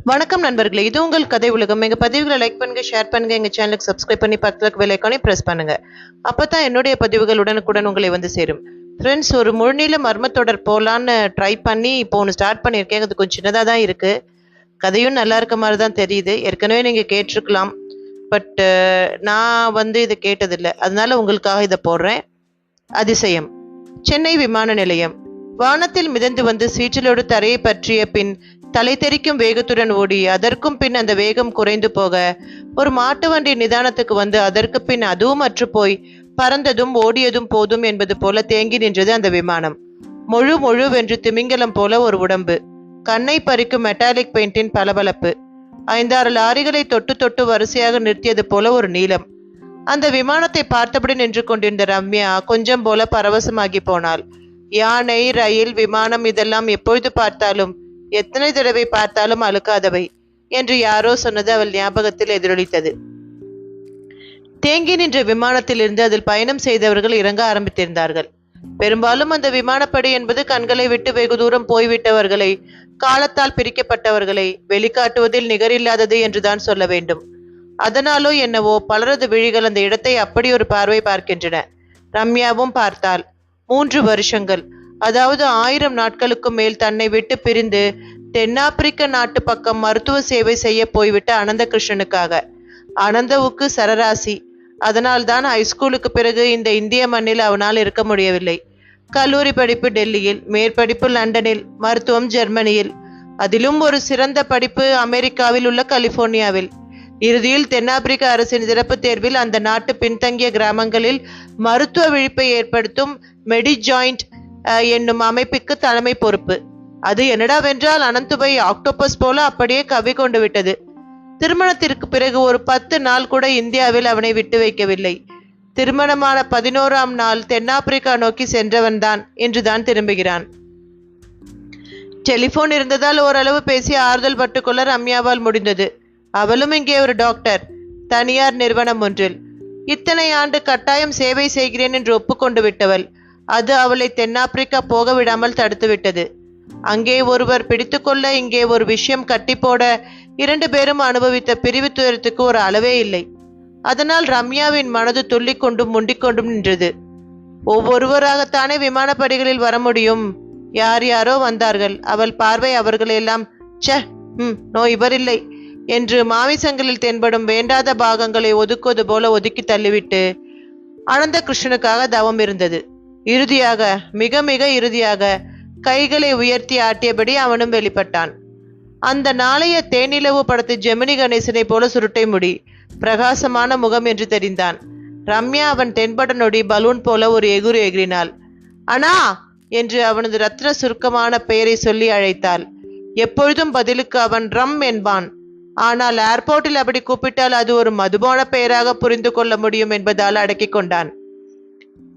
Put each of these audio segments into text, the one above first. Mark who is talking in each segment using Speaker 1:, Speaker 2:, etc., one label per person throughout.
Speaker 1: வணக்கம் நண்பர்களே, இது உங்கள் கதை உலகம். எங்கள் பதிவுகளை லைக் பண்ணுங்கள், ஷேர் பண்ணுங்கள், எங்கள் சேனலுக்கு சப்ஸ்கிரைப் பண்ணி பக்கத்துக்கு பெல் ஐக்கானை ப்ரெஸ் பண்ணுங்கள். அப்போ தான் என்னுடைய பதிவுகள் உடனுக்குடன் உங்களை வந்து சேரும். ஃப்ரெண்ட்ஸ், ஒரு முழுநீள மர்மத்தொடர் போகலான்னு ட்ரை பண்ணி இப்போ ஒன்று ஸ்டார்ட் பண்ணியிருக்கேன். அது கொஞ்சம் சின்னதாக தான் இருக்குது. கதையும் நல்லா இருக்க மாதிரி தான் தெரியுது. ஏற்கனவே நீங்கள் கேட்டிருக்கலாம், பட் நான் இதை கேட்டதில்லை. அதனால உங்களுக்காக இதை போடுறேன். அதிசயம். சென்னை விமான நிலையம். வானத்தில் மிதந்து வந்து சீற்றலோடு தரையை பற்றிய பின் தலை தெறிக்கும் வேகத்துடன் ஓடி அதற்கும் பின் அந்த வேகம் குறைந்து போக ஒரு மாட்டு வண்டி நிதானத்துக்கு வந்து அதற்கு பின் அதுவும் அற்று போய் பறந்ததும் ஓடியதும் போதும் என்பது போல தேங்கி நின்றது அந்த விமானம். முழுவென்று திமிங்கலம் போல ஒரு உடம்பு, கண்ணை பறிக்கும் மெட்டாலிக் பெயிண்டின் பளபளப்பு, 5-6 லாரிகளை தொட்டு தொட்டு வரிசையாக நிறுத்தியது போல ஒரு நீளம். அந்த விமானத்தை பார்த்தபடி நின்று கொண்டிருந்த ரம்யா கொஞ்சம் போல பரவசமாகி போனாள். யானை, ரயில், விமானம் இதெல்லாம் எப்பொழுது பார்த்தாலும், எத்தனை தடவை பார்த்தாலும் அழுக்காதவை என்று யாரோ சொன்னது அவள் ஞாபகத்தில் எதிரொலித்தது. தேங்கி நின்ற விமானத்திலிருந்து அதில் பயணம் செய்தவர்கள் இறங்க ஆரம்பித்திருந்தார்கள். பெரும்பாலும் அந்த விமானப்படி என்பது கண்களை விட்டு வெகு தூரம் போய்விட்டவர்களை, காலத்தால் பிரிக்கப்பட்டவர்களை வெளிக்காட்டுவதில் நிகரில்லாதது என்றுதான் சொல்ல வேண்டும். அதனாலோ என்னவோ பலரது விழிகள் அந்த இடத்தை அப்படி ஒரு பார்வை பார்க்கின்றன. ரம்யாவும் பார்த்தாள். 3 வருஷங்கள், அதாவது 1000 நாட்களுக்கும் மேல் தன்னை விட்டு பிரிந்து தென்னாப்பிரிக்க நாட்டு பக்கம் மருத்துவ சேவை செய்ய போய்விட்ட அனந்தகிருஷ்ணனுக்காக. அனந்தவுக்கு சரராசி. அதனால்தான் ஹைஸ்கூலுக்கு பிறகு இந்த இந்திய மண்ணில் அவனால் இருக்க முடியவில்லை. கல்லூரி படிப்பு டெல்லியில், மேற்படிப்பு லண்டனில், மருத்துவம் ஜெர்மனியில், அதிலும் ஒரு சிறந்த படிப்பு அமெரிக்காவில் உள்ள கலிபோர்னியாவில். இறுதியில் தென்னாப்பிரிக்க அரசின் சிறப்பு தேர்வில் அந்த நாட்டு பின்தங்கிய கிராமங்களில் மருத்துவ விழிப்பை ஏற்படுத்தும் மெடி ஜாயிண்ட் என்னும் அமைப்புக்கு தலைமை பொறுப்பு. அது என்னடாவென்றால் அனந்துவை ஆக்டோபஸ் போல அப்படியே கவி கொண்டு விட்டது. திருமணத்திற்கு பிறகு ஒரு 10 நாள் கூட இந்தியாவில் அவனை விட்டு வைக்கவில்லை. திருமணமான 11ஆம் நாள் தென்னாப்பிரிக்கா நோக்கி சென்றவன்தான் என்றுதான் திரும்புகிறான். டெலிபோன் இருந்ததால் ஓரளவு பேசி ஆறுதல் பட்டுக்கொள்ள ரம்யாவால் முடிந்தது. அவளும் இங்கே ஒரு டாக்டர், தனியார் நிறுவனம் ஒன்றில். இத்தனை ஆண்டு கட்டாயம் சேவை செய்கிறேன் என்று ஒப்புக்கொண்டு விட்டவள். அது அவளை தென்னாப்பிரிக்கா போக விடாமல் தடுத்து விட்டது. அங்கே ஒருவர் பிடித்துக்கொள்ள, இங்கே ஒரு விஷயம் கட்டி போட 2 பேரும் அனுபவித்த பிரிவு துயரத்துக்கு ஒரு அளவே இல்லை. அதனால் ரம்யாவின் மனது துள்ளிக்கொண்டும் முண்டிக்கொண்டும் நின்றது. ஒவ்வொருவராகத்தானே விமானப்படிகளில் வர முடியும். யாரோ வந்தார்கள். அவள் பார்வை அவர்களெல்லாம் நோ இவரில்லை என்று மாமிசங்களில் தென்படும் வேண்டாத பாகங்களை ஒதுக்குவது போல ஒதுக்கி தள்ளிவிட்டு அனந்த கிருஷ்ணனுக்காக தவம் இருந்தது. இறுதியாக, மிக மிக இறுதியாக கைகளை உயர்த்தி ஆட்டியபடி அவனும் வெளிப்பட்டான். அந்த நாளைய தேனிலவு படத்து ஜெமினி கணேசனை போல சுருட்டை முடி, பிரகாசமான முகம் என்று தெரிந்தான். ரம்யா அவன் தென்பட நொடி பலூன் போல ஒரு எகுரு எகிரினாள். அண்ணா என்று அவனது ரத்ன சுருக்கமான பெயரை சொல்லி அழைத்தாள். எப்பொழுதும் பதிலுக்கு அவன் ரம் என்பான். ஆனால் ஏர்போர்ட்டில் அப்படி கூப்பிட்டால் அது ஒரு மதுபான பெயராக புரிந்து கொள்ள முடியும் என்பதால் அடக்கி கொண்டான்.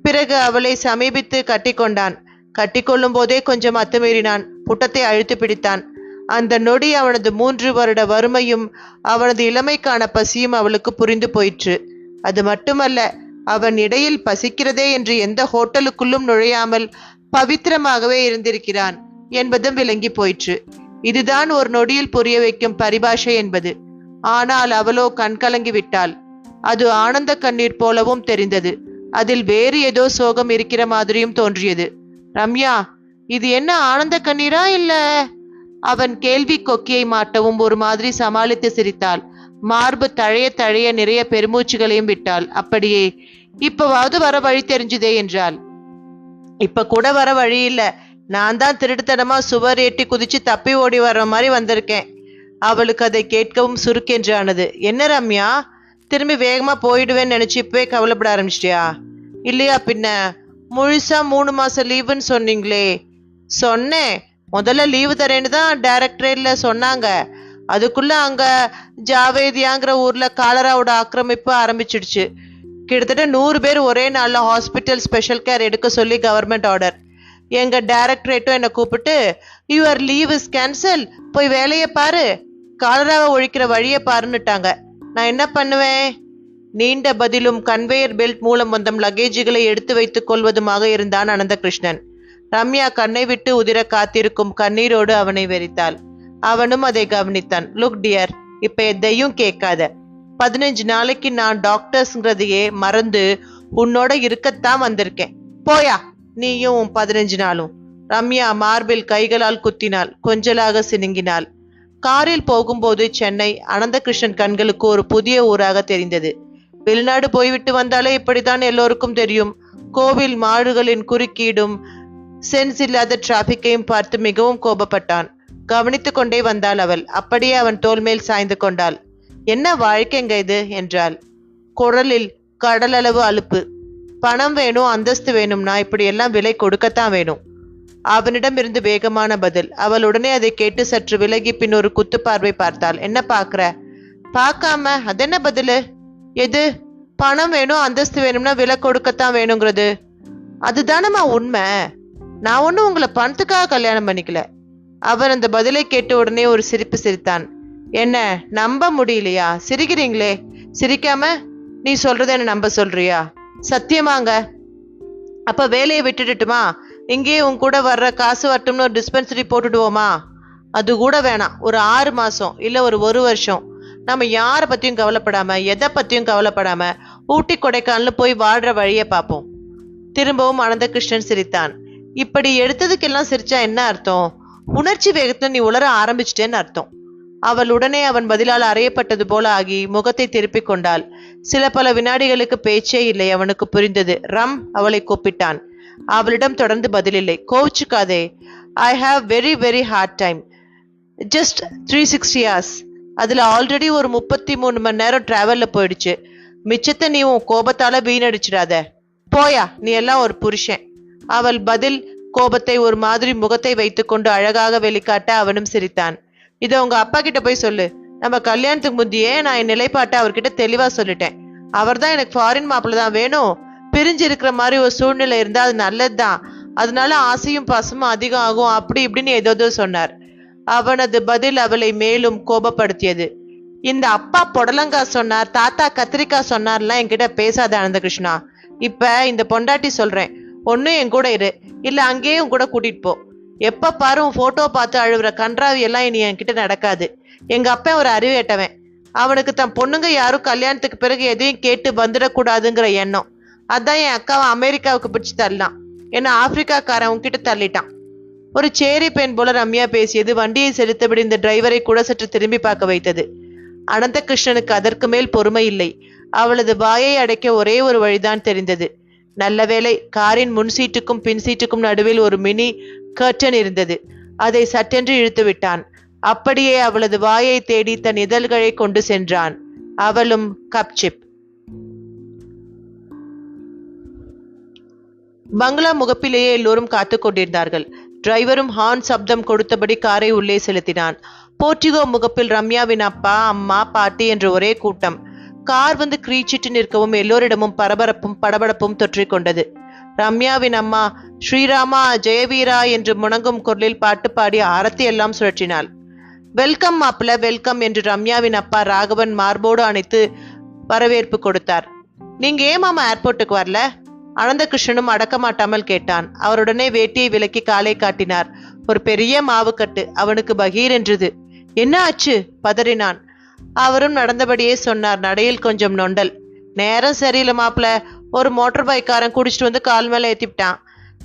Speaker 1: பிறகு அவளை சமீபித்து கட்டிக்கொண்டான். கட்டிக்கொள்ளும் போதே கொஞ்சம் அத்துமீறினான். புட்டத்தை அழுத்தி பிடித்தான். அந்த நொடி அவனது 3 வருட வறுமையும் அவனது இளமைக்கான பசியும் அவளுக்கு புரிந்து போயிற்று. அது மட்டுமல்ல, அவன் இடையில் பசிக்கிறதே என்று எந்த ஹோட்டலுக்குள்ளும் நுழையாமல் பவித்திரமாகவே இருந்திருக்கிறான் என்பதும் விளங்கி போயிற்று. இதுதான் ஒரு நொடியில் புரிய வைக்கும் பரிபாஷை என்பது. ஆனால் அவளோ கண்கலங்கி விட்டாள். அது ஆனந்த கண்ணீர் போலவும் தெரிந்தது. அதில் வேறு ஏதோ சோகம் இருக்கிற மாதிரியும் தோன்றியது. ரம்யா, இது என்ன ஆனந்த கண்ணீரா இல்ல? அவன் கேள்வி கொக்கியை மாட்டவும் ஒரு மாதிரி சமாளித்து சிரித்தாள். மார்பு தழைய தழைய நிறைய பெருமூச்சுகளையும் விட்டாள். அப்படியே, இப்பவாவது வர வழி தெரிஞ்சுதே என்றாள். இப்ப கூட வர வழி இல்ல. நான் தான் திருட்டுத்தனமா சுவர் ஏட்டி குதிச்சு தப்பி ஓடி வர்ற மாதிரி வந்திருக்கேன். அவளுக்கு அதை கேட்கவும் சுருக்கென்றானது. என்ன ரம்யா, திரும்பி வேகமா போயிடுவேன்னு நினைச்சு இப்பவே கவலைப்பட ஆரம்பிச்சிட்டியா? இல்லையா பின்ன, முழுசா 3 மாசம் லீவுன்னு சொன்னீங்களே. சொன்னேன், முதல்ல லீவு தரேன்னு தான் டைரக்டரேட்ல சொன்னாங்க. அதுக்குள்ள அங்க ஜாவேதியாங்கிற ஊர்ல காலராவோட ஆக்கிரமிப்பு ஆரம்பிச்சிடுச்சு. கிட்டத்தட்ட 100 பேர் ஒரே நாள்ல ஹாஸ்பிட்டல் ஸ்பெஷல் கேர் எடுக்க சொல்லி கவர்மெண்ட் ஆர்டர். எங்க டைரக்டரேட்டும் என்னை கூப்பிட்டு, யுவர் லீவ் இஸ் கேன்சல், போய் வேலையை பாரு, காலராவை ஒழிக்கிற வழியை பாருன்னுட்டாங்க. நான் என்ன பண்ணுவேன்? நீண்ட பதிலும் கன்வேயர் பெல்ட் மூலம் வந்த லக்கேஜுகளை எடுத்து வைத்துக் கொள்வதுமாக இருந்தான் அனந்தகிருஷ்ணன். ரம்யா கண்ணை விட்டு உதிர காத்திருக்கும் கண்ணீரோடு அவனை வெறித்தாள். அவனும் அதை கவனித்தான். லுக் டியர், இப்ப எதையும் கேட்காத. 15 நாளைக்கு நான் டாக்டர்ஸ்ங்கிறதையே மறந்து உன்னோட இருக்கத்தான் வந்திருக்கேன். போயா நீயும் 15 நாளும். ரம்யா மார்பில் கைகளால் குத்தினாள். கொஞ்சலாக சினுங்கினாள். காரில் போகும்போது சென்னை அனந்தகிருஷ்ணன் கண்களுக்கு ஒரு புதிய ஊராக தெரிந்தது. வெளிநாடு போய்விட்டு வந்தாலே இப்படித்தான் எல்லோருக்கும் தெரியும். கோவில் மாடுகளின் குறுக்கீடும் சென்ஸ் இல்லாத டிராபிக்கையும் பார்த்து மிகவும் கோபப்பட்டான். கவனித்துக் கொண்டே வந்தாள் அவள். அப்படியே அவன் தோள் மேல் சாய்ந்து கொண்டாள். என்ன வாழ்க்கைங்க இது என்றாள். குரலில் கடலளவு அலுப்பு. பணம் வேணும், அந்தஸ்து வேணும்னா இப்படி எல்லாம் விலை கொடுக்கத்தான் வேணும். அவனிடம் இருந்து வேகமான பதில். அவள் உடனே அதை கேட்டு சற்று விலகி பின் ஒரு குத்து பார்வை பார்த்தாள். என்ன பாக்குற? பார்க்காம அதென்ன பதிலு? எது? பணம் வேணும், அந்தஸ்து வேணும்னா விலை கொடுக்கத்தான் வேணுங்கிறது அதுதானம்மா உண்மை. நான் ஒன்னும் உங்களை பணத்துக்காக கல்யாணம் பண்ணிக்கல. அவன் அந்த பதிலை கேட்ட உடனே ஒரு சிரிப்பு சிரித்தான். என்ன நம்ப முடியலையா? சிரிக்கிறீங்களே. சிரிக்காம நீ சொல்றத என்ன நம்ப சொல்றியா? சத்தியமாங்க. அப்ப வேலையை விட்டுட்டுமா? இங்கேயே உன் கூட வர்ற காசு வரட்டும்னு ஒரு டிஸ்பென்சரி போட்டுடுவோமா? அது கூட வேணாம். ஒரு 6 மாசம் இல்ல ஒரு வருஷம் நம்ம யாரை பத்தியும் கவலைப்படாம, எதை பத்தியும் கவலைப்படாம ஊட்டி கொடைக்கானல் போய் வாழ்ற வழியை பார்ப்போம். திரும்பவும் அனந்தகிருஷ்ணன் சிரித்தான். இப்படி எடுத்ததுக்கெல்லாம் சிரிச்சா என்ன அர்த்தம்? உணர்ச்சி வேகத்துல நீ உளர ஆரம்பிச்சிட்டேன்னு அர்த்தம். அவள் உடனே அவன் பதிலால் அறையப்பட்டது போல ஆகி முகத்தை திருப்பிக் கொண்டாள். சில பல வினாடிகளுக்கு பேச்சே இல்லை. அவனுக்கு புரிந்தது. ரம் அவளை கூப்பிட்டான். அவளிடம் தொடர்ந்து பதிலில்லை. கோவிச்சுக்காதே. I have very very hard time. Just 360 hours. அதுல ஆல்ரெடி ஒரு 33 மணி நேரம் டிராவல்ல போயிடுச்சு. மிச்சத்தை நீ உன் கோபத்தால வீணடிச்சிடாத. போயா, நீ எல்லாம் ஒரு புருஷன். அவள் பதில் கோபத்தை ஒரு மாதிரி முகத்தை வைத்துக்கொண்டு அழகாக வெளிக்காட்ட அவனும் சிரித்தான். இதை உங்க அப்பா கிட்ட போய் சொல்லு. நம்ம கல்யாணத்துக்கு முந்தையே நான் என் நிலைப்பாட்டை அவர்கிட்ட தெளிவா சொல்லிட்டேன். அவர் தான் எனக்கு ஃபாரின் மாப்பிள்ள தான் வேணும். பிரிஞ்சு இருக்கிற மாதிரி ஒரு சூழ்நிலை இருந்தா அது நல்லதுதான். அதனால ஆசையும் பாசமும் அதிகம் ஆகும், அப்படி இப்படின்னு ஏதோ சொன்னார். அவனது பதில் அவளை மேலும் கோபப்படுத்தியது. இந்த அப்பா புடலங்காய் சொன்னார், தாத்தா கத்திரிக்காய் சொன்னார்லாம் என்கிட்ட பேசாத அனந்தகிருஷ்ணா. இப்ப இந்த பொண்டாட்டி சொல்றேன், ஒண்ணு என் கூட இரு, இல்ல அங்கேயே உன் கூட கூட்டிட்டு போ. எப்ப பாரு உன் போட்டோ பார்த்து அழுவுற கன்றாவி எல்லாம் இனி என்கிட்ட நடக்காது. எங்க அப்பா ஒரு அறிவேட்டவன். அவனுக்கு தன் பொண்ணுங்க யாரும் கல்யாணத்துக்கு பிறகு எதையும் கேட்டு வந்துடக்கூடாதுங்கிற எண்ணம். அதான் என் அக்காவை அமெரிக்காவுக்கு பிடிச்சு தரலாம், என்ன ஆப்பிரிக்காக்காரன் உன்கிட்ட தள்ளிட்டான். ஒரு சேரி பெண் போல ரம்யா பேசியது வண்டியை செலுத்தபடி இந்த டிரைவரை கூட சற்று திரும்பி பார்க்க வைத்தது. அனந்தகிருஷ்ணனுக்கு அதற்கு மேல் பொறுமை இல்லை. அவளது வாயை அடைக்க ஒரே ஒரு வழிதான் தெரிந்தது. நல்ல வேளை காரின் முன் சீட்டுக்கும் பின் சீட்டுக்கும் நடுவில் ஒரு மினி கர்டன் இருந்தது. அதை சட்டென்று இழுத்து விட்டான். அப்படியே அவளது வாயை தேடி தன் இதழ்களை கொண்டு சென்றான். அவளும் கப்சிப். பங்களா முகப்பிலேயே எல்லோரும் காத்து கொண்டிருந்தார்கள். டிரைவரும் ஹார்ன் சப்தம் கொடுத்தபடி காரை உள்ளே செலுத்தினான். போர்டிகோ முகப்பில் ரம்யாவின் அப்பா, அம்மா, பாட்டி என்ற ஒரே கூட்டம். கார் வந்து கிரீச்சிட்டு நிற்கவும் எல்லோரிடமும் பரபரப்பும் படபடப்பும் தொற்றிக் கொண்டது. ரம்யாவின் அம்மா ஸ்ரீராமா ஜெயவீரா என்று முழங்கும் குரலில் பாட்டு பாடி ஆரத்தி எல்லாம் சுழற்றினாள். வெல்கம் மாப்பிள்ள, வெல்கம் என்று ரம்யாவின் அப்பா ராகவன் மார்போடு அணைத்து வரவேற்பு கொடுத்தார். நீங்க ஏன் மாமா ஏர்போர்ட்டுக்கு வரல? அனந்தகிருஷ்ணனும் அடக்க மாட்டாமல் கேட்டான். அவருடனே வேட்டியை விலக்கி காலை காட்டினார். ஒரு பெரிய மாவுக்கட்டு. அவனுக்கு பகீர் என்றது. என்ன ஆச்சு? பதறினான். அவரும் நடந்தபடியே சொன்னார். நடையில் கொஞ்சம் நொண்டல். நேரம் சரியில்லை மாப்பிள்ள, ஒரு மோட்டார் பைக்காரன் குடிச்சிட்டு வந்து கால் மேல ஏத்திவிட்டான்.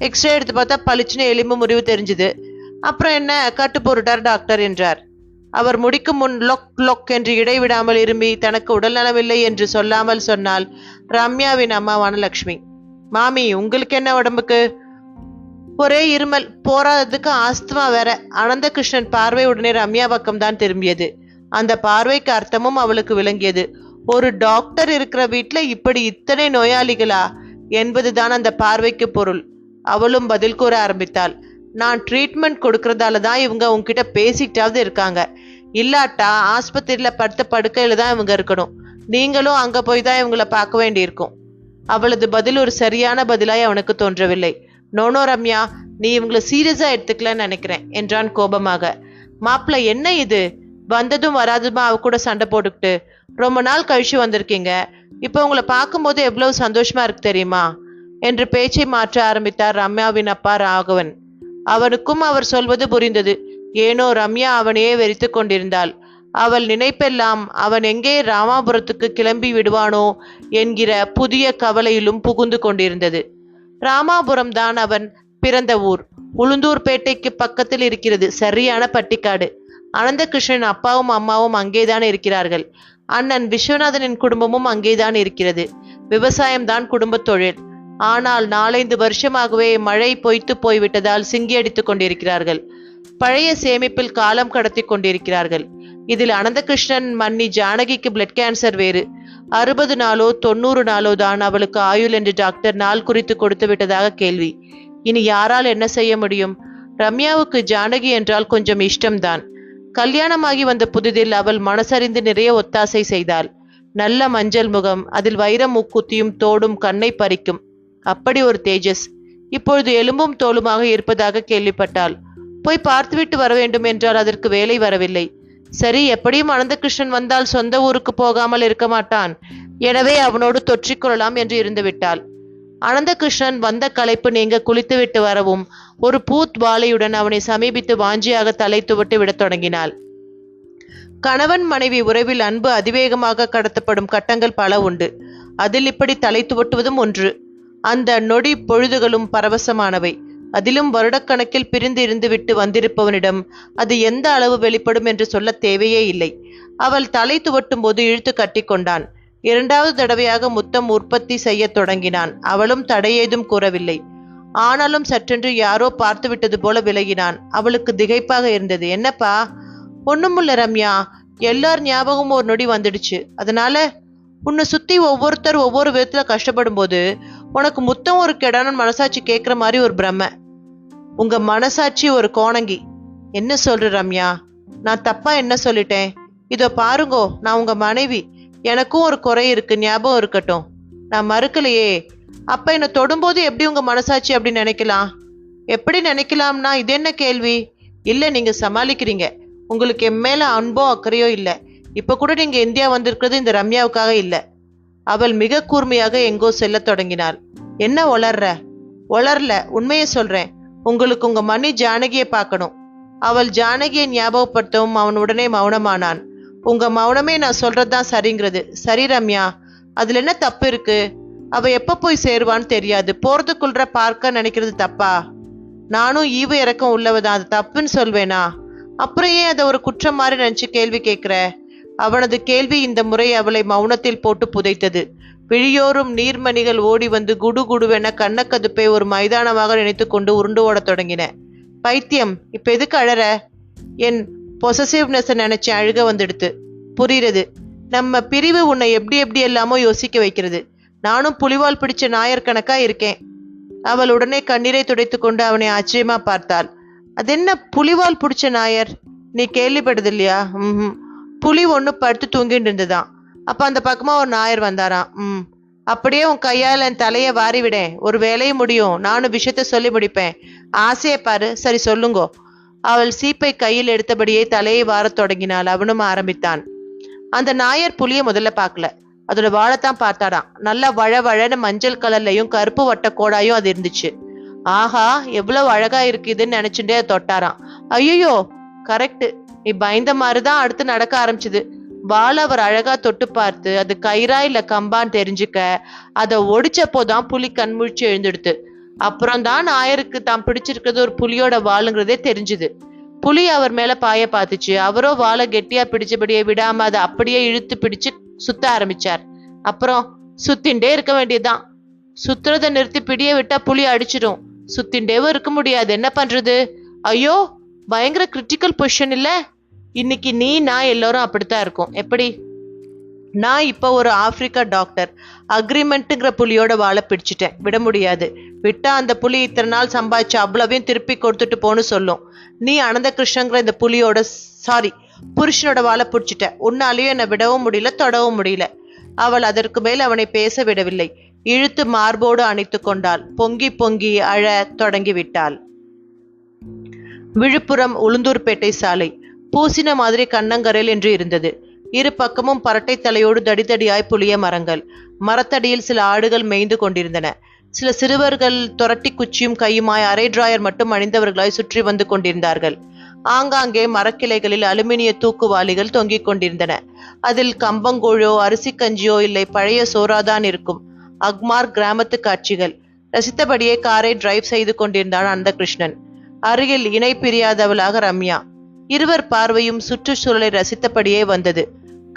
Speaker 1: எக்ஸ்ரே எடுத்து பார்த்தா பளிச்சுன்னு எலும்பு முறிவு தெரிஞ்சுது. அப்புறம் என்ன, கட்டு போட்டுட்டார் டாக்டர் என்றார். அவர் முடிக்கும் முன் லொக் லொக் என்று இடைவிடாமல் இரும்பி தனக்கு உடல் நலமில்லை என்று சொல்லாமல் சொன்னால் ரம்யாவின் அம்மா வனலட்சுமி. மாமி, உங்களுக்கு என்ன உடம்புக்கு? ஒரே இருமல், போராததுக்கு ஆஸ்துமா வேற. அனந்தகிருஷ்ணன் பார்வை உடனே ரம்யா பக்கம்தான் திரும்பியது. அந்த பார்வைக்கு அர்த்தமும் அவளுக்கு விளங்கியது. ஒரு டாக்டர் இருக்கிற வீட்டுல இப்படி இத்தனை நோயாளிகளா என்பதுதான் அந்த பார்வைக்கு பொருள். அவளும் பதில் கூற ஆரம்பித்தாள். நான் ட்ரீட்மெண்ட் கொடுக்கறதால தான் இவங்க உங்ககிட்ட பேசிக்கிட்டாவது இருக்காங்க. இல்லாட்டா ஆஸ்பத்திரியில படுத்த படுக்கையில தான் இவங்க இருக்கணும். நீங்களும் அங்க போய் தான் இவங்களை பார்க்க வேண்டியிருக்கும். அவளது பதில் ஒரு சரியான பதிலாய் அவனுக்கு தோன்றவில்லை. நோனோ ரம்யா, நீ இவங்களை சீரியஸா எடுத்துக்கலன்னு நினைக்கிறேன் என்றான் கோபமாக. மாப்பிள்ள, என்ன இது? வந்ததும் வராதுமா அவ கூட சண்டை போட்டுக்கிட்டு ரொம்ப நாள் கழிச்சு வந்திருக்கீங்க. இப்ப உங்களை பார்க்கும்போது எவ்வளவு சந்தோஷமா இருக்கு தெரியுமா என்று பேச்சை மாற்ற ஆரம்பித்தார் ரம்யாவின் அப்பா ராகவன். அவனுக்கும் அவர் சொல்வது புரிந்தது. ஏனோ ரம்யா அவனையே வெறித்து கொண்டிருந்தாள். அவள் நினைப்பெல்லாம் அவன் எங்கே ராமாபுரத்துக்கு கிளம்பி விடுவானோ என்கிற புதிய கவலையிலும் புகுந்து கொண்டிருந்தது. ராமாபுரம் தான் அவன் பிறந்த ஊர். உளுந்தூர்பேட்டைக்கு பக்கத்தில் இருக்கிறது. சரியான பட்டிக்காடு. அனந்தகிருஷ்ணன் அப்பாவும் அம்மாவும் அங்கேதான் இருக்கிறார்கள். அண்ணன் விஸ்வநாதனின் குடும்பமும் அங்கேதான் இருக்கிறது. விவசாயம்தான் குடும்ப தொழில். ஆனால் 4-5 வருஷமாகவே மழை பொய்த்து போய்விட்டதால் சிங்கி அடித்துக் கொண்டிருக்கிறார்கள். பழைய சேமிப்பில் காலம் கடத்தி கொண்டிருக்கிறார்கள். இதில் அனந்தகிருஷ்ணன் மன்னி ஜானகிக்கு பிளட் கேன்சர் வேறு. 60 நாளோ 90 நாளோ தான் அவளுக்கு ஆயுள் என்று டாக்டர் நாள் குறித்து கொடுத்து விட்டதாக கேள்வி. இனி யாரால் என்ன செய்ய முடியும்? ரம்யாவுக்கு ஜானகி என்றால் கொஞ்சம் இஷ்டம்தான். கல்யாணமாகி வந்த புதிதில் அவள் மனசறிந்து நிறைய ஒத்தாசை செய்தாள். நல்ல மஞ்சள் முகம், அதில் வைர மூக்குத்தியும் தோடும் கண்ணை பறிக்கும். அப்படி ஒரு தேஜஸ். இப்பொழுது எலும்பும் தோலுமாக இருப்பதாக கேள்விப்பட்டாள். போய் பார்த்துவிட்டு வர வேண்டும் என்றால் அதற்கு வேலை வரவில்லை. சரி, எப்படியும் அனந்தகிருஷ்ணன் வந்தால் சொந்த ஊருக்கு போகாமல் இருக்க மாட்டான். எனவே அவனோடு தொற்றிக்கொள்ளலாம் என்று இருந்துவிட்டாள். அனந்தகிருஷ்ணன் வந்த களைப்பு நீங்க குளித்துவிட்டு வரவும் ஒரு பூத் வாழையுடன் அவனை சமீபித்து வாஞ்சியாக தலை துவட்டு விடத் தொடங்கினாள். கணவன் மனைவி உறவில் அன்பு அதிவேகமாக கடத்தப்படும் கட்டங்கள் பல உண்டு. அதில் இப்படி தலை துவட்டுவதும் ஒன்று. அந்த நொடி பொழுதுகளும் பரவசமானவை. அதிலும் வருடக்கணக்கில் பிரிந்து இருந்து விட்டு வந்திருப்பவனிடம் அது எந்த அளவு வெளிப்படும் என்று சொல்ல தேவையே இல்லை. அவள் தலை துவட்டும் போது இழுத்து கட்டி கொண்டான். 2வது தடவையாக முத்தம் உற்பத்தி செய்ய தொடங்கினான். அவளும் தடையேதும் கூறவில்லை. ஆனாலும் சற்றென்று யாரோ பார்த்து விட்டது போல விலகினான். அவளுக்கு திகைப்பாக இருந்தது. என்னப்பா? ஒண்ணுமில்ல ரம்யா, எல்லார் ஞாபகமும் ஒரு நொடி வந்துடுச்சு. அதனால உன்னை சுத்தி ஒவ்வொருத்தர் ஒவ்வொரு விதத்துல கஷ்டப்படும் போது உனக்கு முத்தம் ஒரு கெடான மனசாட்சி கேட்குற மாதிரி ஒரு பிரமை. உங்க மனசாட்சி ஒரு கோணங்கி. என்ன சொல்ற ரம்யா? நான் தப்பா என்ன சொல்லிட்டேன்? இதோ பாருங்கோ, நான் உங்க மனைவி. எனக்கும் ஒரு குறை இருக்கு, ஞாபகம் இருக்கட்டும். நான் மறுக்கலையே. அப்ப என்னை தொடும்போது எப்படி உங்க மனசாட்சி அப்படி நினைக்கலாம்? எப்படி நினைக்கலாம்னா இது என்ன கேள்வி? இல்லை, நீங்க சமாளிக்கிறீங்க. உங்களுக்கு என் மேல அன்போ அக்கறையோ இல்லை. இப்ப கூட நீங்க இந்தியா வந்திருக்கிறது இந்த ரம்யாவுக்காக இல்லை. அவள் மிக கூர்மையாக எங்கோ செல்ல தொடங்கினாள். என்ன ஒளர்ற? ஒளரல, உண்மையை சொல்றேன். உங்களுக்கு உங்க மன்னி ஜானகியை பார்க்கணும். அவள் ஜானகியை ஞாபகப்படுத்தவும் அவன் உடனே மௌனமானான். உங்க மௌனமே நான் சொல்றதுதான் சரிங்கிறது. சரி ரம்யா, அதுல என்ன தப்பு இருக்கு? அவ எப்ப போய் சேருவான்னு தெரியாது. போறதுக்குள்ள பார்க்க நினைக்கிறது தப்பா? நானும் ஈவு இறக்கம் உள்ளவதான். அது தப்புன்னு சொல்வேனா? அப்புறம் ஏன் அதை ஒரு குற்றம் மாதிரி நினைச்சு கேள்வி கேட்கிற? அவனது கேள்வி இந்த முறை அவளை மௌனத்தில் போட்டு புதைத்தது. விழியோரும் நீர்மணிகள் ஓடி வந்து குடு குடுவென கண்ணக்கதுப்பை ஒரு மைதானமாக நினைத்து கொண்டு உருண்டு ஓடத் தொடங்கின. பைத்தியம், இப்ப எதுக்கு அழற? என் பொசசிவ்னஸ் நினைச்சு அழுக வந்துடுத்து. புரியுறது. நம்ம பிரிவு உன்னை எப்படி எப்படி எல்லாமோ யோசிக்க வைக்கிறது. நானும் புலிவால் பிடிச்ச நாயர் கணக்கா இருக்கேன். அவள் உடனே கண்ணீரை துடைத்து கொண்டு அவனை ஆச்சரியமா பார்த்தாள். அது என்ன புலிவால் பிடிச்ச நாயர்? நீ கேள்விப்பட்டது இல்லையா? புலி ஒண்ணு படுத்து தூங்கிட்டு இருந்துதான். அப்ப அந்த பக்கமா ஒரு நாயர் வந்தாராம். அப்படியே உன் கையால் என் தலையை வாரி விடேன், ஒரு வேலையும் முடியும். நானும் விஷயத்த சொல்லி முடிப்பேன். ஆசையை பாரு. சரி சொல்லுங்கோ. அவள் சீப்பை கையில் எடுத்தபடியே தலையை வாரத் தொடங்கினாள். அவனும் ஆரம்பித்தான். அந்த நாயர் புலியை முதல்ல பார்க்கல. அதோட வாழைத்தான் பார்த்தாடாம். நல்லா வழவழன்னு மஞ்சள் கலர்லையும் கருப்பு வட்ட கோடாயும் அது இருந்துச்சு. ஆஹா, எவ்வளவு அழகா இருக்குதுன்னு நினைச்சுட்டே அதை தொட்டாராம். ஐயோ, கரெக்ட். நீ பயந்த மாதிரிதான் அடுத்து நடக்க ஆரம்பிச்சுது. வாழை அவர் அழகா தொட்டு பார்த்து அது கயிறா இல்ல கம்பான்னு தெரிஞ்சுக்க அதை ஒடிச்சப்போதான் புலி கண்முழிச்சு எழுந்துடுத்து. அப்புறம் தான் நாயருக்கு தான் பிடிச்சிருக்கிறது ஒரு புலியோட வாளுங்கிறதே தெரிஞ்சுது. புலி அவர் மேல பாய பார்த்துச்சு. அவரோ வாழை கெட்டியா பிடிச்சபடியே விடாம அதை அப்படியே இழுத்து பிடிச்சு சுத்த ஆரம்பிச்சார். அப்புறம் சுத்தின்டே இருக்க வேண்டியதுதான். சுத்துறதை நிறுத்தி பிடிய விட்டா புலி அடிச்சிடும். சுத்தின்டேவும் இருக்க முடியாது. என்ன பண்றது? ஐயோ, பயங்கர கிரிட்டிக்கல் பொசிஷன் இல்ல. இன்னைக்கு நீ நான் எல்லாரும் அப்படித்தான் இருக்கும். எப்படி? நான் இப்போ ஒரு ஆப்பிரிக்கா டாக்டர். அக்ரிமெண்ட்டுங்கிற புலியோட வாழை பிடிச்சிட்டேன். விட முடியாது. விட்டா அந்த புலி இத்தனை நாள் சம்பாதிச்ச அவ்வளவையும் திருப்பி கொடுத்துட்டு போன்னு சொல்லும். நீ அனந்தகிருஷ்ணங்கிற இந்த புலியோட புருஷனோட வாழை பிடிச்சிட்ட. உன்னாலையும் என்னை விடவும் முடியல, தொடவும் முடியல. அவள் அதற்கு மேல் அவனை பேச விடவில்லை. இழுத்து மார்போடு அணைத்து கொண்டாள். பொங்கி பொங்கி அழ தொடங்கி விட்டாள். விழுப்புரம் உளுந்தூர்பேட்டை சாலை பூசின மாதிரி கண்ணங்கரையில் என்று இருந்தது. இரு பக்கமும் பரட்டை தலையோடு தடிதடியாய் புளிய மரங்கள். மரத்தடியில் சில ஆடுகள் மேய்ந்து கொண்டிருந்தன. சில சிறுவர்கள் தொரட்டி குச்சியும் கையுமாய் அரை டிராயர் மட்டும் அணிந்தவர்களாய் சுற்றி வந்து கொண்டிருந்தார்கள். ஆங்காங்கே மரக்கிளைகளில் அலுமினிய தூக்குவாளிகள் தொங்கிக் கொண்டிருந்தன. அதில் கம்பங்கூழோ அரிசி கஞ்சியோ இல்லை, பழைய சோறாதான் இருக்கும். அக்மார் கிராமத்து காட்சிகள். ரசித்தபடியே காரை டிரைவ் செய்து கொண்டிருந்தான் அனந்தகிருஷ்ணன். அருகில் இணை பிரியாதவளாக ரம்யா. இருவர் பார்வையும் சுற்றுச்சூழலை ரசித்தபடியே வந்தது.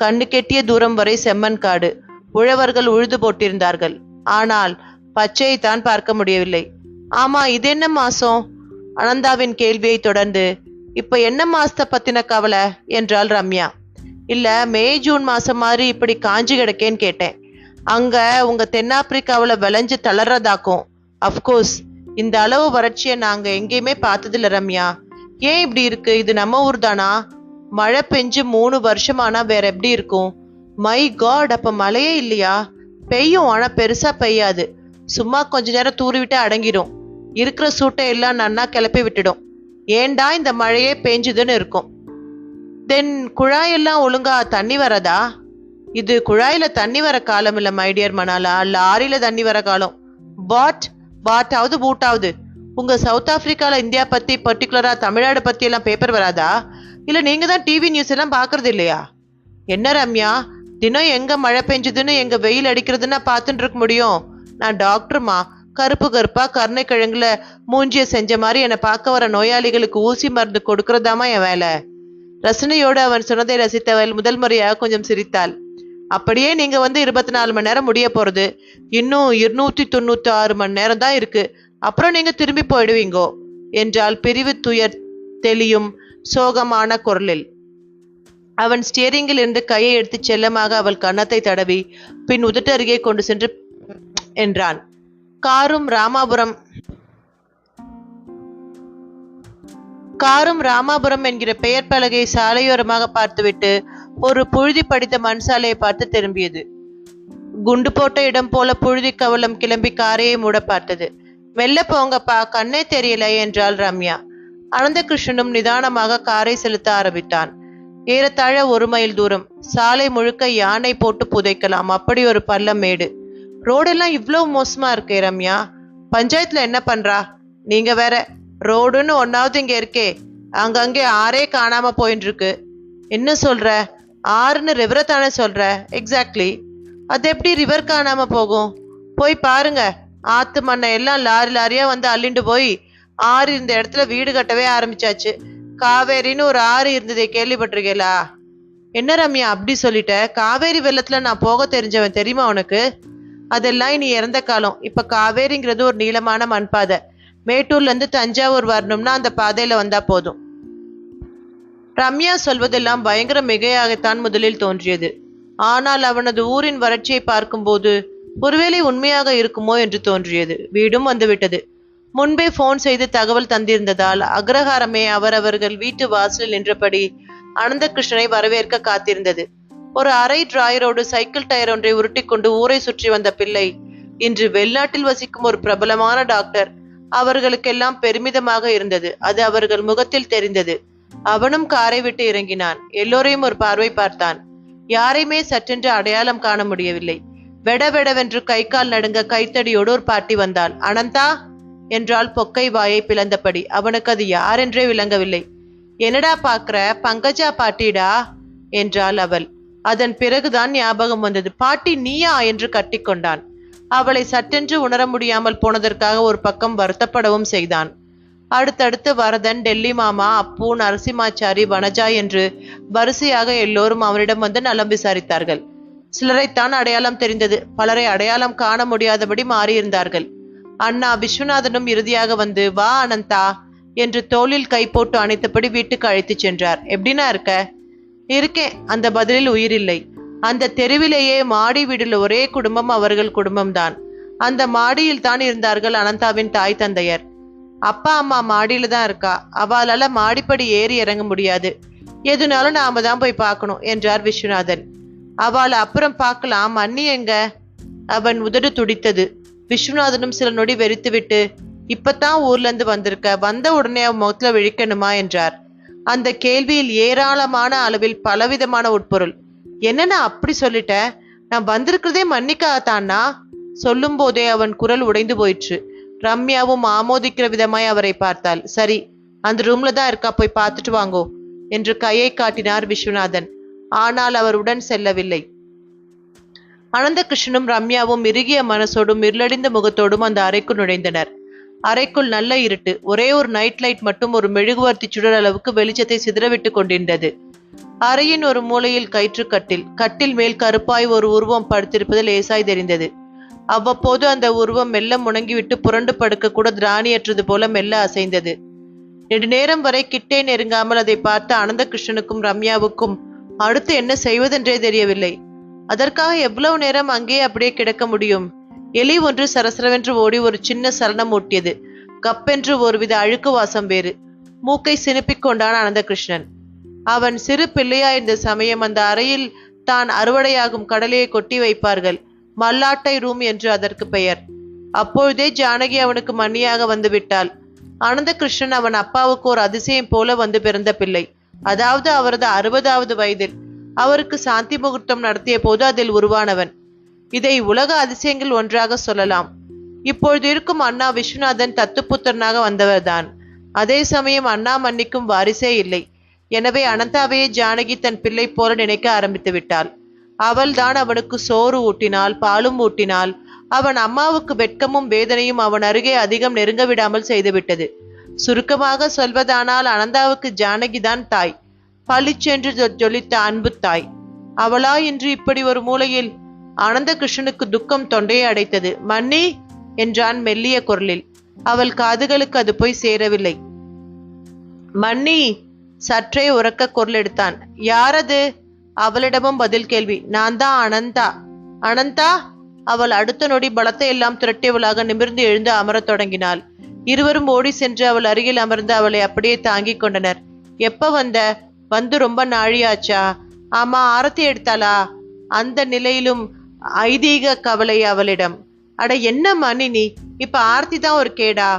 Speaker 1: கண்ணு கெட்டிய தூரம் வரை செம்மண் காடு. உழவர்கள் உழுது போட்டிருந்தார்கள். ஆனால் பச்சையை தான் பார்க்க முடியவில்லை. ஆமா, இது என்ன மாசம்? அனந்தாவின் கேள்வியை தொடர்ந்து, இப்ப என்ன மாசத்தை பத்தின கவலை என்றாள் ரம்யா. இல்ல, மே ஜூன் மாசம் மாதிரி இப்படி காஞ்சி கிடக்கேன்னு கேட்டேன். அங்க உங்க தென்னாப்பிரிக்காவில விளைஞ்சு தளர்றதாக்கும். அப்கோர்ஸ், இந்த அளவு வறட்சியை நாங்க எங்கேயுமே பார்த்ததில்ல ரம்யா. ஏன் இப்படி இருக்கு? இது நம்ம ஊர் தானா? மழை பெஞ்சு 3 வருஷமானா வேற எப்படி இருக்கும்? மை காட், அப்ப மழையே இல்லையா? பெய்யும், ஆனா பெருசா பெய்யாது. சும்மா கொஞ்ச நேரம் தூறிவிட்டு அடங்கிடும். இருக்கிற சூட்டை எல்லாம் நன்னா கிளப்பி விட்டுடும். ஏண்டா இந்த மழையே பெஞ்சுதுன்னு இருக்கும். தென் குழாயெல்லாம் ஒழுங்கா தண்ணி வரதா? இது குழாயில தண்ணி வர காலம் இல்ல மைடியர் மணாலா, லாரியில தண்ணி வர காலம். பாட்டாவது பூட்டாவது. உங்க சவுத் ஆப்பிரிக்கால இந்தியா பத்தி, பர்டிகுலரா தமிழ்நாடு பத்தி எல்லாம் பேப்பர் வராதா? இல்ல நீங்க தான் டிவி நியூஸ் எல்லாம் பாக்குறது இல்லையா? என்ன ரம்யா, தினம் எங்க மழை பெஞ்சதுன்னு எங்க வெயில் அடிக்கிறதுன்னா பார்த்துட்டு இருக்க முடியும்? நான் டாக்டருமா. கருப்பு கருப்பா கருணை கிழங்குல மூஞ்சிய செஞ்ச மாதிரி என்னை பார்க்க வர நோயாளிகளுக்கு ஊசி மருந்து கொடுக்கறதாமா என் வேலை. ரசனையோடு அவன் சொன்னதை ரசித்தவள் முதல் முறையாக கொஞ்சம் சிரித்தாள். அப்படியே நீங்க வந்து 24 மணி நேரம் முடிய போறது. இன்னும் 296 மணி நேரம் தான் இருக்கு. அப்புறம் நீங்க திரும்பி போயிடுவீங்கோ என்றால் பிரிவு துயர் தெளியும் சோகமான குரலில். அவன் ஸ்டியரிங்கில் இருந்து கையை எடுத்து செல்லமாக அவள் கன்னத்தை தடவி பின் உதட்டு அருகே கொண்டு சென்று என்றான். காரும் ராமாபுரம் என்கிற பெயர் பலகை சாலையோரமாக பார்த்துவிட்டு ஒரு புழுதி படித்த மண் சாலையை பார்த்து திரும்பியது. குண்டு போட்ட இடம் போல புழுதி கவலம் கிளம்பி காரையை மூட பார்த்தது. மெல்ல போங்கப்பா, கண்ணே தெரியல என்றாள் ரம்யா. அனந்தகிருஷ்ணனும் நிதானமாக காரை செலுத்த ஆரம்பித்தான். ஏறத்தாழ 1 மைல் தூரம். சாலை முழுக்க யானை போட்டு புதைக்கலாம், அப்படி ஒரு பள்ளம் மேடு. ரோடெல்லாம் இவ்வளவு மோசமா இருக்கே ரம்யா. பஞ்சாயத்துல என்ன பண்றா? நீங்க வேற. ரோடுன்னு ஒன்னாவது இங்க இருக்கே, அங்கங்கே ஆறே காணாம போயின்னு இருக்கு. என்ன சொல்ற? ஆறுன்னு ரிவரை தானே சொல்ற? எக்ஸாக்ட்லி. அது எப்படி ரிவர் காணாம போகும்? போய் பாருங்க. ஆத்து மண்ணை எல்லாம் லாரி லாரியா வந்து அள்ளிண்டு போய் ஆறு இருந்த இடத்துல வீடு கட்டவே ஆரம்பிச்சாச்சு. காவேரின்னு ஒரு ஆறு இருந்ததே, கேள்விப்பட்டிருக்கேளா? என்ன ரம்யா அப்படி சொல்லிட்ட? காவேரி வெள்ளத்துல நான் போக தெரிஞ்சவன், தெரியுமா உனக்கு? அதெல்லாம் இனி இறந்த காலம். இப்ப காவேரிங்கிறது ஒரு நீளமான மண்பாதை. மேட்டூர்ல இருந்து தஞ்சாவூர் வரணும்னா அந்த பாதையில வந்தா போதும். ரம்யா சொல்வதெல்லாம் பயங்கர மிகையாகத்தான் முதலில் தோன்றியது. ஆனால் அவனது ஊரின் வறட்சியை பார்க்கும்போது ஒருவேளை உண்மையாக இருக்குமோ என்று தோன்றியது. வீடும் வந்துவிட்டது. முன்பே போன் செய்து தகவல் தந்திருந்ததால் அக்ரஹாரமே அவரவர்கள் வீட்டு வாசலில் நின்றபடி அனந்தகிருஷ்ணனை வரவேற்க காத்திருந்தது. ஒரு அரை டிராயரோடு சைக்கிள் டயர் ஒன்றை உருட்டி கொண்டு ஊரை சுற்றி வந்த பிள்ளை இன்று வெளிநாட்டில் வசிக்கும் ஒரு பிரபலமான டாக்டர். அவர்களுக்கெல்லாம் பெருமிதமாக இருந்தது. அது அவர்கள் முகத்தில் தெரிந்தது. அவனும் காரை விட்டு இறங்கினான். எல்லோரையும் ஒரு பார்வை பார்த்தான். யாரையுமே சற்றென்று அடையாளம் காண முடியவில்லை. வெடவெடவென்று கை கால் நடுங்க கைத்தடியோடு ஒரு பாட்டி வந்தாள். அனந்தா என்றால் பொக்கை வாயை பிளந்தபடி. அவனுக்கு அது யாரென்றே விளங்கவில்லை. என்னடா பாக்குற? பங்கஜா பாட்டிடா என்றாள் அவள். அதன் பிறகுதான் ஞாபகம் வந்தது. பாட்டி நீயா என்று கட்டிக்கொண்டான். அவளை சட்டென்று உணர முடியாமல் போனதற்காக ஒரு பக்கம் வருத்தப்படவும் செய்தான். அடுத்தடுத்து வரதன், டெல்லி மாமா, அப்பு, நரசிம்மாச்சாரி, வனஜா என்று வரிசையாக எல்லோரும் அவனிடம் வந்து நலம் விசாரித்தார்கள். சிலரைத்தான் அடையாளம் தெரிந்தது. பலரை அடையாளம் காண முடியாதபடி மாறியிருந்தார்கள். அண்ணா விஸ்வநாதனும் இறுதியாக வந்து, வா அனந்தா என்று தோளில் கை போட்டு அணைத்தபடி வீட்டுக்கு அழைத்து சென்றார். எப்படின்னா இருக்க? இருக்கேன். அந்த பதிலில் உயிரில்லை. அந்த தெருவிலேயே மாடி வீடுள்ள ஒரே குடும்பம் அவர்கள் குடும்பம்தான். அந்த மாடியில் தான் இருந்தார்கள் அனந்தாவின் தாய் தந்தையர். அப்பா அம்மா மாடியில தான் இருக்கா. அவளால மாடிப்படி ஏறி இறங்க முடியாது. எதுனாலும் நாம தான் போய் பார்க்கணும் என்றார் விஸ்வநாதன். அவளை அப்புறம் பார்க்கலாம், அண்ணி எங்க? அவன் உதடு துடித்தது. விஸ்வநாதனும் சில நொடி வெறித்துவிட்டு, இப்பத்தான் ஊர்ல இருந்து வந்திருக்க, வந்த உடனே அவன் முகத்துல விழிக்கணுமா என்றார். அந்த கேள்வியில் ஏராளமான அளவில் பலவிதமான உட்பொருள். என்னன்னா அப்படி சொல்லிட்ட? நான் வந்திருக்கிறதே மன்னிக்காதானா? சொல்லும் போதே அவன் குரல் உடைந்து போயிற்று. ரம்யாவும் ஆமோதிக்கிற விதமாய் அவரை பார்த்தாள். சரி, அந்த ரூம்ல தான் இருக்கா, போய் பார்த்துட்டு வாங்கோ என்று கையை காட்டினார் விஸ்வநாதன். ஆனால் அவர் உடன் செல்லவில்லை. அனந்தகிருஷ்ணனும் ரம்யாவும் இறுகிய மனசோடும் இருளடிந்த முகத்தோடும் அந்த அறைக்குள் நுழைந்தனர். அறைக்குள் நல்ல இருட்டு. ஒரே ஒரு நைட் லைட் மட்டும் ஒரு மெழுகுவர்த்தி சுடர் அளவுக்கு வெளிச்சத்தை சிதறவிட்டு கொண்டிருந்தது. அறையின் ஒரு மூலையில் கயிற்றுக்கட்டில், கட்டில் மேல் கருப்பாய் ஒரு உருவம் படுத்திருப்பது லேசாய் தெரிந்தது. அவ்வப்போது அந்த உருவம் மெல்ல முணங்கிவிட்டு புரண்டு படுக்க கூட திராணியற்றது போல மெல்ல அசைந்தது. நெடுநேரம் வரை கிட்டே நெருங்காமல் அதை பார்த்த அனந்தகிருஷ்ணனுக்கும் ரம்யாவுக்கும் அடுத்து என்ன செய்வதென்றே தெரியவில்லை. அதற்காக எவ்வளவு நேரம் அங்கேயே அப்படியே கிடக்க முடியும்? எலி ஒன்று சரசரவென்று ஓடி ஒரு சின்ன சலனம் ஊட்டியது. கப்பென்று ஒருவித அழுக்கு வாசம் வேறு. மூக்கை சினுப்பிக் கொண்டான் அனந்தகிருஷ்ணன். அவன் சிறு பிள்ளையாயிருந்த சமயம் அந்த அறையில் தான் அறுவடையாகும் கடலையை கொட்டி வைப்பார்கள். மல்லாட்டை ரூம் என்று அதற்கு பெயர். அப்பொழுதே ஜானகி அவனுக்கு மண்ணியாக வந்து விட்டாள். அனந்தகிருஷ்ணன் அவன் அப்பாவுக்கு ஒரு அதிசயம் போல வந்து பிறந்த பிள்ளை. அதாவது அவரது 60வது வயதில் அவருக்கு சாந்தி முகூர்த்தம் நடத்திய போது அதில் உருவானவன். இதை உலக அதிசயங்கள் ஒன்றாக சொல்லலாம். இப்பொழுது இருக்கும் அண்ணா விஸ்வநாதன் தத்துப்புத்திரனாக வந்தவர்தான். அதே சமயம் அண்ணா மன்னிக்கும் வாரிசே இல்லை. எனவே அனந்தாவையே ஜானகி தன் பிள்ளை போல நினைக்க ஆரம்பித்து விட்டாள். அவள்தான் அவனுக்கு சோறு ஊட்டினாள், பாலும் ஊட்டினாள். அவன் அம்மாவுக்கு வெட்கமும் வேதனையும் அவன் அருகே அதிகம் நெருங்க விடாமல் செய்துவிட்டது. சுருக்கமாக சொல்வதானால் அனந்தாவுக்கு ஜானகிதான் தாய். பளிச்சென்று ஜொலித்த அன்பு தாய். அவளா இன்று இப்படி ஒரு மூலையில்? அனந்தகிருஷ்ணனுக்கு துக்கம் தொண்டையை அடைத்தது. மன்னி என்றான் மெல்லிய குரலில். அவள் காதுகளுக்கு அது போய் சேரவில்லை. மன்னி சற்றே உரக்க குரல் எடுத்தான். யாரது? அவளிடமும் பதில் கேள்வி. நான் தான் அனந்தா. அனந்தா? அவள் அடுத்த நொடி பலத்தை எல்லாம் திரட்டியவளாக நிமிர்ந்து எழுந்து அமரத் தொடங்கினாள். இருவரும் ஓடி சென்று அவள் அருகில் அமர்ந்து அவளை அப்படியே தாங்கிக் கொண்டனர். எப்ப வந்த? வந்து ரொம்ப நாழியாச்சா? ஆமா, ஆரத்தி எடுத்தாளா? அந்த நிலையிலும் ஐதீக கவலை அவளிடம். அட என்ன மணி நீ, இப்ப ஆர்த்தி தான் ஒரு கேடா?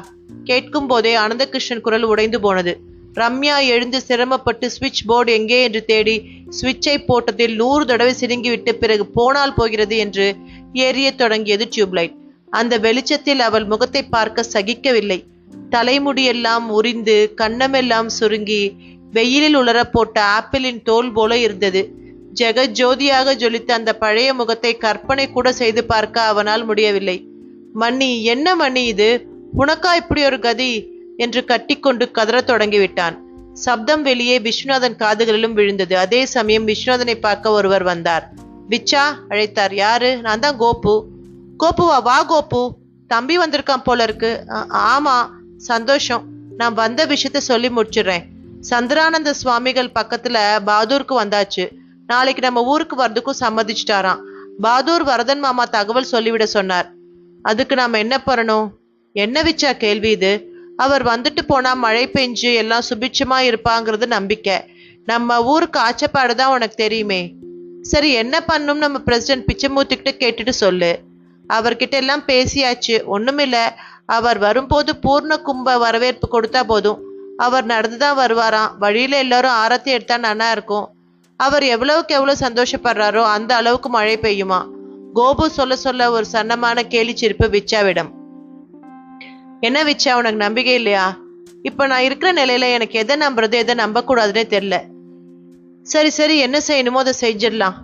Speaker 1: கேட்கும் போதே அனந்தகிருஷ்ணன் குரல் உடைந்து போனது. ரம்யா எழுந்து சிரமப்பட்டு சுவிட்ச் போர்டு எங்கே என்று தேடி சுவிட்சை போட்டதில் 100 தடவை சிடுங்கிவிட்டு பிறகு போனால் போகிறது என்று எரிய தொடங்கியது டியூப்லைட். அந்த வெளிச்சத்தில் அவள் முகத்தை பார்க்க சகிக்கவில்லை. தலைமுடியெல்லாம் உரிந்து கன்னமெல்லாம் சுருங்கி வெயிலில் உலரப்போட்ட ஆப்பிளின் தோல் போல இருந்தது. ஜெகஜோதியாக ஜொலித்த அந்த பழைய முகத்தை கற்பனை கூட செய்து பார்க்க அவனால் முடியவில்லை. மன்னி, என்ன மன்னி இது? உனக்கா இப்படி ஒரு கதி என்று கட்டிக்கொண்டு கதறத் தொடங்கிவிட்டான். சப்தம் வெளியே விஸ்வநாதன் காதுகளிலும் விழுந்தது. அதே சமயம் விஸ்வநாதனை பார்க்க ஒருவர் வந்தார். விச்சா அழைத்தார். யாரு? நான் தான் கோபு. கோபுவா? வா கோபு, தம்பி வந்திருக்கான் போல இருக்கு. ஆமா, சந்தோஷம். நான் வந்த விஷயத்த சொல்லி முடிச்சிடுறேன். சந்திரானந்த சுவாமிகள் பக்கத்துல பாதூருக்கு வந்தாச்சு. நாளைக்கு நம்ம ஊருக்கு வர்றதுக்கும் சம்மதிச்சிட்டாராம். பாதூர் வரதன் மாமா தகவல் சொல்லிவிட சொன்னார். அதுக்கு நாம என்ன பண்ணணும்? என்ன விச்சா கேள்வி இது? அவர் வந்துட்டு போனா மழை பெஞ்சு எல்லாம் சுபிட்சமா இருப்பாங்கிறது நம்பிக்கை. நம்ம ஊருக்கு ஆச்சப்பாடுதான் உனக்கு தெரியுமே. சரி, என்ன பண்ணும்? நம்ம பிரசிடென்ட் பிச்சைமூர்த்தி கிட்ட கேட்டுட்டு சொல்லு. அவர்கிட்ட எல்லாம் பேசியாச்சு. ஒண்ணுமில்ல, அவர் வரும்போது பூர்ண கும்ப வரவேற்பு கொடுத்தா போதும். அவர் நடந்துதான் வருவாராம். வழியில எல்லாரும் ஆரத்தி எடுத்தா நன்னா இருக்கும். அவர் எவ்வளவுக்கு எவ்வளவு சந்தோஷப்படுறாரோ அந்த அளவுக்கு மழை பெய்யுமா? கோபு சொல்ல சொல்ல ஒரு சன்னமான கேலி சிரிப்பு விச்சாவிடம். என்ன விச்சா, உனக்கு நம்பிக்கை இல்லையா? இப்ப நான் இருக்கிற நிலையில எனக்கு எதை நம்புறது எதை நம்ப கூடாதுன்னே தெரியல. சரி சரி, என்ன செய்யணுமோ அதை செஞ்சிடலாம்.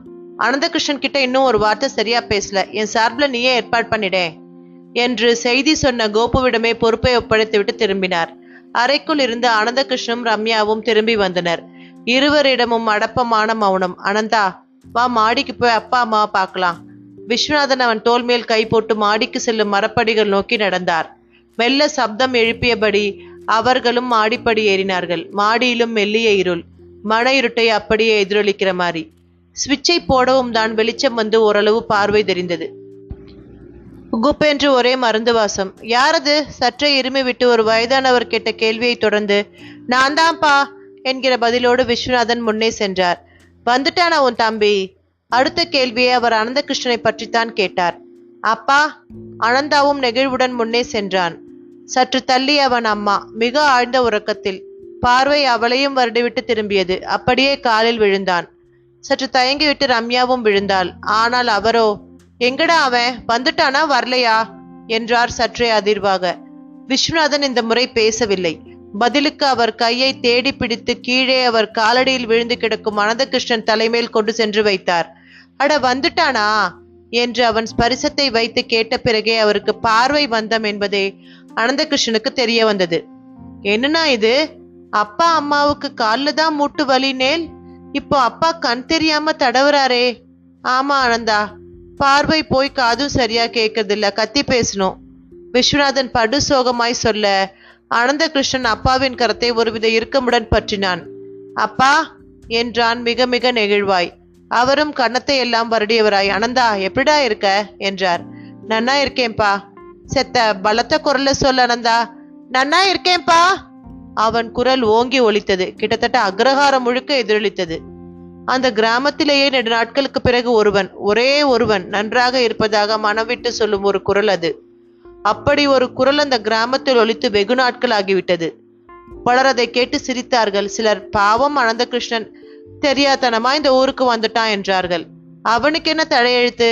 Speaker 1: அனந்தகிருஷ்ணன் கிட்ட இன்னும் ஒரு வார்த்தை சரியா பேசல. என் சார்பில் நீயே ஏற்பாடு பண்ணிடே என்று செய்தி சொன்ன கோபுவிடமே பொறுப்பை ஒப்படைத்து விட்டு திரும்பினார். அறைக்குள் இருந்த அனந்தகிருஷ்ணனும் ரம்யாவும் திரும்பி வந்தனர். இருவரிடமும் அடப்பமான மௌனம். அனந்தா, வா, மாடிக்கு போய் அப்பா அம்மாவை பார்க்கலாம். விஸ்வநாதன் அவன் தோல் மேல் கை போட்டு மாடிக்கு செல்லும் மரப்படிகள் நோக்கி நடந்தார். மெல்ல சப்தம் எழுப்பியபடி அவர்களும் மாடிப்படி ஏறினார்கள். மாடியிலும் மெல்லிய இருள், மன இருட்டை அப்படியே எதிரொலிக்கிற மாதிரி. சுவிட்சை போடவும் தான் வெளிச்சம் வந்து ஓரளவு பார்வை தெரிந்தது. குப்பென்று ஒரே மருந்து வாசம். யாரது? சற்றே இருமி விட்டு ஒரு வயதானவர் கேட்ட கேள்வியை தொடர்ந்து, நான் தான்ப்பா என்கிற பதிலோடு விஸ்வநாதன் முன்னே சென்றார். வந்துட்டானா உன் தம்பி? அடுத்த கேள்வியை அவர் அனந்தகிருஷ்ணனை பற்றித்தான் கேட்டார். அப்பா? அனந்தாவும் நெகிழ்வுடன் முன்னே சென்றான். சற்று தள்ளி அவன் அம்மா மிக ஆழ்ந்த உறக்கத்தில். பார்வை அவளையும் வருடிவிட்டு திரும்பியது. அப்படியே காலில் விழுந்தான். சற்று தயங்கிவிட்டு ரம்யாவும் விழுந்தாள். ஆனால் அவரோ, எங்கடா அவன்? வந்துட்டானா வரலையா என்றார் சற்றே அதிர்வாக. விஸ்வநாதன் இந்த முறை பேசவில்லை. பதிலுக்கு அவர் கையை தேடி பிடித்து கீழே அவர் காலடியில் விழுந்து கிடக்கும் அனந்தகிருஷ்ணன் தலைமேல் கொண்டு சென்று வைத்தார். அட வந்துட்டானா என்று அவன் ஸ்பரிசத்தை வைத்து கேட்ட பிறகே அவருக்கு பார்வை வந்தம் என்பதே அனந்தகிருஷ்ணனுக்கு தெரிய வந்தது. என்னன்னா இது, அப்பா அம்மாவுக்கு காலில் தான் மூட்டு வலினேல், இப்போ அப்பா கண் தெரியாம தடவுறாரே. ஆமா ஆனந்தா, பார்வை போய் காதும் சரியா கேட்கறது இல்ல, கத்தி பேசணும். விஸ்வநாதன் படு சோகமாய் சொல்ல அனந்தகிருஷ்ணன் அப்பாவின் கரத்தை ஒருவித இறுக்கமுடன் பற்றினான். அப்பா என்றான் மிக மிக நெகிழ்வாய். அவரும் கன்னத்தை எல்லாம் வருடியவராய், அனந்தா எப்படிடா இருக்க என்றார். நன்னா இருக்கேன்பா. செத்த பலத்த குரல்ல சொல் அனந்தா. நன்னா இருக்கேன்பா. அவன் குரல் ஓங்கி ஒலித்தது. கிட்டத்தட்ட அக்ரஹாரம் முழுக்க எதிரொலித்தது. அந்த கிராமத்திலேயே 2 நாட்களுக்கு பிறகு ஒரே ஒருவன் நன்றாக இருப்பதாக மனம் விட்டு சொல்லும் ஒரு குரல் அது. அப்படி ஒரு குரல் அந்த கிராமத்தில் ஒலித்து வெகு நாட்கள் ஆகிவிட்டது. பலர் அதை கேட்டு சிரித்தார்கள். சிலர் பாவம் அனந்தகிருஷ்ணன் தெரியாதனமா இந்த ஊருக்கு வந்துட்டான் என்றார்கள். அவனுக்கு என்ன தலையெழுத்து,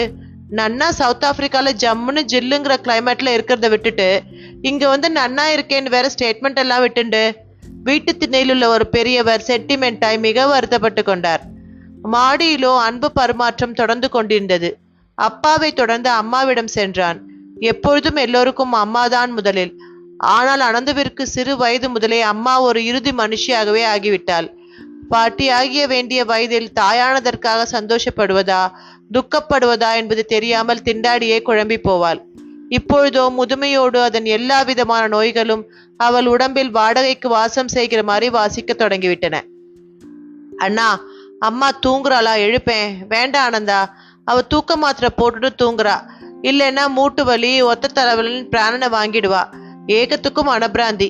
Speaker 1: நன்னா சவுத் ஆப்பிரிக்கால ஜம்முன்னு ஜில்லுங்கிற கிளைமேட்ல இருக்கிறத விட்டுட்டு இங்க வந்து நன்னா இருக்கேன்னு வேற ஸ்டேட்மெண்ட் எல்லாம் விட்டுண்டு வீட்டு திண்ணையில் உள்ள ஒரு பெரியவர் செட்டிமெண்டாய் மிக வருத்தப்பட்டு கொண்டார். மாடியிலோ அன்பு பரிமாற்றம் தொடர்ந்து கொண்டிருந்தது. அப்பாவை தொடர்ந்து அம்மாவிடம் சென்றான். எப்பொழுதும் எல்லோருக்கும் அம்மாதான் முதலில். ஆனால் அனந்துவிற்கு சிறு வயது முதலே அம்மா ஒரு இறுதி மனுஷியாகவே ஆகிவிட்டாள். பாட்டியாகிய வேண்டிய வயதில் தாயானதற்காக சந்தோஷப்படுவதா துக்கப்படுவதா என்பது தெரியாமல் திண்டாடியே குழம்பி போவாள். இப்பொழுதோ முதுமையோடு அதன் எல்லா விதமான நோய்களும் அவள் உடம்பில் வாடகைக்கு வாசம் செய்கிற மாதிரி வாசிக்க தொடங்கிவிட்டன. அண்ணா, அம்மா தூங்குறாளா? எழுப்பேன். வேண்டாம் ஆனந்தா, அவ தூக்க மாத்திரை போட்டுட்டு தூங்குறா. இல்லைன்னா மூட்டு வலி ஒத்த தலைவலின் பிராணனை வாங்கிடுவா. ஏகத்துக்கும் அனபிராந்தி.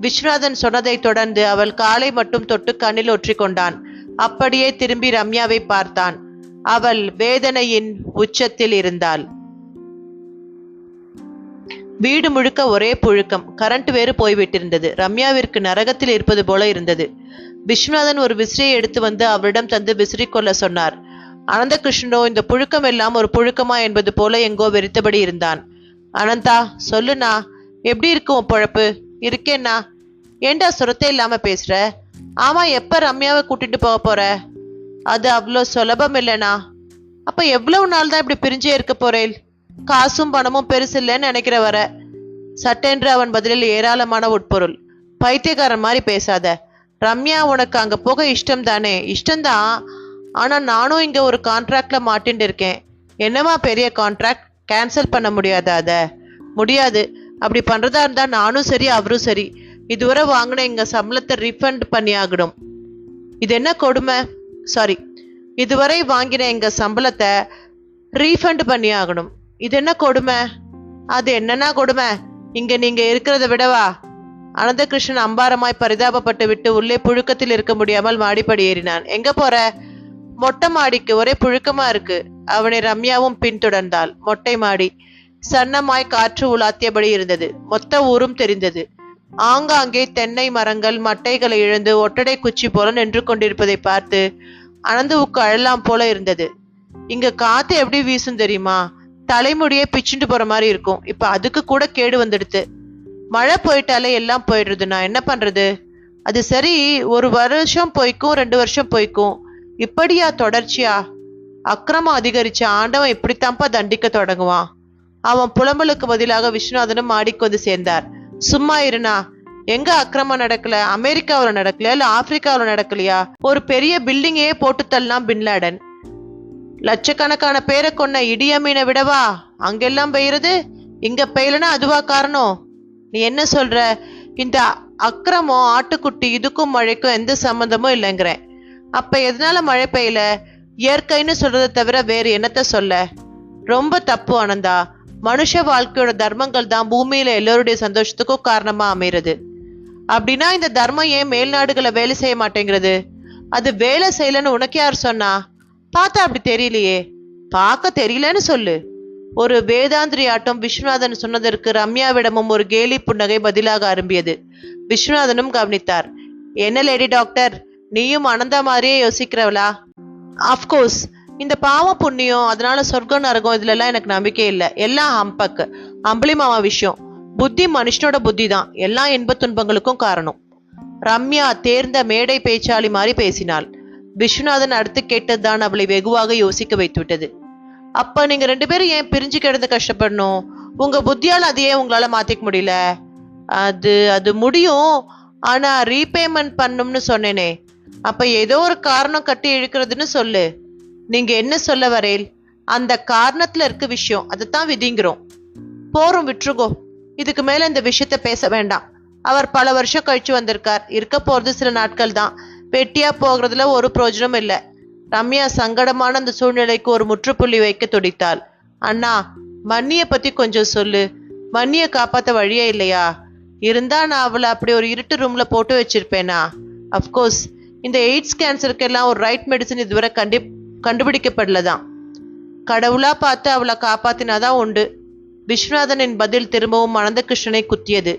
Speaker 1: விஸ்வநாதன் சொன்னதை தொடர்ந்து அவள் காலை மட்டும் தொட்டு கண்ணில் ஒற்றிக்கொண்டான். அப்படியே திரும்பி ரம்யாவை பார்த்தான். அவள் வேதனையின் உச்சத்தில் இருந்தாள். வீடு முழுக்க ஒரே புழுக்கம். கரண்ட் வேறு போய்விட்டிருந்தது. ரம்யாவிற்கு நரகத்தில் இருப்பது போல இருந்தது. விஸ்வநாதன் ஒரு விசிறியை எடுத்து வந்து அவரிடம் தந்து விசிறிக்கொள்ள சொன்னார். அனந்தகிருஷ்ணனோ இந்த புழுக்கம் எல்லாம் ஒரு புழுக்கமா என்பது போல எங்கோ வெறித்தபடி இருந்தான். அனந்தா சொல்லுண்ணா, எப்படி இருக்கும் பொழப்பு? இருக்கேண்ணா. ஏண்டா சுரத்தை இல்லாம பேசுற? ஆமா, எப்ப ரம்யாவை கூட்டிட்டு போக போற? அது அவ்வளோ சுலபம் இல்லைண்ணா. அப்ப எவ்வளவு நாள் தான் இப்படி பிரிஞ்சே இருக்க போறேன்? காசும் பணமும் பெருசு இல்லைன்னு நினைக்கிற வர. சட்டென்று அவன் பதிலில் ஏராளமான உட்பொருள். பைத்தியக்காரன் மாதிரி பேசாத. ரம்யா உனக்கு அங்க போக இஷ்டம் தானே? இஷ்டம்தான். ஆனா நானும் இங்க ஒரு கான்ட்ராக்ட்ல மாட்டின்னு இருக்கேன். என்னமா பெரிய கான்ட்ராக்ட்? கேன்சல் பண்ண முடியாதா? அத முடியாது. அப்படி பண்றதா இருந்தா நானும் சரி அவரும் சரி இதுவரை வாங்கின எங்க சம்பளத்தை ரீஃபண்ட் பண்ணி ஆகணும். இது என்ன கொடுமை? சாரி, இதுவரை வாங்கின எங்க சம்பளத்தை ரீஃபண்ட் பண்ணி ஆகணும். இது என்ன கொடுமை? அது என்னன்னா கொடுமை? இங்க நீங்க இருக்கிறத விடவா? அனந்தகிருஷ்ணன் அம்பாரமாய் பரிதாபப்பட்டு விட்டு உள்ளே புழுக்கத்தில் இருக்க முடியாமல் மாடிப்படி ஏறினான். எங்க போற? மொட்டை மாடிக்கு. ஒரே புழுக்கமா இருக்கு. அவனை ரம்யாவும் பின்தொடர்ந்தாள். மொட்டை மாடி சன்னமாய் காற்று உலாத்தியபடி இருந்தது. மொத்த ஊரும் தெரிந்தது. ஆங்காங்கே தென்னை மரங்கள் மட்டைகளை இழந்து ஒட்டடை குச்சி போல நின்று கொண்டிருப்பதை பார்த்து அனந்துவுக்கு அழலாம் போல இருந்தது. இங்க காத்து எப்படி வீசும் தெரியுமா? தலைமுடியே பிச்சுண்டு போற மாதிரி இருக்கும். இப்ப அதுக்கு கூட கேடு வந்துடுது. மழை போயிட்டாலே எல்லாம் போயிடுறது. நான் என்ன பண்றது? அது சரி, 1 வருஷம் போய்க்கும், 2 வருஷம் போய்க்கும். இப்படியா தொடர்ச்சியா? அக்கிரமம் அதிகரிச்ச ஆண்டவன் இப்படித்தான்ப்பா தண்டிக்க தொடங்குவான். அவன் புலம்பலுக்கு பதிலாக விஸ்வநாதனும் ஆடிக்கொண்டு சேர்ந்தார். சும்மா இருனா. எங்க அக்கிரமம் நடக்கல? அமெரிக்காவில நடக்கலையா இல்ல ஆப்பிரிக்காவில நடக்கலையா? ஒரு பெரிய பில்டிங்கையே போட்டு தள்ளலாம் பின்லாடன். லட்சக்கணக்கான பேரை கொன்ன இடியமீனை விடவா அங்கெல்லாம் பெய்யறது? இங்க பெய்யலன்னா அதுவா காரணம்? நீ என்ன சொல்ற? இந்த அக்கிரமம் ஆட்டுக்குட்டி இதுக்கும் மழைக்கும் எந்த சம்பந்தமும் இல்லைங்கிறேன். அப்ப எதனால மழை பெய்யல? இயற்கைன்னு சொல்றதை தவிர வேறு என்னத்த சொல்ல? ரொம்ப தப்பு ஆனந்தா. மனுஷ வாழ்க்கையோட தர்மங்கள் தான் பூமியில எல்லோருடைய சந்தோஷத்துக்கும் காரணமா அமைகிறது. அப்படின்னா இந்த தர்மம் ஏன் மேல்நாடுகளை வேலை செய்ய மாட்டேங்கிறது? அது வேலை செய்யலன்னு உனக்கு யார் சொன்னா? பார்த்தா அப்படி தெரியலையே. பார்க்க தெரியலன்னு சொல்லு. ஒரு வேதாந்திரி ஆட்டம் விஸ்வநாதன் சொன்னதற்கு ரம்யாவிடமும் ஒரு கேலி புன்னகை பதிலாக அரும்பியது. விஸ்வநாதனும் கவனித்தார். என்ன லேடி டாக்டர், நீயும் அனந்தா மாதிரியே யோசிக்கிறவளா? ஆஃப்கோர்ஸ். இந்த பாவம் புண்ணியம் அதனால சொர்க்கம் நரகம் இதுல எல்லாம் எனக்கு நம்பிக்கை இல்லை. எல்லாம் ஹம்பக்கு, அம்பளி மாமா விஷயம். புத்தி மனுஷனோட புத்தி தான் எல்லா இன்பத் துன்பங்களுக்கும் காரணம். ரம்யா தேர்ந்த மேடை பேச்சாளி மாதிரி பேசினாள். விஸ்வநாதன் அடுத்து கேட்டதுதான் அவளை வெகுவாக யோசிக்க வைத்துவிட்டது. அப்ப நீங்க 2 பேரும் ஏன் பிரிஞ்சு கிடந்து கஷ்டப்படணும்? உங்க புத்தியால் அதையே உங்களால மாத்திக்க முடியல? அது முடியும், ஆனா ரீபேமெண்ட் பண்ணும்னு சொன்னேனே. அப்ப ஏதோ ஒரு காரணம் கட்டி இழுக்கிறதுன்னு சொல்லு. நீங்க என்ன சொல்ல வரேல்? அந்த காரணத்துல இருக்க விஷயம், அதைத்தான் விதிங்கிறோம். போறோம், விட்டுருங்கோ. இதுக்கு மேல இந்த விஷயத்த பேச வேண்டாம். அவர் பல வருஷம் கழிச்சு வந்திருக்கார். இருக்க போறது சில நாட்கள் தான். வெட்டியா போகிறதுல ஒரு பிரயோஜனம் இல்லை. ரம்யா சங்கடமான அந்த சூழ்நிலைக்கு ஒரு முற்றுப்புள்ளி வைக்க துடித்தாள். அண்ணா, மன்னிய பத்தி கொஞ்சம் சொல்லு. மன்னிய காப்பாத்த வழியே இல்லையா? இருந்தா நான் அவளை அப்படி ஒரு இருட்டு ரூம்ல போட்டு வச்சிருப்பேனா? அப்கோர்ஸ் இந்த எய்ட்ஸ் கேன்சருக்கெல்லாம் ஒரு ரைட் மெடிசன் இதுவரை கண்டுபிடிக்கப்படலதான். கடவுளா பார்த்து அவளை காப்பாத்தினாதான் உண்டு. விஸ்வநாதனின் பதில் திரும்பவும் அனந்தகிருஷ்ணனை குத்தியது.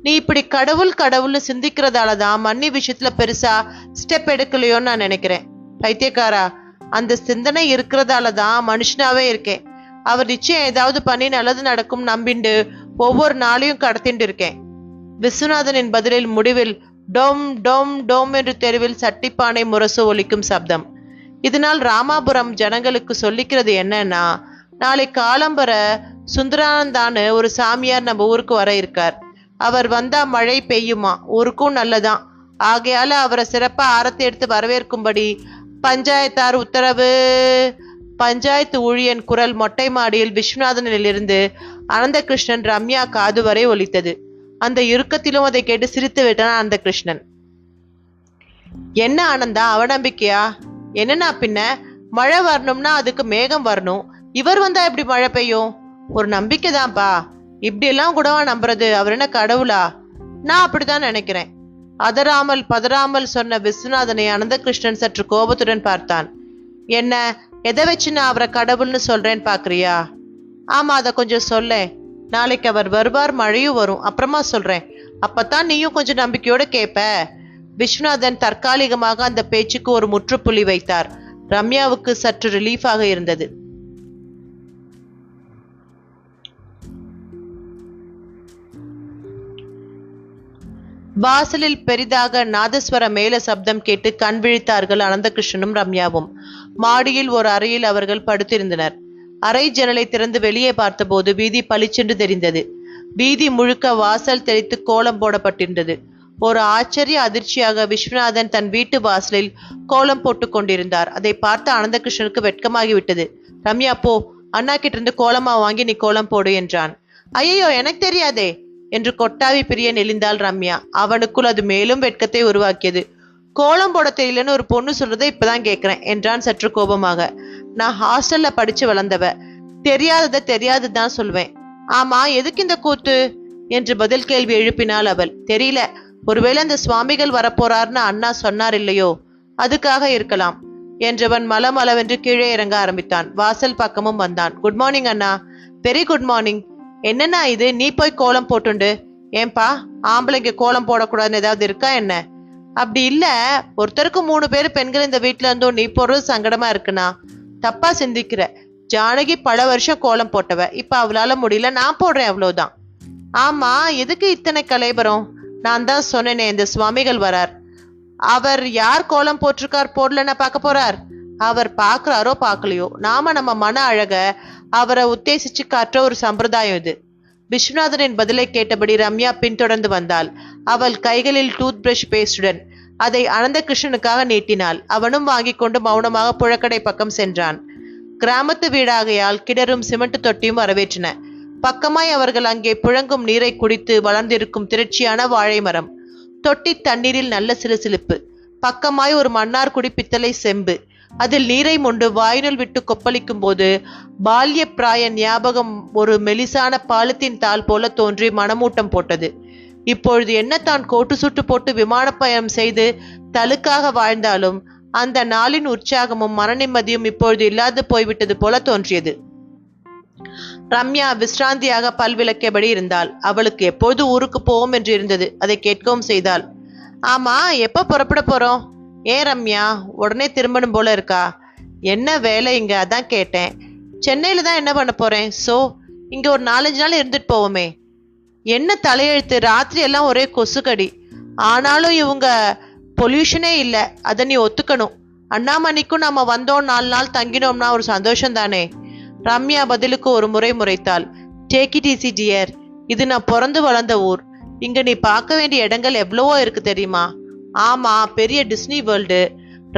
Speaker 1: நீ இப்படி கடவுள் கடவுள்னு சிந்திக்கிறதாலதான் மன்னி விஷயத்துல பெருசா ஸ்டெப் எடுக்கலையோன்னு நான் நினைக்கிறேன். பைத்தியக்காரா, அந்த சிந்தனை இருக்கிறதாலதான் மனுஷனாவே இருக்கேன். அவர் நிச்சயம் ஏதாவது பண்ணி நல்லது நடக்கும் நம்பிண்டு ஒவ்வொரு நாளையும் கடத்திண்டு இருக்கேன். விஸ்வநாதனின் பதிலில் முடிவில் டோம் டோம் டோம் என்று தெருவில் சட்டிப்பானை முரசு ஒலிக்கும் சப்தம். இதனால் ராமாபுரம் ஜனங்களுக்கு சொல்லிக்கிறது என்னன்னா, நாளை காலம்பர சுந்தரானந்தான்னு ஒரு சாமியார் நம்ம ஊருக்கு வர இருக்கார். அவர் வந்தா மழை பெய்யுமா, ஊருக்கும் நல்லதான். ஆகையால அவரை சிறப்பா ஆரத்தி எடுத்து வரவேற்கும்படி பஞ்சாயத்தார் உத்தரவு. பஞ்சாயத்து ஊழியன் குரல் மொட்டை மாடியில் விஸ்வநாதனிலிருந்து அனந்தகிருஷ்ணன் ரம்யா காது வரை ஒலித்தது. அந்த இறுக்கத்திலும் அதை கேட்டு சிரித்து விட்டான் அனந்தகிருஷ்ணன். என்ன ஆனந்தா, அவநம்பிக்கையா? என்னன்னா பின்ன, மழை வரணும்னா அதுக்கு மேகம் வரணும். இவர் வந்தா எப்படி மழை பெய்யும்? ஒரு நம்பிக்கை தான்ப்பா. இப்படி எல்லாம் கூடவா நம்புறது? அவர் என்ன கடவுளா? நான் அப்படித்தான் நினைக்கிறேன். அதராமல் பதறாமல் சொன்ன விஸ்வநாதனை அனந்தகிருஷ்ணன் சற்று கோபத்துடன் பார்த்தான். என்ன, எதை வச்சு நான் அவரை கடவுள்னு சொல்றேன்னு பாக்குறியா? ஆமா, அதை கொஞ்சம் சொல்ல. நாளைக்கு அவர் வருவார், மழையும் வரும். அப்புறமா சொல்றேன். அப்பத்தான் நீயும் கொஞ்சம் நம்பிக்கையோட கேட்ப. விஸ்வநாதன் தற்காலிகமாக அந்த பேச்சுக்கு ஒரு முற்றுப்புள்ளி வைத்தார். ரம்யாவுக்கு சற்று ரிலீஃபாக இருந்தது. வாசலில் பெரிதாக நாதஸ்வர மேல சப்தம் கேட்டு கண் விழித்தார்கள் அனந்தகிருஷ்ணனும் ரம்யாவும். மாடியில் ஒரு அறையில் அவர்கள் படுத்திருந்தனர். அறை ஜன்னலை திறந்து வெளியே பார்த்தபோது வீதி பளிச்சென்று தெரிந்தது. வீதி முழுக்க வாசல் தெளித்து கோலம் போடப்பட்டிருந்தது. ஒரு ஆச்சரிய அதிர்ச்சியாக விஸ்வநாதன் தன் வீட்டு வாசலில் கோலம் போட்டு கொண்டிருந்தார். அதை பார்த்த அனந்தகிருஷ்ணனுக்கு வெட்கமாகிவிட்டது. ரம்யா, போ, அண்ணா கிட்ட இருந்து கோலமா வாங்கி நீ கோலம் போடு என்றான். ஐயோ, எனக்கு தெரியாதே என்று கொட்டாவி பிரிய நெளிந்தாள் ரம்யா. அவனுக்குள் அது மேலும் வெட்கத்தை உருவாக்கியது. கோலம் போட தெரியலன்னு ஒரு பொண்ணு சொல்றதை இப்பதான் கேட்கிறேன் என்றான் சற்று கோபமாக. நான் ஹாஸ்டல்ல படிச்சு வளர்ந்தவ. தெரியாததான் சொல்வேன். ஆமா, எதுக்கு இந்த கூத்து என்று பதில் கேள்வி எழுப்பினாள் அவள். தெரியல, ஒருவேளை அந்த சுவாமிகள் வரப்போறார்னு அண்ணா சொன்னார் இல்லையோ, அதுக்காக இருக்கலாம் என்றவன் மலமளவென்று கீழே இறங்க ஆரம்பித்தான். வாசல் பக்கமும் வந்தான். குட் மார்னிங் அண்ணா. Very good morning. என்னன்னா இது, நீ போய் கோலம் போட்டுண்டு? ஏன்பா, ஆம்பளைங்க கோலம் போடக்கூடாதுன்னு ஏதாவது இருக்கா என்ன? அப்படி இல்ல, ஒருத்தருக்கு 3 பேர் பெண்கள் இந்த வீட்டுல இருந்தும் நீ போடுறது சங்கடமா இருக்குண்ணா. தப்பா சிந்திக்கிற. ஜானகி பல வருஷம் கோலம் போட்டவ. இப்ப அவளால முடியல, நான் போடுறேன், அவ்வளவுதான். ஆமா, எதுக்கு இத்தனை கலைபரம்? நான் தான் சொன்னேனே, இந்த சுவாமிகள் வரார். அவர் யார் கோலம் போட்டிருக்கார் போடலன்னா பார்க்க போறார்? அவர் பாக்குறாரோ பார்க்கலையோ, நாம நம்ம மன அழக அவரை உத்தேசிச்சு காட்டுற ஒரு சம்பிரதாயம் இது. விஸ்வநாதனின் பதிலை கேட்டபடி ரம்யா பின்தொடர்ந்து வந்தாள். அவள் கைகளில் டூத் பிரஷ் பேஸ்டுடன் அதை அனந்தகிருஷ்ணனுக்காக நீட்டினாள். அவனும் வாங்கி கொண்டு மௌனமாக புழக்கடை பக்கம் சென்றான். கிராமத்து வீடாகையால் கிணறும் சிமெண்ட் தொட்டியும் வரவேற்றன. பக்கமாய் அவர்கள் அங்கே புழங்கும் நீரை குடித்து வளர்ந்திருக்கும் திரட்சியான வாழை மரம். தொட்டி தண்ணீரில் நல்ல சிலுசிலுப்பு. பக்கமாய் ஒரு மன்னார்குடி பித்தளை செம்பு. அதில் நீரை மொண்டு வாயினுள் விட்டு கொப்பளிக்கும் போது பால்ய பிராய ஞாபகம் ஒரு மெலிசான பாலித்தீன் தாள் போல தோன்றி மனமூட்டம் போட்டது. இப்பொழுது என்ன தான் கோட்டு சுட்டு போட்டு விமான பயணம் செய்து தலுக்காக வாழ்ந்தாலும் அந்த நாளின் உற்சாகமும் மன நிம்மதியும் இப்பொழுது இல்லாது போய்விட்டது போல தோன்றியது. ரம்யா விசிராந்தியாக பல் விளக்கியபடி இருந்தாள். அவளுக்கு எப்பொழுது ஊருக்கு போவோம் என்று இருந்தது. அதை கேட்கவும் செய்தாள். ஆமா, எப்ப புறப்பட போறோம்? ஏன் ரம்யா, உடனே திரும்பணும் போல இருக்கா? என்ன வேலை இங்க, அதான் கேட்டேன். சென்னையில தான் என்ன பண்ண போறேன். சோ இங்க ஒரு 4-5 நாள் இருந்துட்டு போவோமே. என்ன தலையெழுத்து, ராத்திரி எல்லாம் ஒரே கொசுக்கடி. ஆனாலும் இவங்க பொல்யூஷனே இல்லை, அதை நீ ஒத்துக்கணும். அண்ணாமணிக்கும் நம்ம வந்தோம் 4 நாள் தங்கினோம்னா ஒரு சந்தோஷம் தானே. ரம்யா பதிலுக்கு ஒரு முறை முறைத்தாள். டேக் இட் ஈஸி டியர், இது நான் பிறந்து வளர்ந்த ஊர். இங்க நீ பார்க்க வேண்டிய இடங்கள் எவ்வளவோ இருக்கு தெரியுமா? ஆமா, பெரிய டிஸ்னி வேர்ல்டு.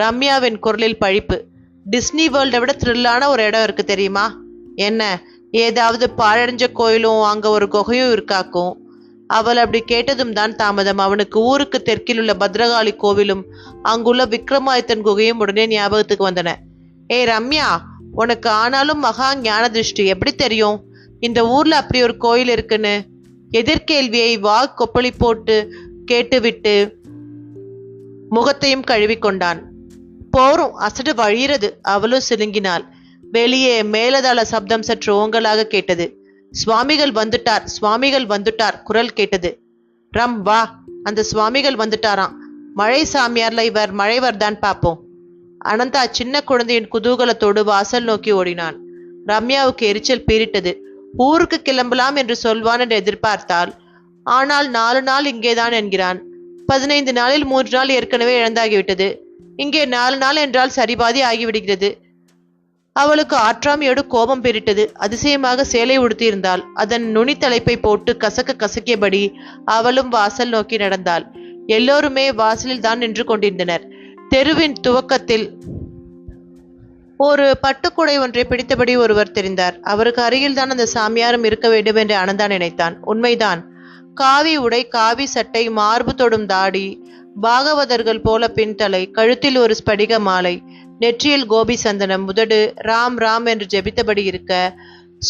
Speaker 1: ரம்யாவின் குரலில் பழிப்பு. டிஸ்னி வேர்ல்டை விட த்ரில்லான ஒரு இடம் இருக்கு தெரியுமா? என்ன, ஏதாவது பாழடைஞ்ச கோயிலும் அங்க ஒரு குகையும் இருக்காக்கும். அவள் அப்படி கேட்டதும் தான் தாமதம். அவனுக்கு ஊருக்கு தெற்கில் உள்ள பத்ரகாளி கோவிலும் அங்குள்ள விக்ரமாதித்தன் குகையும் உடனே ஞாபகத்துக்கு வந்தன. ஏய் ரம்யா, உனக்கு ஆனாலும் மகா ஞான திருஷ்டி, எப்படி தெரியும் இந்த ஊர்ல அப்படி ஒரு கோயில் இருக்குன்னு? எதிர்கேள்வியை கொப்பளி போட்டு கேட்டுவிட்டு முகத்தையும் கழுவி கொண்டான். போரும், அசடு வழிகிறது. அவளும் சிலுங்கினாள். வெளியே மேலதாள சப்தம் சற்று ஓங்கலாக கேட்டது. சுவாமிகள் வந்துட்டார், சுவாமிகள் வந்துட்டார் குரல் கேட்டது. ரம் வா, அந்த சுவாமிகள் வந்துட்டாராம். மழை சாமியார்ல இவர் மழைவர்தான் பார்ப்போம். அனந்தா சின்ன குழந்தையின் குதூகலத்தோடு வாசல் நோக்கி ஓடினான். ரம்யாவுக்கு எரிச்சல் பீரிட்டது. ஊருக்கு கிளம்பலாம் என்று சொல்வான் என்று எதிர்பார்த்தாள். ஆனால் 4 நாள் இங்கேதான் என்கிறான். 15 நாளில் 3 நாள் ஏற்கனவே இழந்தாகிவிட்டது. இங்கே 4 நாள் என்றால் சரிபாதி ஆகிவிடுகிறது. அவளுக்கு ஆற்றாமையோடு கோபம் பெரிட்டது. அதிசயமாக சேலை உடுத்தியிருந்தாள். அதன் நுனி தலைப்பை போட்டு கசக்கியபடி அவளும் வாசல் நோக்கி நடந்தாள். எல்லோருமே வாசலில் தான் நின்று கொண்டிருந்தனர். தெருவின் துவக்கத்தில் ஒரு பட்டுக்குடை ஒன்றை பிடித்தபடி ஒருவர் தெரிந்தார். அவருக்கு அருகில் தான் அந்த சாமியாரும் இருக்க வேண்டும் என்று அனந்தா நினைத்தான். உண்மைதான். காவி உடை, காவி சட்டை, மார்பு தொடும் தாடி, பாகவதர்கள் போல பின்தலை, கழுத்தில் ஒரு ஸ்படிக மாலை, நெற்றியில் கோபி சந்தனம், உதடு ராம் ராம் என்று ஜெபித்தபடி இருக்க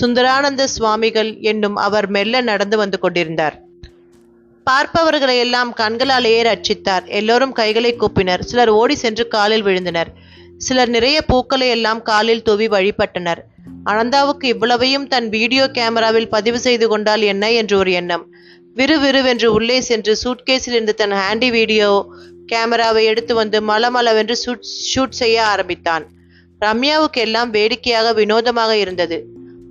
Speaker 1: சுந்தரானந்த சுவாமிகள் என்னும் அவர் மெல்ல நடந்து வந்து கொண்டிருந்தார். பார்ப்பவர்களை எல்லாம் கண்களாலேயே ரட்சித்தார். எல்லோரும் கைகளை கூப்பினர். சிலர் ஓடி சென்று காலில் விழுந்தனர். சிலர் நிறைய பூக்களை எல்லாம் காலில் தூவி வழிபட்டனர். அனந்தாவுக்கு இவ்வளவையும் தன் வீடியோ கேமராவில் பதிவு செய்து கொண்டால் என்ன என்று ஒரு எண்ணம். விறுவிறுவென்று உள்ளே சென்று சூட்கேஸில் இருந்து தன் ஹேண்டி வீடியோ கேமராவை எடுத்து வந்து மலமளவென்று ஷூட் செய்ய ஆரம்பித்தான். ரம்யாவுக்கு எல்லாம் வேடிக்கையாக வினோதமாக இருந்தது.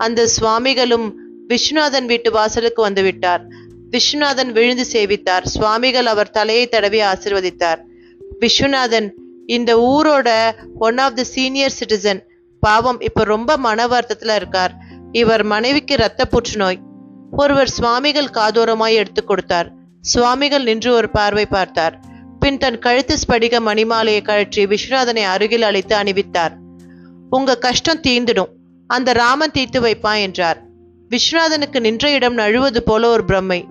Speaker 1: அந்த சுவாமிகளும் விஸ்வநாதன் வீட்டு வாசலுக்கு வந்துவிட்டார். விஸ்வநாதன் விழுந்து சேவித்தார். சுவாமிகள் அவர் தலையை தடவி ஆசிர்வதித்தார். விஸ்வநாதன் இந்த ஊரோட one of the senior citizen. பாவம், இப்ப ரொம்ப மன வருத்தத்துல இருக்கார். இவர் மனைவிக்கு இரத்த புற்றுநோய். ஒருவர் சுவாமிகள் காதோரமாய் எடுத்து கொடுத்தார். சுவாமிகள் நின்று ஒரு பார்வை பார்த்தார். பின் தன் கழுத்து ஸ்படிக மணிமாலையை கழற்றி விஸ்வநாதனை அருகில் அழைத்து அணிவித்தார். உங்க கஷ்டம் தீர்ந்துடும், அந்த ராமன் தீர்த்து வைப்பான் என்றார். விஸ்வநாதனுக்கு நின்ற இடம் நழுவது போல ஒரு பிரம்மை.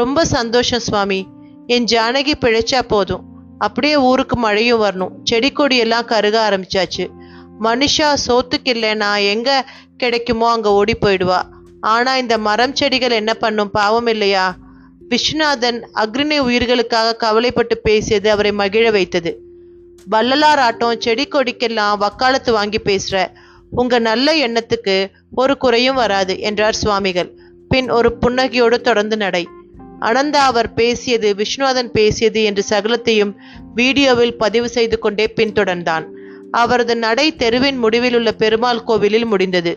Speaker 1: ரொம்ப சந்தோஷம் சுவாமி, என் ஜானகி பிழைச்சா போதும். அப்படியே ஊருக்கு மழையும் வரணும். செடி கொடி எல்லாம் கருக ஆரம்பிச்சாச்சு. மனுஷா சோத்துக்கு இல்லைன்னா எங்க கிடைக்குமோ அங்க ஓடி போயிடுவா. ஆனா இந்த மரம் செடிகள் என்ன பண்ணும், பாவம் இல்லையா? விஸ்வநாதன் அக்னி உயிர்களுக்காக கவலைப்பட்டு பேசியது அவரை மகிழ வைத்தது. வள்ளலார் ஆட்டம், செடி கொடிக்கெல்லாம் வக்காலத்து வாங்கி பேசுற. உங்க நல்ல எண்ணத்துக்கு ஒரு குறையும் வராது என்றார் சுவாமிகள். பின் ஒரு புன்னகையோடு தொடர்ந்து நடை. அனந்தா அவர் பேசியது, விஸ்வநாதன் பேசியது என்று சகலத்தையும் வீடியோவில் பதிவு செய்து கொண்டே பின்தொடர்ந்தான். அவரது நடை தெருவின் முடிவில் உள்ள பெருமாள் கோவிலில் முடிந்தது.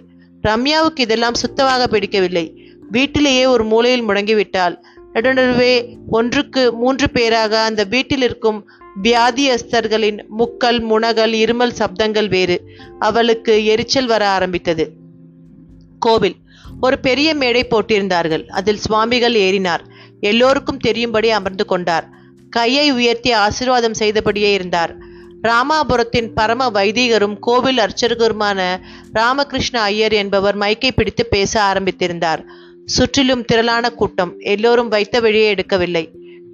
Speaker 1: ரம்யாவுக்கு இதெல்லாம் சுத்தமாக பிடிக்கவில்லை. வீட்டிலேயே ஒரு மூலையில் முடங்கிவிட்டாள். நடுநடுவே 1க்கு 3 பேராக அந்த வீட்டில் இருக்கும் வியாதியஸ்தர்களின் முக்கல், முனகல், இருமல் சப்தங்கள் வேறு. அவளுக்கு எரிச்சல் வர ஆரம்பித்தது. கோவில் ஒரு பெரிய மேடை போட்டிருந்தார்கள். அதில் சுவாமிகள் ஏறினார். எல்லோருக்கும் தெரியும்படி அமர்ந்து கொண்டார். கையை உயர்த்தி ஆசீர்வாதம் செய்தபடியே இருந்தார். ராமாபுரத்தின் பரம வைதிகரும் கோவில் அர்ச்சகருமான ராமகிருஷ்ண ஐயர் என்பவர் மைக்கை பிடித்து பேச ஆரம்பித்திருந்தார். சுற்றிலும் திரளான கூட்டம். எல்லோரும் வைத்த வழியே எடுக்கவில்லை.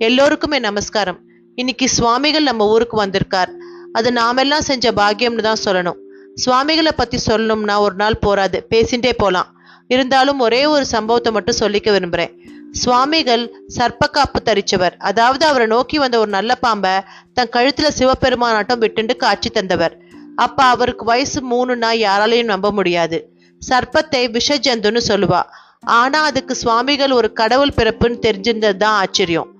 Speaker 1: எல்லோருக்குமே நமஸ்காரம். இன்னைக்கு சுவாமிகள் நம்ம ஊருக்கு வந்திருக்கார். அது நாமெல்லாம் செஞ்ச பாக்கியம்னு தான் சொல்லணும். சுவாமிகளை பத்தி சொல்லணும்னா ஒரு நாள் போராது, பேசிண்டே போலாம். இருந்தாலும் ஒரே ஒரு சம்பவத்தை மட்டும் சொல்லிக்க விரும்புறேன். சுவாமிகள் சர்ப்பக்காப்பு தரிச்சவர். அதாவது அவரை நோக்கி வந்த ஒரு நல்ல பாம்பை தன் கழுத்துல சிவபெருமானாட்டம் விட்டுண்டு காட்சி தந்தவர். அப்ப அவருக்கு வயசு 3ன்னா யாராலையும் நம்ப முடியாது. சர்ப்பத்தை விஷ ஜந்துன்னு சொல்லுவா. ஆனா அதுக்கு சுவாமிகள் ஒரு கடவுள் பிறப்புன்னு தெரிஞ்சிருந்தது தான் ஆச்சரியம்.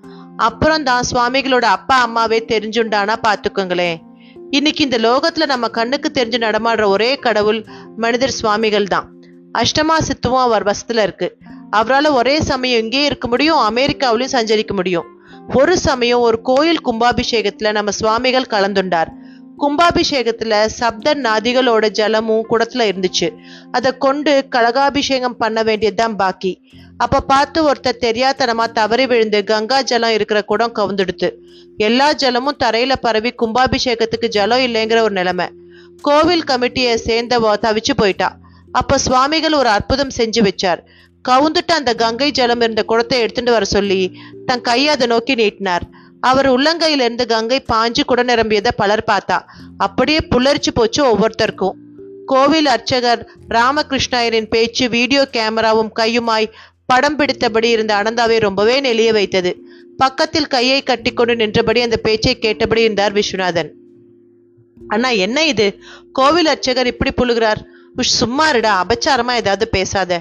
Speaker 1: அப்புறம் தான் சுவாமிகளோட அப்பா அம்மாவே தெரிஞ்சுண்டானா பாத்துக்கோங்களேன். இன்னைக்கு இந்த லோகத்துல நம்ம கண்ணுக்கு தெரிஞ்சு நடமாடுற ஒரே கடவுள் மனிதர் சுவாமிகள் தான். அஷ்டமா சித்துவும் அவர் வசத்துல இருக்கு. அவரால் ஒரே சமயம் இங்கே இருக்க முடியும், அமெரிக்காவிலையும் சஞ்சரிக்க முடியும். ஒரு சமயம் ஒரு கோயில் கும்பாபிஷேகத்துல நம்ம சுவாமிகள் கலந்துண்டார். கும்பாபிஷேகத்துல சப்த நதிகளோட ஜலமும் குடத்துல இருந்துச்சு. அதை கொண்டு கலகாபிஷேகம் பண்ண வேண்டியதுதான் பாக்கி. அப்ப பார்த்து ஒருத்தர் தெரியாதனமா தவறி விழுந்து கங்கா ஜலம் இருக்கிற குடம் கவுந்துடுத்து. எல்லா ஜலமும் தரையில பரவி கும்பாபிஷேகத்துக்கு ஜலம் இல்லைங்கிற ஒரு நிலைமை. கோவில் கமிட்டியை சேர்ந்தவ தவிச்சு போயிட்டா. அப்ப சுவாமிகள் ஒரு அற்புதம் செஞ்சு வச்சார். கவுந்துட்டு அந்த கங்கை ஜலம் இருந்த குடத்தை எடுத்துட்டு வர சொல்லி தன் கையை அதை நோக்கி நீட்டினார். அவர் உள்ளங்கையில இருந்து கங்கை பாஞ்சு குட நிரம்பியதை பலர் பார்த்தா. அப்படியே புல்லரிச்சு போச்சு ஒவ்வொருத்தருக்கும். கோவில் அர்ச்சகர் ராமகிருஷ்ணாயரின் பேச்சு வீடியோ கேமராவும் கையுமாய் படம் பிடித்தபடி இருந்த அனந்தாவை ரொம்பவே நெளிய வைத்தது. பக்கத்தில் கையை கட்டிக்கொண்டு நின்றபடி அந்த பேச்சை கேட்டபடி இருந்தார் விஸ்வநாதன். அண்ணா, என்ன இது? கோவில் அர்ச்சகர் இப்படி புழுகிறார்? சும்மா இருடா, அபச்சாரமா ஏதாவது பேசாத.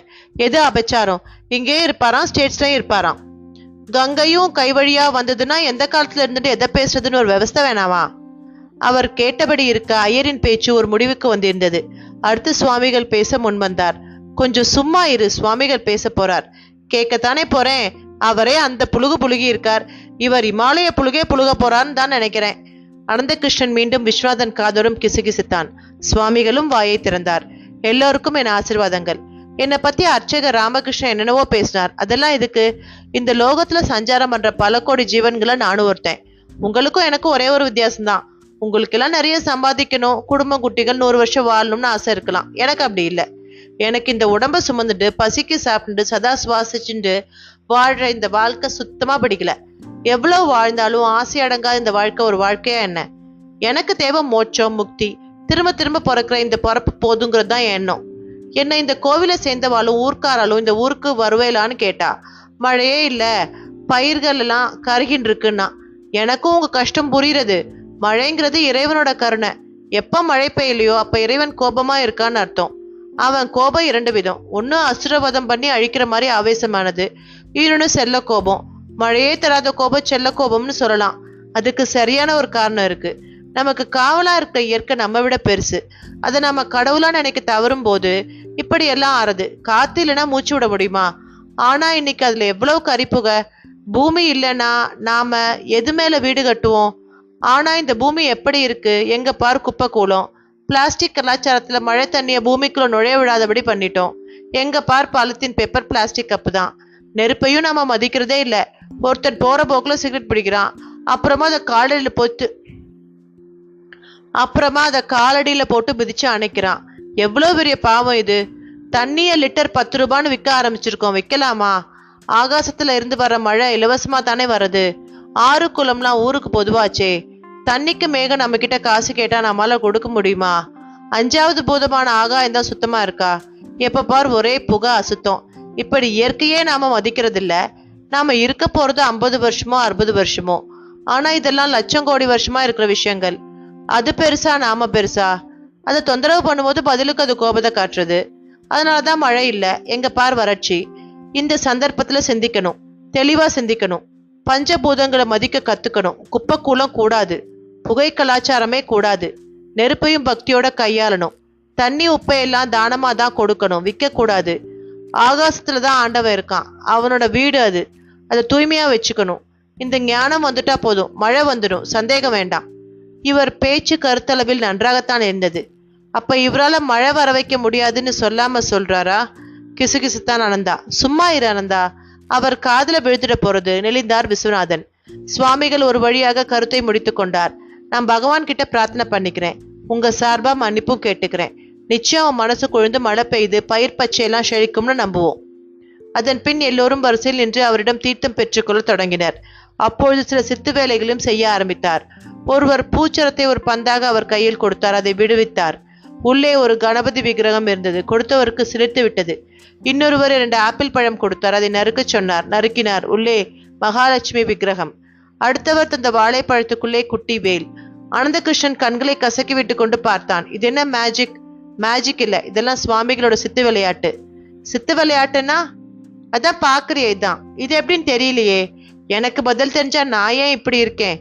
Speaker 1: எது அபச்சாரம்? இங்கே இருப்பாராம், ஸ்டேட்ஸ்லயும் இருப்பாராம். கங்கையும் கை வழியா வந்ததுன்னா எந்த காலத்துல இருந்துட்டு எதை பேசுறதுன்னு ஒரு விவஸ்தை வேணாமா? அவர் கேட்டபடி இருக்க ஐயரின் பேச்சு ஒரு முடிவுக்கு வந்திருந்தது. அடுத்து சுவாமிகள் பேச முன்வந்தார். கொஞ்சம் சும்மா இரு, சுவாமிகள் பேச போறார். கேட்கத்தானே போறேன். அவரே அந்த புழுகி இருக்கார். இவர் இமாலய புழுக போறான்னு தான் நினைக்கிறேன். அனந்தகிருஷ்ணன் மீண்டும் விஸ்வநாதன் காதோறும் கிசுகிசுத்தான். சுவாமிகளும் வாயை திறந்தார். எல்லோருக்கும் என் ஆசீர்வாதங்கள். என்னை பத்தி அர்ச்சகர் ராமகிருஷ்ணன் என்னென்னவோ பேசினார். அதெல்லாம் இதுக்கு? இந்த லோகத்துல சஞ்சாரம் பண்ற பல கோடி ஜீவன்களை நானும் ஒருத்தேன். உங்களுக்கும் எனக்கும் ஒரே ஒரு வித்தியாசம்தான். உங்களுக்கு எல்லாம் நிறைய சம்பாதிக்கணும், குடும்பம் குட்டிகள் 100 வருஷம் வாழணும்னு ஆசை இருக்கலாம். எனக்கு அப்படி இல்லை. எனக்கு இந்த உடம்ப சுமந்துட்டு பசிக்கு சாப்பிட்டு சதா சுவாசிச்சுட்டு வாழ்ற இந்த வாழ்க்கை சுத்தமா பிடிக்கல. எவ்வளவு வாழ்ந்தாலும் ஆசை அடங்கா இந்த வாழ்க்கை ஒரு வாழ்க்கையா என்ன? எனக்கு தேவை மோட்சம், முக்தி. திரும்ப திரும்ப பிறக்கிற இந்த பிறப்பு போதுங்கிறது தான் எண்ணம். என்னை இந்த கோவிலை சேர்ந்தவாளும் ஊர்க்காராலும் இந்த ஊருக்கு வருவேலான்னு கேட்டா. மழையே இல்ல, பயிர்கள் எல்லாம் கருகின்னு இருக்குன்னா. எனக்கும் உங்க கஷ்டம் புரியுறது. மழைங்கிறது இறைவனோட கருணை. எப்ப மழை பெய்யலையோ அப்ப இறைவன் கோபமா இருக்கான்னு அர்த்தம். அவன் கோபம் 2 விதம். ஒன்னு அசுரவதம் பண்ணி அழிக்கிற மாதிரி ஆவேசமானது, இன்னொன்னு செல்ல கோபம். மழையே தராத கோபம் செல்ல கோபம்னு சொல்லலாம். அதுக்கு சரியான ஒரு காரணம் இருக்கு. நமக்கு காவலா இருக்க இயற்கை நம்ம விட பெருசு. அதை நம்ம கடவுளா நினைக்க தவறும் போது இப்படி எல்லாம் ஆறுது. காத்து இல்லைன்னா மூச்சு விட முடியுமா? ஆனா இன்னைக்கு அதுல எவ்வளவு கரிப்புக. பூமி இல்லைன்னா நாம எது மேல வீடு கட்டுவோம்? ஆனா இந்த பூமி எப்படி இருக்கு? எங்க பார் குப்பை கூலம். பிளாஸ்டிக் கலாச்சாரத்துல மழை தண்ணிய பூமிக்குள்ள நுழைய விடாதபடி பண்ணிட்டோம். எங்க பார் பாலித்தீன் பேப்பர், பிளாஸ்டிக் கப்பு தான். நெருப்பையும் நாம மதிக்கிறதே இல்லை. ஒருத்தன் போற போக்குல சிகரெட் பிடிக்கிறான். அப்புறமா அதை காலடியில போட்டு மிதிச்சு அணைக்கிறான். எவ்வளவு பெரிய பாவம் இது. தண்ணிய லிட்டர் 10 ரூபான்னு விற்க ஆரம்பிச்சிருக்கோம். விற்கலாமா? ஆகாசத்துல இருந்து வர மழை இலவசமா தானே வருது. ஆறு குளம்லாம் ஊருக்கு பொதுவாச்சே. தண்ணிக்கு மேக நம்ம கிட்ட காசு கேட்டா நம்மளால கொடுக்க முடியுமா? 5வது பூதமான ஆகாயம் தான் சுத்தமா இருக்கா? எப்ப பார் ஒரே புகை, அசுத்தம். இப்படி இயற்கையே நாம மதிக்கிறது இல்ல. நாம இருக்க போறது 50 வருஷமோ 60 வருஷமோ. ஆனா இதெல்லாம் லட்சம் கோடி வருஷமா இருக்கிற விஷயங்கள். அது பெருசா நாம பெருசா? அதை தொந்தரவு பண்ணும்போது பதிலுக்கு அது கோபத்தை காட்டுறது. அதனாலதான் மழை இல்லை. எங்க பார் வறட்சி. இந்த சந்தர்ப்பத்துல சிந்திக்கணும், தெளிவா சிந்திக்கணும். பஞ்சபூதங்களை மதிக்க கத்துக்கணும். குப்பை கூலம் கூடாது, புகை கலாச்சாரமே கூடாது. நெருப்பையும் பக்தியோட கையாளணும். தண்ணி உப்பையெல்லாம் தானமா தான் கொடுக்கணும், விற்க கூடாது. ஆகாசத்துலதான் ஆண்டவன் இருக்கான், அவனோட வீடு அது. அதை தூய்மையா வச்சுக்கணும். இந்த ஞானம் வந்துட்டா போதும், மழை வந்துடும், சந்தேகம் வேண்டாம். இவர் பேச்சு கருத்தளவில் நன்றாகத்தான் இருந்தது. அப்ப இவரால மழை வர வைக்க முடியாதுன்னு சொல்லாம சொல்றாரா? கிசுகிசுத்தான் ஆனந்தா. சும்மா இரு ஆனந்தா, அவர் காதுல விழுந்துட போறது நெளிந்தார் விஸ்வநாதன். சுவாமிகள் ஒரு வழியாக கருத்தை முடித்து கொண்டார். நான் பகவான் கிட்ட பிரார்த்தனை பண்ணிக்கிறேன். உங்க சார்பா மன்னிப்பும் கேட்டுக்கிறேன். நிச்சயம் அவன் மனசு கொழுந்து மழை பெய்து பயிர் பச்சையெல்லாம் செழிக்கும்னு நம்புவோம். அதன் பின் எல்லோரும் வரிசையில் நின்று அவரிடம் தீர்த்தம் பெற்றுக்கொள்ள தொடங்கினர். அப்பொழுது சில சித்து வேலைகளையும் செய்ய ஆரம்பித்தார். ஒருவர் பூச்சரத்தை ஒரு பந்தாக அவர் கையில் கொடுத்தார். அதை விடுவித்தார். உள்ளே ஒரு கணபதி விக்கிரகம் இருந்தது. கொடுத்தவருக்கு சிலிர்த்து விட்டது. இன்னொருவர் 2 ஆப்பிள் பழம் கொடுத்தார். அதை நறுக்க சொன்னார். நறுக்கினார். உள்ளே மகாலட்சுமி விக்கிரகம். அடுத்தவர் தந்த வாழைப்பழத்துக்குள்ளே குட்டி வேல். அனந்தகிருஷ்ணன் கண்களை கசக்கி விட்டு கொண்டு பார்த்தான். இது என்ன மேஜிக்? மேஜிக் இல்ல, இதெல்லாம் சுவாமிகளோட சித்து விளையாட்டு. சித்து விளையாட்டுன்னா அதான் பாக்குறியே, இதான். இது எப்படின்னு தெரியலையே. எனக்கு பதில் தெரிஞ்சா நான் ஏன் இப்படி இருக்கேன்?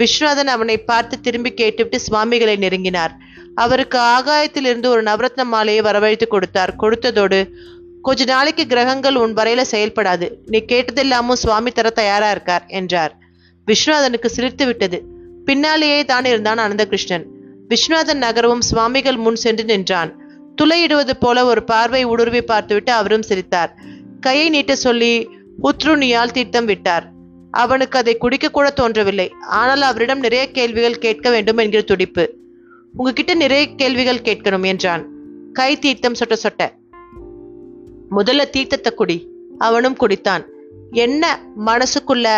Speaker 1: விஸ்வநாதன் அவனை பார்த்து திரும்பி கேட்டுவிட்டு சுவாமிகளை நெருங்கினார். அவருக்கு ஆகாயத்திலிருந்து ஒரு நவரத்ன மாலையை வரவழைத்து கொடுத்தார். கொடுத்ததோடு கொஞ்ச நாளைக்கு கிரகங்கள் உன் வரையில செயல்படாது. நீ கேட்டதெல்லாமும் சுவாமி தர தயாரா இருக்கார் என்றார். விஸ்வநாதனுக்கு சிலிர்த்து விட்டது. பின்னாலேயே தான் இருந்தான் அனந்தகிருஷ்ணன். விஸ்வநாதன் நகரவும் சுவாமிகள் முன் சென்று நின்றான். துளையிடுவது போல ஒரு பார்வை ஊடுருவி பார்த்துவிட்டு அவரும் சிரித்தார். கையை நீட்ட சொல்லி உத்ருணியால் தீர்த்தம் விட்டார். அவனுக்கு அதை குடிக்க கூட தோன்றவில்லை. ஆனால் அவரிடம் நிறைய கேள்விகள் கேட்க வேண்டும் என்கிற துடிப்பு. உங்ககிட்ட நிறைய கேள்விகள் கேட்கணும் என்றான். கை தீர்த்தம் சொட்ட சொட்ட. முதல்ல தீர்த்தத்தை குடி. அவனும் குடித்தான். என்ன மனசுக்குள்ள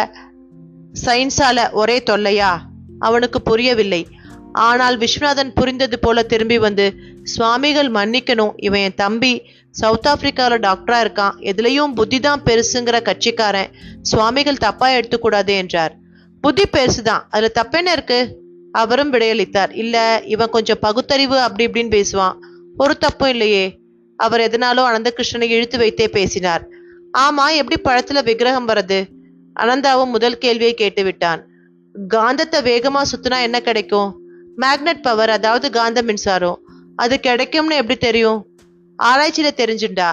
Speaker 1: சயின்ஸால ஒரே தொல்லையா? அவனுக்கு புரியவில்லை. ஆனால் விஸ்வநாதன் புரிந்தது போல திரும்பி வந்து, சுவாமிகள் மன்னிக்கணும், இவன் என் தம்பி, சவுத் ஆப்பிரிக்காவில் டாக்டரா இருக்கான், எதுலையும் புத்தி தான் பெருசுங்கிற கட்சிக்காரன், சுவாமிகள் தப்பா எடுத்துக்கூடாது என்றார். புத்தி பெருசுதான், அதுல தப்பென்ன இருக்கு? அவரும் விடையளித்தார். இல்ல, இவன் கொஞ்சம் பகுத்தறிவு அப்படி இப்படின்னு பேசுவான், ஒரு தப்பும் இல்லையே. அவர் எதனாலும் அனந்தகிருஷ்ணனை இழுத்து வைத்தே பேசினார். ஆமா, எப்படி பழத்துல விக்கிரகம் வருது? அனந்தாவும் முதல் கேள்வியை கேட்டு விட்டான். காந்தத்தை வேகமா சுத்தினா என்ன கிடைக்கும்? மேக்னெட் பவர், அதாவது காந்த மின்சாரம். அது கிடைக்கும்னு எப்படி தெரியும்? ஆராய்ச்சியில தெரிஞ்சுண்டா.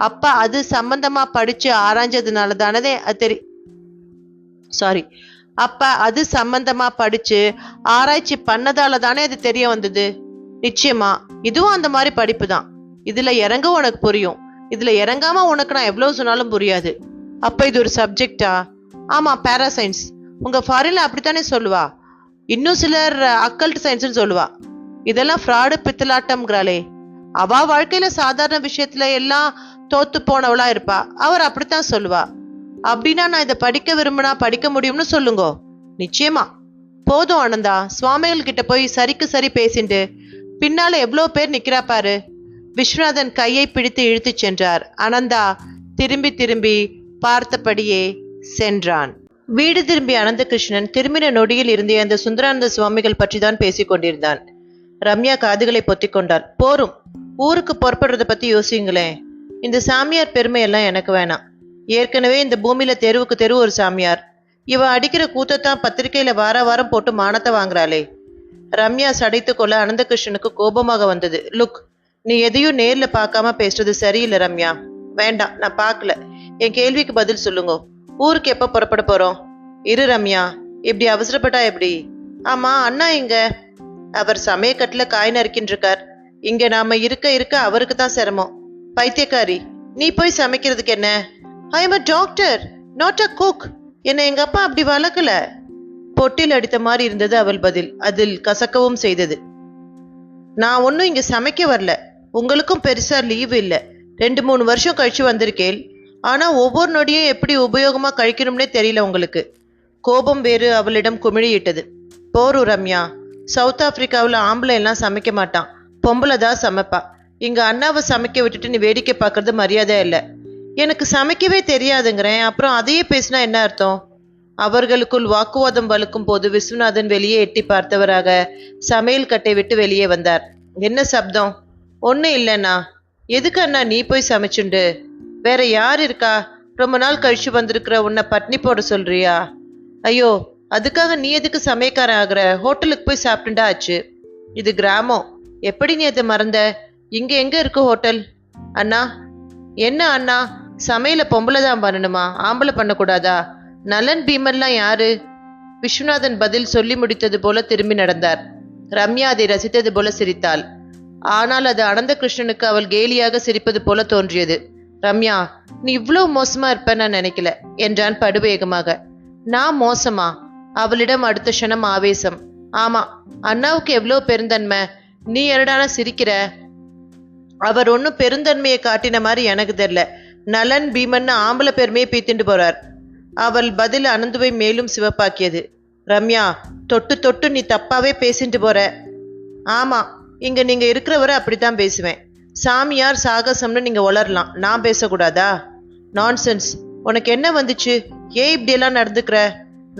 Speaker 1: அப்ப அது சம்பந்தமா படிச்சு ஆராய்ஞ்சதுனால தானே அது அப்ப அது சம்பந்தமா படிச்சு ஆராய்ச்சி பண்ணதால தானே அது தெரிய வந்தது. நிச்சயமா இதுவும் அந்த மாதிரி படிப்பு தான். இதுல இறங்க உனக்கு புரியும், இதுல இறங்காம உனக்கு நான் எவ்வளவு சொன்னாலும் புரியாது. அப்ப இது ஒரு சப்ஜெக்டா? ஆமா, பாராசைன்ஸ். உங்க ஃபாரின்ல அப்படித்தானே சொல்லுவா. இன்னும் சிலர் அக்கல்ட் சயின்ஸ்னு சொல்லுவா. இதெல்லாம் ஃப்ராடு பித்தலாட்டம்ங்கிறாளே. அவ வாழ்க்கையில சாதாரண விஷயத்துல எல்லாம் தோத்து போனவளா இருப்பா. அவர் அப்படித்தான் சொல்லுவா. அப்படின்னா நான் இதை படிக்க விரும்பினா படிக்க முடியும்னு சொல்லுங்க. நிச்சயமா. போதும் ஆனந்தா, சுவாமிகள் கிட்ட போய் சரிக்கு சரி பேசிண்டு பின்னால எவ்வளவு பேர் நிக்கிறா பாரு. விஸ்வநாதன் கையை பிடித்து இழுத்து சென்றார். அனந்தா திரும்பி திரும்பி பார்த்தபடியே சென்றான். வீடு திரும்பிய அனந்தகிருஷ்ணன் திரும்பின நொடியில் இருந்தே அந்த சுந்தரானந்த சுவாமிகள் பற்றி தான் பேசிக் கொண்டிருந்தான். ரம்யா காதுகளை பொத்திக் கொண்டாள். போரும், ஊருக்கு புறப்படுறத பத்தி யோசிங்களேன். இந்த சாமியார் பெருமையெல்லாம் எனக்கு வேணாம். ஏற்கனவே இந்த பூமியில தெருவுக்கு தெரு ஒரு சாமியார். இவ அடிக்கிற கூத்தத்தான் பத்திரிகையில வார வாரம் போட்டு மானத்தை வாங்குறாளே. ரம்யா சடைத்து கொள்ள அனந்தகிருஷ்ணனுக்கு கோபமாக வந்தது. லுக், நீ எதையும் நேர்ல பார்க்காம பேசுறது சரியில்லை ரம்யா. வேண்டாம், நான் பார்க்கல. என் கேள்விக்கு பதில் சொல்லுங்க. ஊருக்கு எப்ப புறப்பட போறோம்? இரு ரம்யா, இப்படி அவசரப்பட்டா எப்படி? ஆமா, அண்ணா எங்க? அவர் சமயக்கட்டுல காய் நறுக்கின்னு இருக்கார். இங்க நாம இருக்க இருக்க அவருக்கு தான் சிரமம். பைத்தியக்காரி, நீ போய் சமைக்கிறதுக்கு என்ன? I am a doctor, not a cook. என்ன எங்க அப்பா அப்படி வளர்க்கல. பொட்டில் அடித்த மாதிரி இருந்தது அவள் பதில். அதில் கசக்கவும் செய்தது. நான் ஒன்னும் இங்க சமைக்க வரல. உங்களுக்கும் பெருசா லீவு இல்லை. 2-3 வருஷம் கழிச்சு வந்திருக்கேன். ஆனா ஒவ்வொரு நொடியும் எப்படி உபயோகமா கழிக்கணும்னே தெரியல உங்களுக்கு. கோபம் வேறு அவளிடம் குமிழியிட்டது. போரு ரம்யா, சவுத் ஆப்பிரிக்காவில் ஆம்பளை எல்லாம் சமைக்க மாட்டான், பொம்பளை தான் சமைப்பா. இங்க அண்ணாவை சமைக்க விட்டுட்டு நீ வேடிக்கை பார்க்கறது மரியாதை இல்லை. எனக்கு சமைக்கவே தெரியாதுங்கிறேன், அப்புறம் அதையே பேசினா என்ன அர்த்தம்? அவர்களுக்குள் வாக்குவாதம் வலுக்கும் போது விஸ்வநாதன் வெளியே எட்டி பார்த்தவராக சமையல் கட்டை விட்டு வெளியே வந்தார். என்ன சப்தம்? ஒன்னும் இல்லைண்ணா. எதுக்கு அண்ணா நீ போய் சமைச்சுண்டு? வேற யார் இருக்கா? ரொம்ப நாள் கழிச்சு வந்திருக்கிற உன்னை பட்னி போட சொல்றியா? ஐயோ, அதுக்காக நீ எதுக்கு சமையக்காரன் ஆகுற? ஹோட்டலுக்கு போய் சாப்பிட்டுண்டா ஆச்சு. இது கிராமம், எப்படி நீ அதை மறந்த? இங்க எங்க இருக்கு ஹோட்டல்? அண்ணா. என்ன அண்ணா? சமையல பொம்பளை தான் பண்ணணுமா, ஆம்பளை பண்ணக்கூடாதா? நலன் பீமன்லாம் யாரு? விஸ்வநாதன் பதில் சொல்லி முடித்தது போல திரும்பி நடந்தார். ரம்யா அதை ரசித்தது போல சிரித்தாள். ஆனால் அது அனந்தகிருஷ்ணனுக்கு அவள் கேலியாக சிரிப்பது போல தோன்றியது. ரம்யா, நீ இவ்வளவு மோசமா இருப்ப நான் நினைக்கல என்றான் படுவேகமாக. நான் மோசமா? அவளிடம் அடுத்த க்ஷணம் ஆவேசம். ஆமா, அண்ணாவுக்கு எவ்வளவு பெருந்தன்மை. நீ என்னடான சிரிக்கிற? அவர் ஒன்னும் பெருந்தன்மையை காட்டின மாதிரி எனக்கு தெரியல. நலன் பீமன்னு ஆம்பளை பெருமையை பீத்துண்டு போறார். அவள் பதில் அனந்துவை மேலும் சிவப்பாக்கியது. ரம்யா, தொட்டு தொட்டு நீ தப்பாவே பேசிட்டு போற. ஆமா, இங்க நீங்க இருக்கிறவரை அப்படித்தான் பேசுவேன். சாமியார் சாகசம்னு நீங்க வளரலாம், நான் பேசக்கூடாதா? நான்சென்ஸ். உனக்கு என்ன வந்துச்சு? ஏன் இப்படியெல்லாம் நடந்துக்கிற?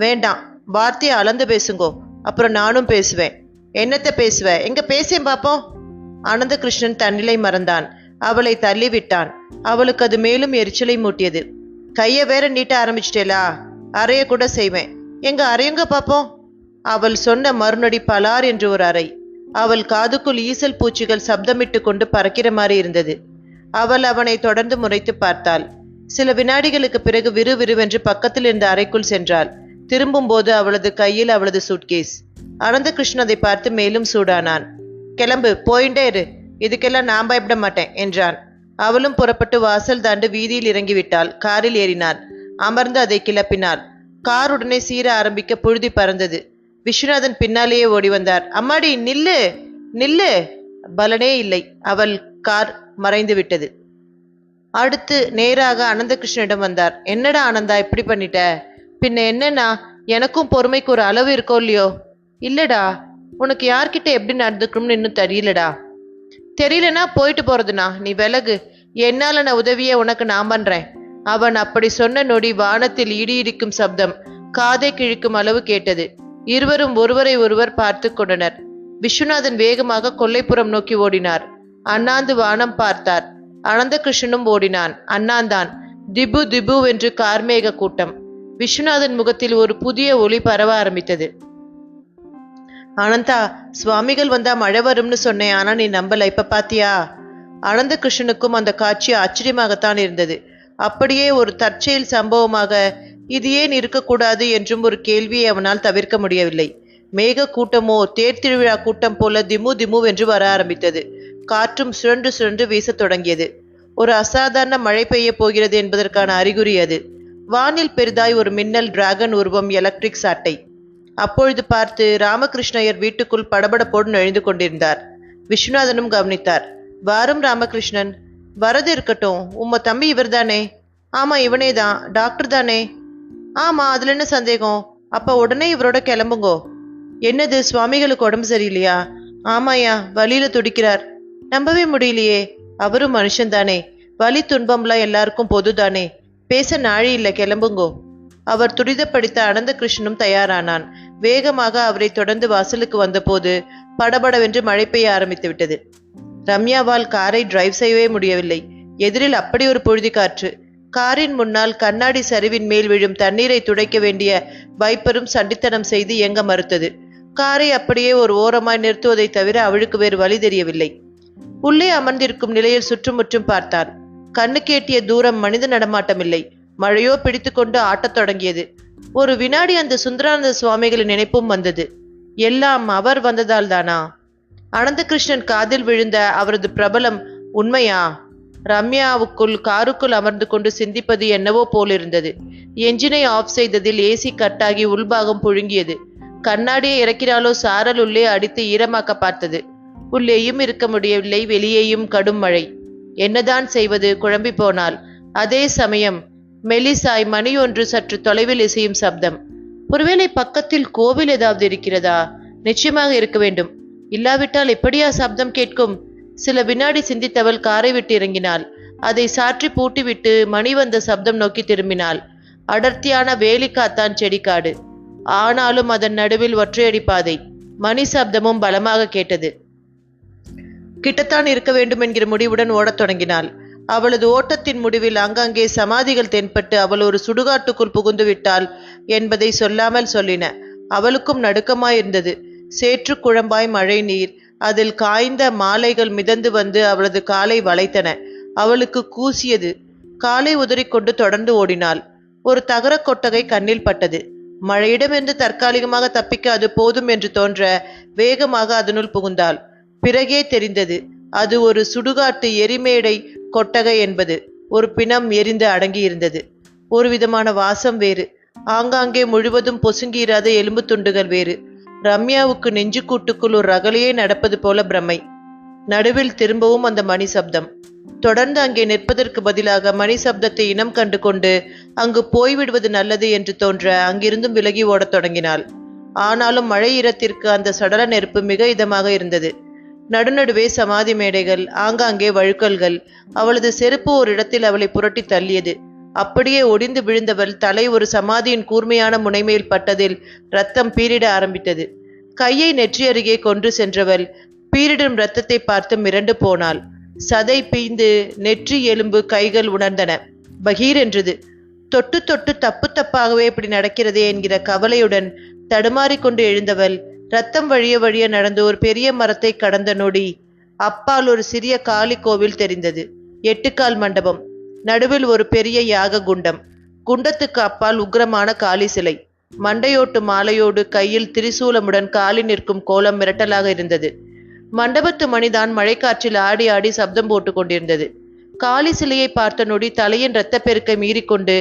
Speaker 1: வேண்டாம், வார்த்தையை அளந்து பேசுங்கோ, அப்புறம் நானும் பேசுவேன். என்னத்தை பேசுவ? எங்க பேசேன் பாப்போம். அனந்தகிருஷ்ணன் தன்னிலை மறந்தான். அவளை தள்ளிவிட்டான். அவளுக்கு அது மேலும் எரிச்சலை மூட்டியது. கைய வேற நீட்ட ஆரம்பிச்சிட்டேலா? அறைய கூட செய்வேன். எங்க அறையுங்க பாப்போம். அவள் சொன்ன மறுநொடி பலார் என்று ஒரு அறை. அவள் காதுக்குள் ஈசல் பூச்சிகள் சப்தமிட்டு கொண்டு பறக்கிற மாதிரி இருந்தது. அவள் அவனை தொடர்ந்து முறைத்து பார்த்தாள். சில வினாடிகளுக்கு பிறகு விறுவிறுவென்று பக்கத்தில் இருந்த அறைக்குள் சென்றாள். திரும்பும்போது அவளது கையில் அவளது சூட்கேஸ். அனந்தகிருஷ்ணன் அதை பார்த்து மேலும் சூடானான். கிளம்பு, போயிட்டே இரு, இதுக்கெல்லாம் நான் பயப்பட மாட்டேன் என்றான். அவளும் புறப்பட்டு வாசல் தாண்டு வீதியில் இறங்கிவிட்டாள். காரில் ஏறினாள். அமர்ந்து அதை கிளப்பினாள். கார் உடனே சீர ஆரம்பிக்க புழுதி பறந்தது. விஸ்வநாதன் பின்னாலேயே ஓடி வந்தார். அம்மாடி, நில்லு நில்லு. பலனே இல்லை. அவள் கார் மறைந்து விட்டது. அடுத்து நேராக அனந்தகிருஷ்ணனிடம் வந்தார். என்னடா ஆனந்தா, இப்படி பண்ணிட்ட? பின்ன என்னன்னா, எனக்கும் பொறுமைக்கு ஒரு அளவு இருக்கோ இல்லையோ? இல்லடா, உனக்கு யார்கிட்ட எப்படி நடந்துக்கணும்னு இன்னும் தெரியலடா. தெரியலனா போயிட்டு போறதுனா, நீ விலகு. என்னால நான் உதவிய உனக்கு நான் பண்றேன். அவன் அப்படி சொன்ன நொடி வானத்தில் இடி இடிக்கும் சப்தம் காதை கிழிக்கும் அளவு கேட்டது. இருவரும் ஒருவரை ஒருவர் பார்த்து கொண்டனர். விஸ்வநாதன் வேகமாக கொல்லைப்புறம் நோக்கி ஓடினார். அண்ணாந்து வானம் பார்த்தார். அனந்தகிருஷ்ணனும் ஓடினான். அண்ணாந்தான். திபு திபு என்று கார்மேக கூட்டம். விஸ்வநாதன் முகத்தில் ஒரு புதிய ஒளி பரவ ஆரம்பித்தது. ஆனந்தா, சுவாமிகள் வந்தா மழை வரும்னு சொன்னேன், ஆனா நீ நம்பல. இப்ப பாத்தியா? அனந்தகிருஷ்ணனுக்கும் அந்த காட்சி ஆச்சரியமாகத்தான் இருந்தது. அப்படியே ஒரு தற்செயல் சம்பவமாக இது ஏன் இருக்கக்கூடாது என்றும் ஒரு கேள்வியை அவனால் தவிர்க்க முடியவில்லை. மேக கூட்டமோ தேர் திருவிழா கூட்டம் போல திமு திமு என்று வர ஆரம்பித்தது. காற்றும் சுழன்று சுழன்று வீசத் தொடங்கியது. ஒரு அசாதாரண மழை பெய்ய போகிறது என்பதற்கான அறிகுறி அது. வானில் பெரிதாய் ஒரு மின்னல் டிராகன் உருவம் எலக்ட்ரிக் சாட்டை. அப்பொழுது பார்த்து ராமகிருஷ்ணயர் வீட்டுக்குள் படபடப்போடு நுழைந்து கொண்டிருந்தார். விஸ்வநாதனும் கவனித்தார். வாரும் ராமகிருஷ்ணன். வரது இருக்கட்டும், உம்ம தம்பி இவர் தானே? ஆமா, இவனே தான். டாக்டர் தானே? ஆமா, அதுல என்ன சந்தேகம்? அப்ப உடனே இவரோட கிளம்புங்கோ. என்னது, சுவாமிகளுக்கு உடம்பு சரியில்லையா? ஆமாயா, வலியில துடிக்கிறார். நம்பவே முடியலையே. அவரும் மனுஷன்தானே. வலி துன்பம்லாம் எல்லாருக்கும் பொதுதானே. பேச நாழி இல்லை, கிளம்புங்கோ. அவர் துரிதப்படுத்த அனந்தகிருஷ்ணனும் தயாரானான். வேகமாக அவரை தொடர்ந்து வாசலுக்கு வந்தபோது படபடவென்று மழை பெய்ய ஆரம்பித்து விட்டது. ரம்யாவால் காரை டிரைவ் செய்யவே முடியவில்லை. எதிரில் அப்படி ஒரு புழுதி காற்று. காரின் முன்னால் கண்ணாடி சரிவின் மேல் விழும் தண்ணீரை துடைக்க வேண்டிய வைப்பரும் சண்டித்தனம் செய்து இயங்க மறுத்தது. காரை அப்படியே ஒரு ஓரமாய் நிறுத்துவதை தவிர அவளுக்கு வேறு வழி தெரியவில்லை. உள்ளே அமர்ந்திருக்கும் நிலையில் சுற்றுமுற்றும் பார்த்தாள். கண்ணுக்கு எட்டிய தூரம் மனித நடமாட்டமில்லை. மழையோ பிடித்து கொண்டு ஆட்டத் தொடங்கியது. ஒரு வினாடி அந்த சுந்தரானந்த சுவாமிகளின் நினைப்பும் வந்தது. எல்லாம் அவர் வந்ததால் தானா? அனந்தகிருஷ்ணன் காதில் விழுந்த அவரது பிரபலம் உண்மையா? ரம்யாவுக்குள் காருக்குள் அமர்ந்து கொண்டு சிந்திப்பது என்னவோ போலிருந்தது. என்ஜினை ஆஃப் செய்ததில் ஏசி கட்டாகி உள்பாகம் புழுங்கியது. கண்ணாடியை இறக்கினாலோ சாரல் உள்ளே அடித்து ஈரமாக்க பார்த்தது. உள்ளேயும் இருக்க முடியவில்லை, வெளியேயும் கடும் மழை. என்னதான் செய்வது? குழம்பி போனாள். அதே சமயம் மெலிசாய் மணி ஒன்று சற்று தொலைவில் இசையும் சப்தம். ஒருவேளை பக்கத்தில் கோவில் ஏதாவது இருக்கிறதா? நிச்சயமாக இருக்க வேண்டும். இல்லாவிட்டால் எப்படியா சப்தம் கேட்கும்? சில வினாடி சிந்தித்தவள் காரை விட்டு இறங்கினாள். அதை சாற்றி பூட்டிவிட்டு மணி வந்த சப்தம் நோக்கி திரும்பினாள். அடர்த்தியான வேலிக்காத்தான் செடிக்காடு. ஆனாலும் அதன் நடுவில் ஒற்றையடி பாதை. மணி சப்தமும் பலமாக கேட்டது. கிட்டத்தான் இருக்க வேண்டும் என்கிற முடிவுடன் ஓடத் தொடங்கினாள். அவளது ஓட்டத்தின் முடிவில் அங்கங்கே சமாதிகள் தென்பட்டு அவள் ஒரு சுடுகாட்டுக்குள் புகுந்து விட்டாள் என்பதை சொல்லாமல் சொல்லின. அவளுக்கும் நடுக்கமாயிருந்தது. சேற்று குழம்பாய் மழை நீர், அதில் காய்ந்த மாலைகள் மிதந்து வந்து அவளது காலை வளைத்தன. அவளுக்கு கூசியது. காலை உதறிக்கொண்டு தொடர்ந்து ஓடினாள். ஒரு தகர கொட்டகை கண்ணில் பட்டது. மழையிடமிருந்து தற்காலிகமாக தப்பிக்க அது போதும் என்று தோன்ற வேகமாக அதனுள் புகுந்தாள். பிறகே தெரிந்தது அது ஒரு சுடுகாட்டு எரிமேடை கொட்டகை என்பது. ஒரு பிணம் எரிந்து அடங்கியிருந்தது. ஒரு விதமான வாசம் வேறு. ஆங்காங்கே முழுவதும் பொசுங்கியிராத எலும்பு துண்டுகள் வேறு. ரம்யாவுக்கு நெஞ்சுக்கூட்டுக்குள் ஒரு ரகலையே நடப்பது போல பிரமை. நடுவில் திரும்பவும் அந்த மணி சப்தம். தொடர்ந்து அங்கே நிற்பதற்கு பதிலாக மணி சப்தத்தை இனம் கண்டு கொண்டு அங்கு போய்விடுவது நல்லது என்று தோன்ற அங்கிருந்தும் விலகி ஓடத் தொடங்கினாள். ஆனாலும் மழை ஈரத்திற்கு அந்த சடல நெருப்பு மிக இதமாக இருந்தது. நடுநடுவே சமாதி மேடைகள், ஆங்காங்கே வழுக்கல்கள். அவளது செருப்பு ஒரு இடத்தில் அவளை புரட்டி தள்ளியது. அப்படியே ஒடிந்து விழுந்தவள் தலை ஒரு சமாதியின் கூர்மையான முனைமேல் பட்டதில் ரத்தம் பீரிட ஆரம்பித்தது. கையை நெற்றி அருகே கொண்டு சென்றவள் பீரிடும் இரத்தத்தை பார்த்து மிரண்டு போனாள். சதை பீய்ந்து நெற்றி எலும்பு கைகள் உணர்ந்தன. பகீர் என்றது. தொட்டு தொட்டு தப்பு தப்பாகவே இப்படி நடக்கிறதே என்கிற கவலையுடன் தடுமாறிக்கொண்டு எழுந்தவள் ரத்தம் வழிய வழிய நடந்து ஒரு பெரிய மரத்தை கடந்த நொடி அப்பால் ஒரு சிறிய காளி கோவில் தெரிந்தது. 8 கால் மண்டபம், நடுவில் ஒரு பெரிய யாக குண்டம், குண்டத்துக்கு அப்பால் உக்கிரமான காளி சிலை, மண்டையோட்டு மாலையோடு கையில் திரிசூலமுடன் காலி நிற்கும் கோலம் மிரட்டலாக இருந்தது. மண்டபத்து மணிதான் மழைக்காற்றில் ஆடி ஆடி சப்தம் போட்டு கொண்டிருந்தது. காளி சிலையை பார்த்த நொடி தலையின் இரத்தப்பெருக்கை மீறிக்கொண்டு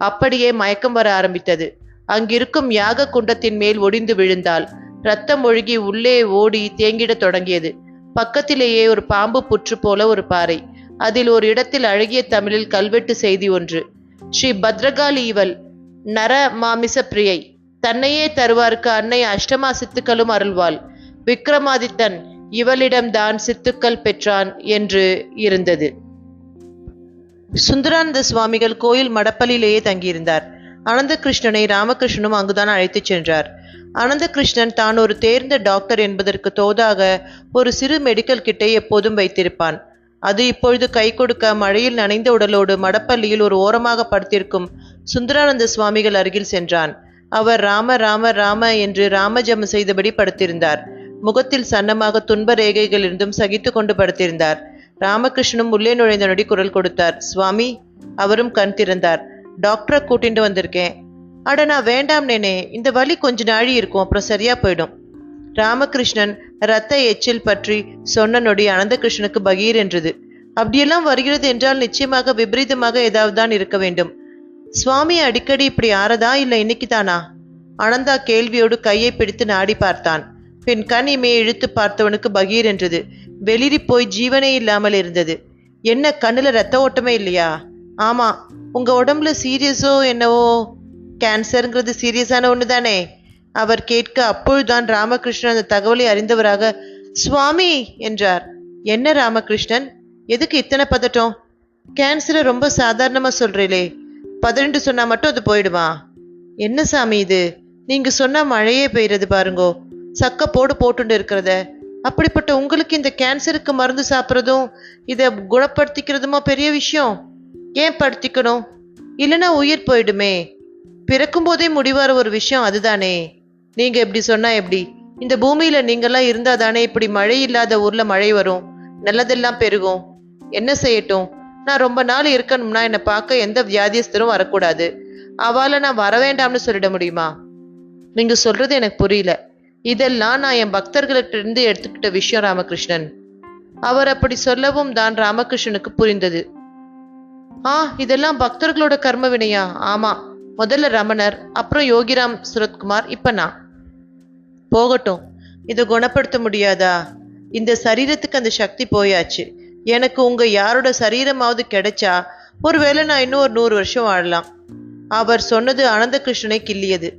Speaker 1: அப்படியே மயக்கம் வர ஆரம்பித்தது. அங்கிருக்கும் யாக குண்டத்தின் மேல் ஒடிந்து விழுந்தாள். ரத்தம் ஒழுகி உள்ளே ஓடி தேங்கிடத் தொடங்கியது. பக்கத்திலேயே ஒரு பாம்பு புற்று போல ஒரு பாறை, அதில் ஒரு இடத்தில் அழகிய தமிழில் கல்வெட்டு செய்தி ஒன்று. ஸ்ரீ பத்ரகாளி இவள் நர மாமிச பிரியை, தன்னையே தருவார்க்கு அன்னை அஷ்டமா சித்துக்களும் அருள்வாள், விக்ரமாதித்தன் இவளிடம்தான் சித்துக்கள் பெற்றான் என்று இருந்தது. சுந்தரானந்த சுவாமிகள் கோயில் மடப்பலிலேயே தங்கியிருந்தார். அனந்த கிருஷ்ணனை ராமகிருஷ்ணனும் அங்குதான் அழைத்துச் சென்றார். அனந்த கிருஷ்ணன் தான் ஒரு தேர்ந்த டாக்டர் என்பதற்கு தோதாக ஒரு சிறு மெடிக்கல் கிட்டை எப்போதும் வைத்திருப்பான். அது இப்பொழுது கை கொடுக்க மழையில் நனைந்த உடலோடு மடப்பள்ளியில் ஒரு ஓரமாக படுத்திருக்கும் சுந்தரானந்த சுவாமிகள் அருகில் சென்றான். அவர் ராம ராம ராம என்று ராமஜபம் செய்தபடி படுத்திருந்தார். முகத்தில் சன்னமாக துன்ப ரேகைகள் இருந்தும் சகித்து கொண்டு படுத்திருந்தார். ராமகிருஷ்ணனும் உள்ளே நுழைந்த நொடி குரல் கொடுத்தார். சுவாமி. அவரும் கண் திறந்தார். டாக்டரை கூட்டிட்டு வந்திருக்கேன். அட நான் வேண்டாம் நேனே, இந்த வலி கொஞ்ச நாழி இருக்கும், அப்புறம் சரியா போயிடும். ராமகிருஷ்ணன் இரத்த எச்சில் பற்றி சொன்ன நொடி அனந்த கிருஷ்ணனுக்கு பகீர் என்றது. அப்படியெல்லாம் வருகிறது என்றால் நிச்சயமாக விபரீதமாக ஏதாவது தான் இருக்க வேண்டும். சுவாமி அடிக்கடி இப்படி ஆறதா இல்லை இன்னைக்கு தானா? அனந்தா கேள்வியோடு கையை பிடித்து நாடி பார்த்தான். பின் கண் இமையை இழுத்து பார்த்தவனுக்கு பகீர் என்றது. வெளிரி போய் ஜீவனே இல்லாமல் இருந்தது. என்ன, கண்ணுல ரத்த ஓட்டமே இல்லையா? ஆமா. உங்க உடம்புல சீரியஸோ என்னவோ? கேன்சருங்கிறது சீரியஸான ஒன்று தானே? அவர் கேட்க அப்பொழுதுதான் ராமகிருஷ்ணன் அந்த தகவலை அறிந்தவராக சுவாமி என்றார். என்ன ராமகிருஷ்ணன், எதுக்கு இத்தனை பதட்டம்? கேன்சரை ரொம்ப சாதாரணமா சொல்றீங்களே, 12 சொன்னா மட்டும் அது போயிடுமா? என்ன சாமி இது, நீங்க சொன்னா மழையே பெய்யறது பாருங்கோ, சக்க போட்டுண்டு இருக்கிறத. அப்படிப்பட்ட உங்களுக்கு இந்த கேன்சருக்கு மருந்து சாப்பிட்றதும் இதை குணப்படுத்திக்கிறதுமோ பெரிய விஷயம். ஏன் படுத்திக்கணும்? இல்லைன்னா உயிர் போயிடுமே. பிறக்கும் போதே முடிவார ஒரு விஷயம் அதுதானே. நீங்க எப்படி சொன்னா எப்படி? இந்த பூமியில நீங்கெல்லாம் இருந்தா தானே இப்படி மழை இல்லாத ஊர்ல மழை வரும், நல்லதெல்லாம் பெருகும். என்ன செய்யட்டும், நான் ரொம்ப நாள் இருக்கணும்னா என்னை பார்க்க எந்த வியாதியஸ்தரும் வரக்கூடாது. அவளை நான் வர வேண்டாம்னு சொல்லிட முடியுமா? நீங்க சொல்றது எனக்கு புரியல. இதெல்லாம் நான் என் பக்தர்கிட்ட இருந்து எடுத்துக்கிட்ட விஷயம் ராமகிருஷ்ணன். அவர் அப்படி சொல்லவும் தான் ராமகிருஷ்ணனுக்கு புரிந்தது. இதெல்லாம் பக்தர்களோட கர்ம வினையா? ஆமா, முதல்ல ரமணர், அப்புறம் யோகிராம் சுரத்குமார், இப்ப நான். போகட்டும், இதை குணப்படுத்த முடியாதா? இந்த சரீரத்துக்கு அந்த சக்தி போயாச்சு. எனக்கு உங்க யாரோட சரீரமாவது கிடைச்சா ஒருவேளை நான் இன்னும் ஒரு 100 வருஷம் வாழலாம். அவர் சொன்னது அனந்த கிருஷ்ணனை கிள்ளியது.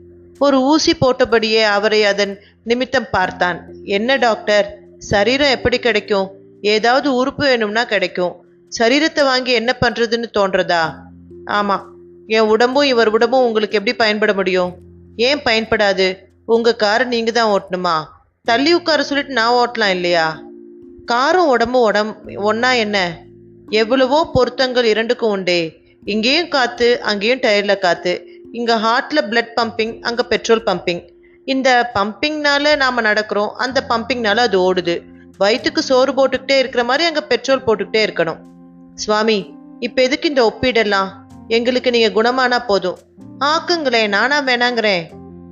Speaker 1: ஒரு ஊசி போட்டபடியே அவரை அதன் நிமித்தம் பார்த்தான். என்ன டாக்டர், சரீரம் எப்படி கிடைக்கும்? ஏதாவது உறுப்பு வேணும்னா கிடைக்கும். சரீரத்தை வாங்கி என்ன பண்றதுன்னு தோன்றதா? ஆமா, என் உடம்பும் இவர் உடம்பும் உங்களுக்கு எப்படி பயன்பட முடியும்? ஏன் பயன்படாது? உங்க காரை நீங்க தான் ஓட்டணுமா? தள்ளி உட்கார சொல்லிட்டு நான் ஓட்டலாம் இல்லையா? காரும் உடம்பும் ஒன்னா என்ன? எவ்வளவோ பொருத்தங்கள் இரண்டுக்கும் உண்டே. இங்கேயும் காத்து, அங்கேயும் டயர்ல காத்து. இங்க ஹார்ட்ல பிளட் பம்பிங், அங்க பெட்ரோல் பம்பிங். இந்த பம்பிங்னால நாம நடக்கிறோம், அந்த பம்பிங்னால அது ஓடுது. வயிற்றுக்கு சோறு போட்டுக்கிட்டே இருக்கிற மாதிரி அங்க பெட்ரோல் போட்டுக்கிட்டே இருக்கணும். சுவாமி, இப்ப எதுக்கு இந்த ஒப்பீடெல்லாம்? எங்களுக்கு நீங்க குணமானா போதும். ஆக்குங்களேன், நானா வேணாங்கிறேன்.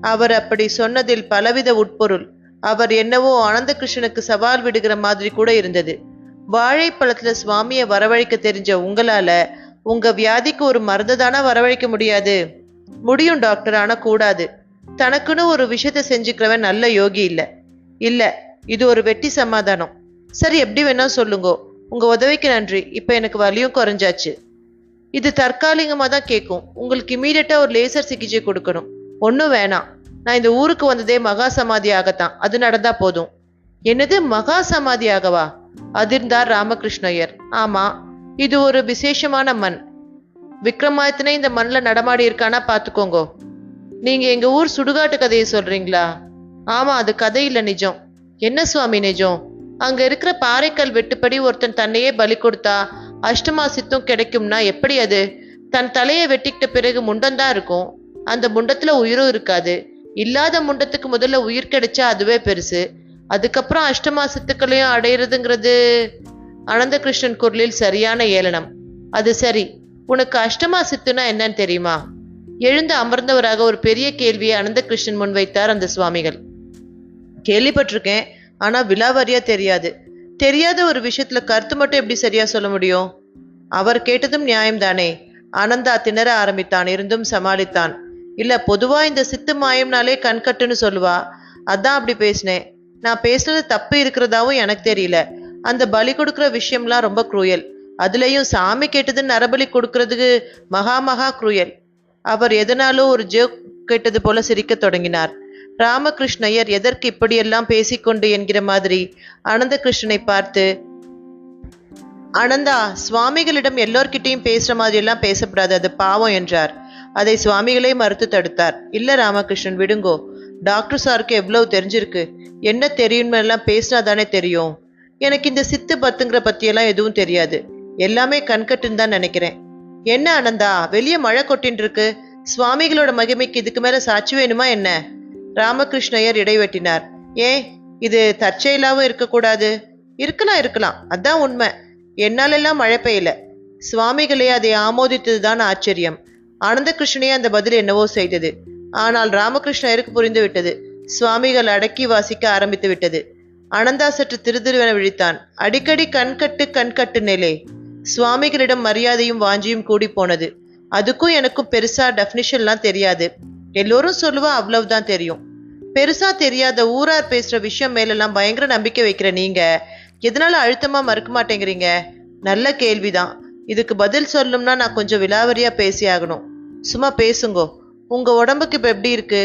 Speaker 1: அவர் அப்படி சொன்னதில் பலவித உட்பொருள். அவர் என்னவோ அனந்த கிருஷ்ணனுக்கு சவால் விடுகிற மாதிரி கூட இருந்தது. வாழைப்பழத்துல சுவாமியை வரவழைக்க தெரிஞ்ச உங்களால உங்க வியாதிக்கு ஒரு மருந்து தானே வரவழைக்க முடியாது? முடியும் டாக்டர், ஆனா கூடாது. தனக்குன்னு ஒரு விஷயத்த செஞ்சுக்கிறவன் நல்ல யோகி இல்ல. இல்ல, இது ஒரு வெட்டி சமாதானம். சரி, எப்படி வேணா சொல்லுங்க. உங்க உதவிக்கு நன்றி. இப்ப எனக்கு வலியும் குறைஞ்சாச்சு. இது தற்காலிகமா தான் கேட்கும். உங்களுக்கு இமீடியட்டா ஒரு லேசர் சிகிச்சை கொடுக்கணும். ஒன்னும் வேணாம். நான் இந்த ஊருக்கு வந்ததே மகா சமாதி ஆகத்தான். அது நடந்தா போதும். என்னது, மகா சமாதி ஆகவா? அதிர்ந்தார் ராமகிருஷ்ணய்யர். ஆமா, இது ஒரு விசேஷமான மண். விக்ரமாதித்தனே இந்த மண்ணில் நடமாடி இருக்கானா பாத்துக்கோங்க. நீங்க எங்க ஊர் சுடுகாட்டு கதையை சொல்றீங்களா? ஆமா, அது கதை இல்ல, நிஜம். என்ன சுவாமி நிஜம்? அங்க இருக்கிற பாறைக்கல் வெட்டுப்படி ஒருத்தன் தன்னையே பலி கொடுத்தா அஷ்டமா சித்தம் கிடைக்கும்னா எப்படி? அது தன் தலையை வெட்டிக்கிட்ட பிறகு முண்டம்தான் இருக்கும். அந்த முண்டத்துல உயிரும் இருக்காது. இல்லாத முண்டத்துக்கு முதல்ல உயிர் கிடைச்சா அதுவே பெருசு. அதுக்கப்புறம் அஷ்டமா சித்துக்களையும் அடையிறதுங்கிறது அனந்தகிருஷ்ணன் குரலில் சரியான ஏளனம். அது சரி, உனக்கு அஷ்டமா சித்துனா என்னன்னு தெரியுமா? எழுந்து அமர்ந்தவராக ஒரு பெரிய கேள்வியை அனந்தகிருஷ்ணன் முன்வைத்தார் அந்த சுவாமிகள். கேள்விப்பட்டிருக்கேன், ஆனா விலாவாரியா தெரியாது. தெரியாத ஒரு விஷயத்துல கருத்து மட்டும் எப்படி சரியா சொல்ல முடியும்? அவர் கேட்டதும் நியாயம்தானே. ஆனந்தா திணற ஆரம்பித்தான். இருந்தும் சமாளித்தான். இல்ல, பொதுவா இந்த சித்து மாயம்னாலே கண்கட்டுன்னு சொல்லுவா, அதான் அப்படி பேசினேன். நான் பேசுனது தப்பு இருக்கிறதாவும் எனக்கு தெரியல. அந்த பலி கொடுக்குற விஷயம்லாம் ரொம்ப குரூயல். அதுலயும் சாமி கேட்டதுன்னு நரபலி கொடுக்கறதுக்கு மகா குரூயல். அவர் எதனாலும் ஒரு ஜோக் கேட்டது போல சிரிக்க தொடங்கினார். ராமகிருஷ்ணய்யர் எதற்கு இப்படியெல்லாம் பேசிக்கொண்டு என்கிற மாதிரி அனந்தகிருஷ்ணனை பார்த்து, ஆனந்தா, சுவாமிகளிடம் எல்லோர்கிட்டையும் பேசுற மாதிரி எல்லாம் பேசப்படாது, அது பாவம் என்றார். அதை சுவாமிகளே மறுத்து தடுத்தார். இல்ல ராமகிருஷ்ணன், விடுங்கோ. டாக்டர் சாருக்கு எவ்வளவு தெரிஞ்சிருக்கு. என்ன தெரியும்னு எல்லாம் பேசினா தானே தெரியும். எனக்கு இந்த சித்து பத்துங்கிற பத்தியெல்லாம் எதுவும் தெரியாது. எல்லாமே கண்கட்டுன்னு தான் நினைக்கிறேன். என்ன ஆனந்தா, வெளியே மழை கொட்டின்னு இருக்கு. சுவாமிகளோட மகிமைக்கு இதுக்கு மேல சாட்சி வேணுமா என்ன? ராமகிருஷ்ணய்யர் இடைவெட்டினார். ஏன், இது தற்செயலாவும் இருக்கக்கூடாது? இருக்கலாம், அதான் உண்மை. என்னாலெல்லாம் மழை பெய்யல. சுவாமிகளே அதை ஆமோதித்ததுதான் ஆச்சரியம். அனந்தகிருஷ்ணனே அந்த பதில் என்னவோ செய்தது. ஆனால் ராமகிருஷ்ணருக்கு புரிந்து விட்டது. சுவாமிகள் அடக்கி வாசிக்க ஆரம்பித்து விட்டது. அனந்தா சற்று திருதிருவென விழித்தான். அடிக்கடி கண்கட்டு நிலை. சுவாமிகளிடம் மரியாதையும் வாஞ்சியும் கூடி போனது. அதுக்கும் எனக்கும் பெருசா டெஃபினிஷன்லாம் தெரியாது. எல்லோரும் சொல்லுவா, அவ்வளவுதான் தெரியும். பெருசா தெரியாத ஊரார் பேசுற விஷயம் மேலெல்லாம் பயங்கர நம்பிக்கை வைக்கிற நீங்க எதனால அழுத்தமா மறுக்க மாட்டேங்கிறீங்க? நல்ல கேள்விதான். இதுக்கு பதில் சொல்லணும்னா நான் கொஞ்சம் விலாவரியா பேசி ஆகணும். சும்மா பேசுங்கோ. உங்க உடம்புக்கு இப்ப எப்படி இருக்கு?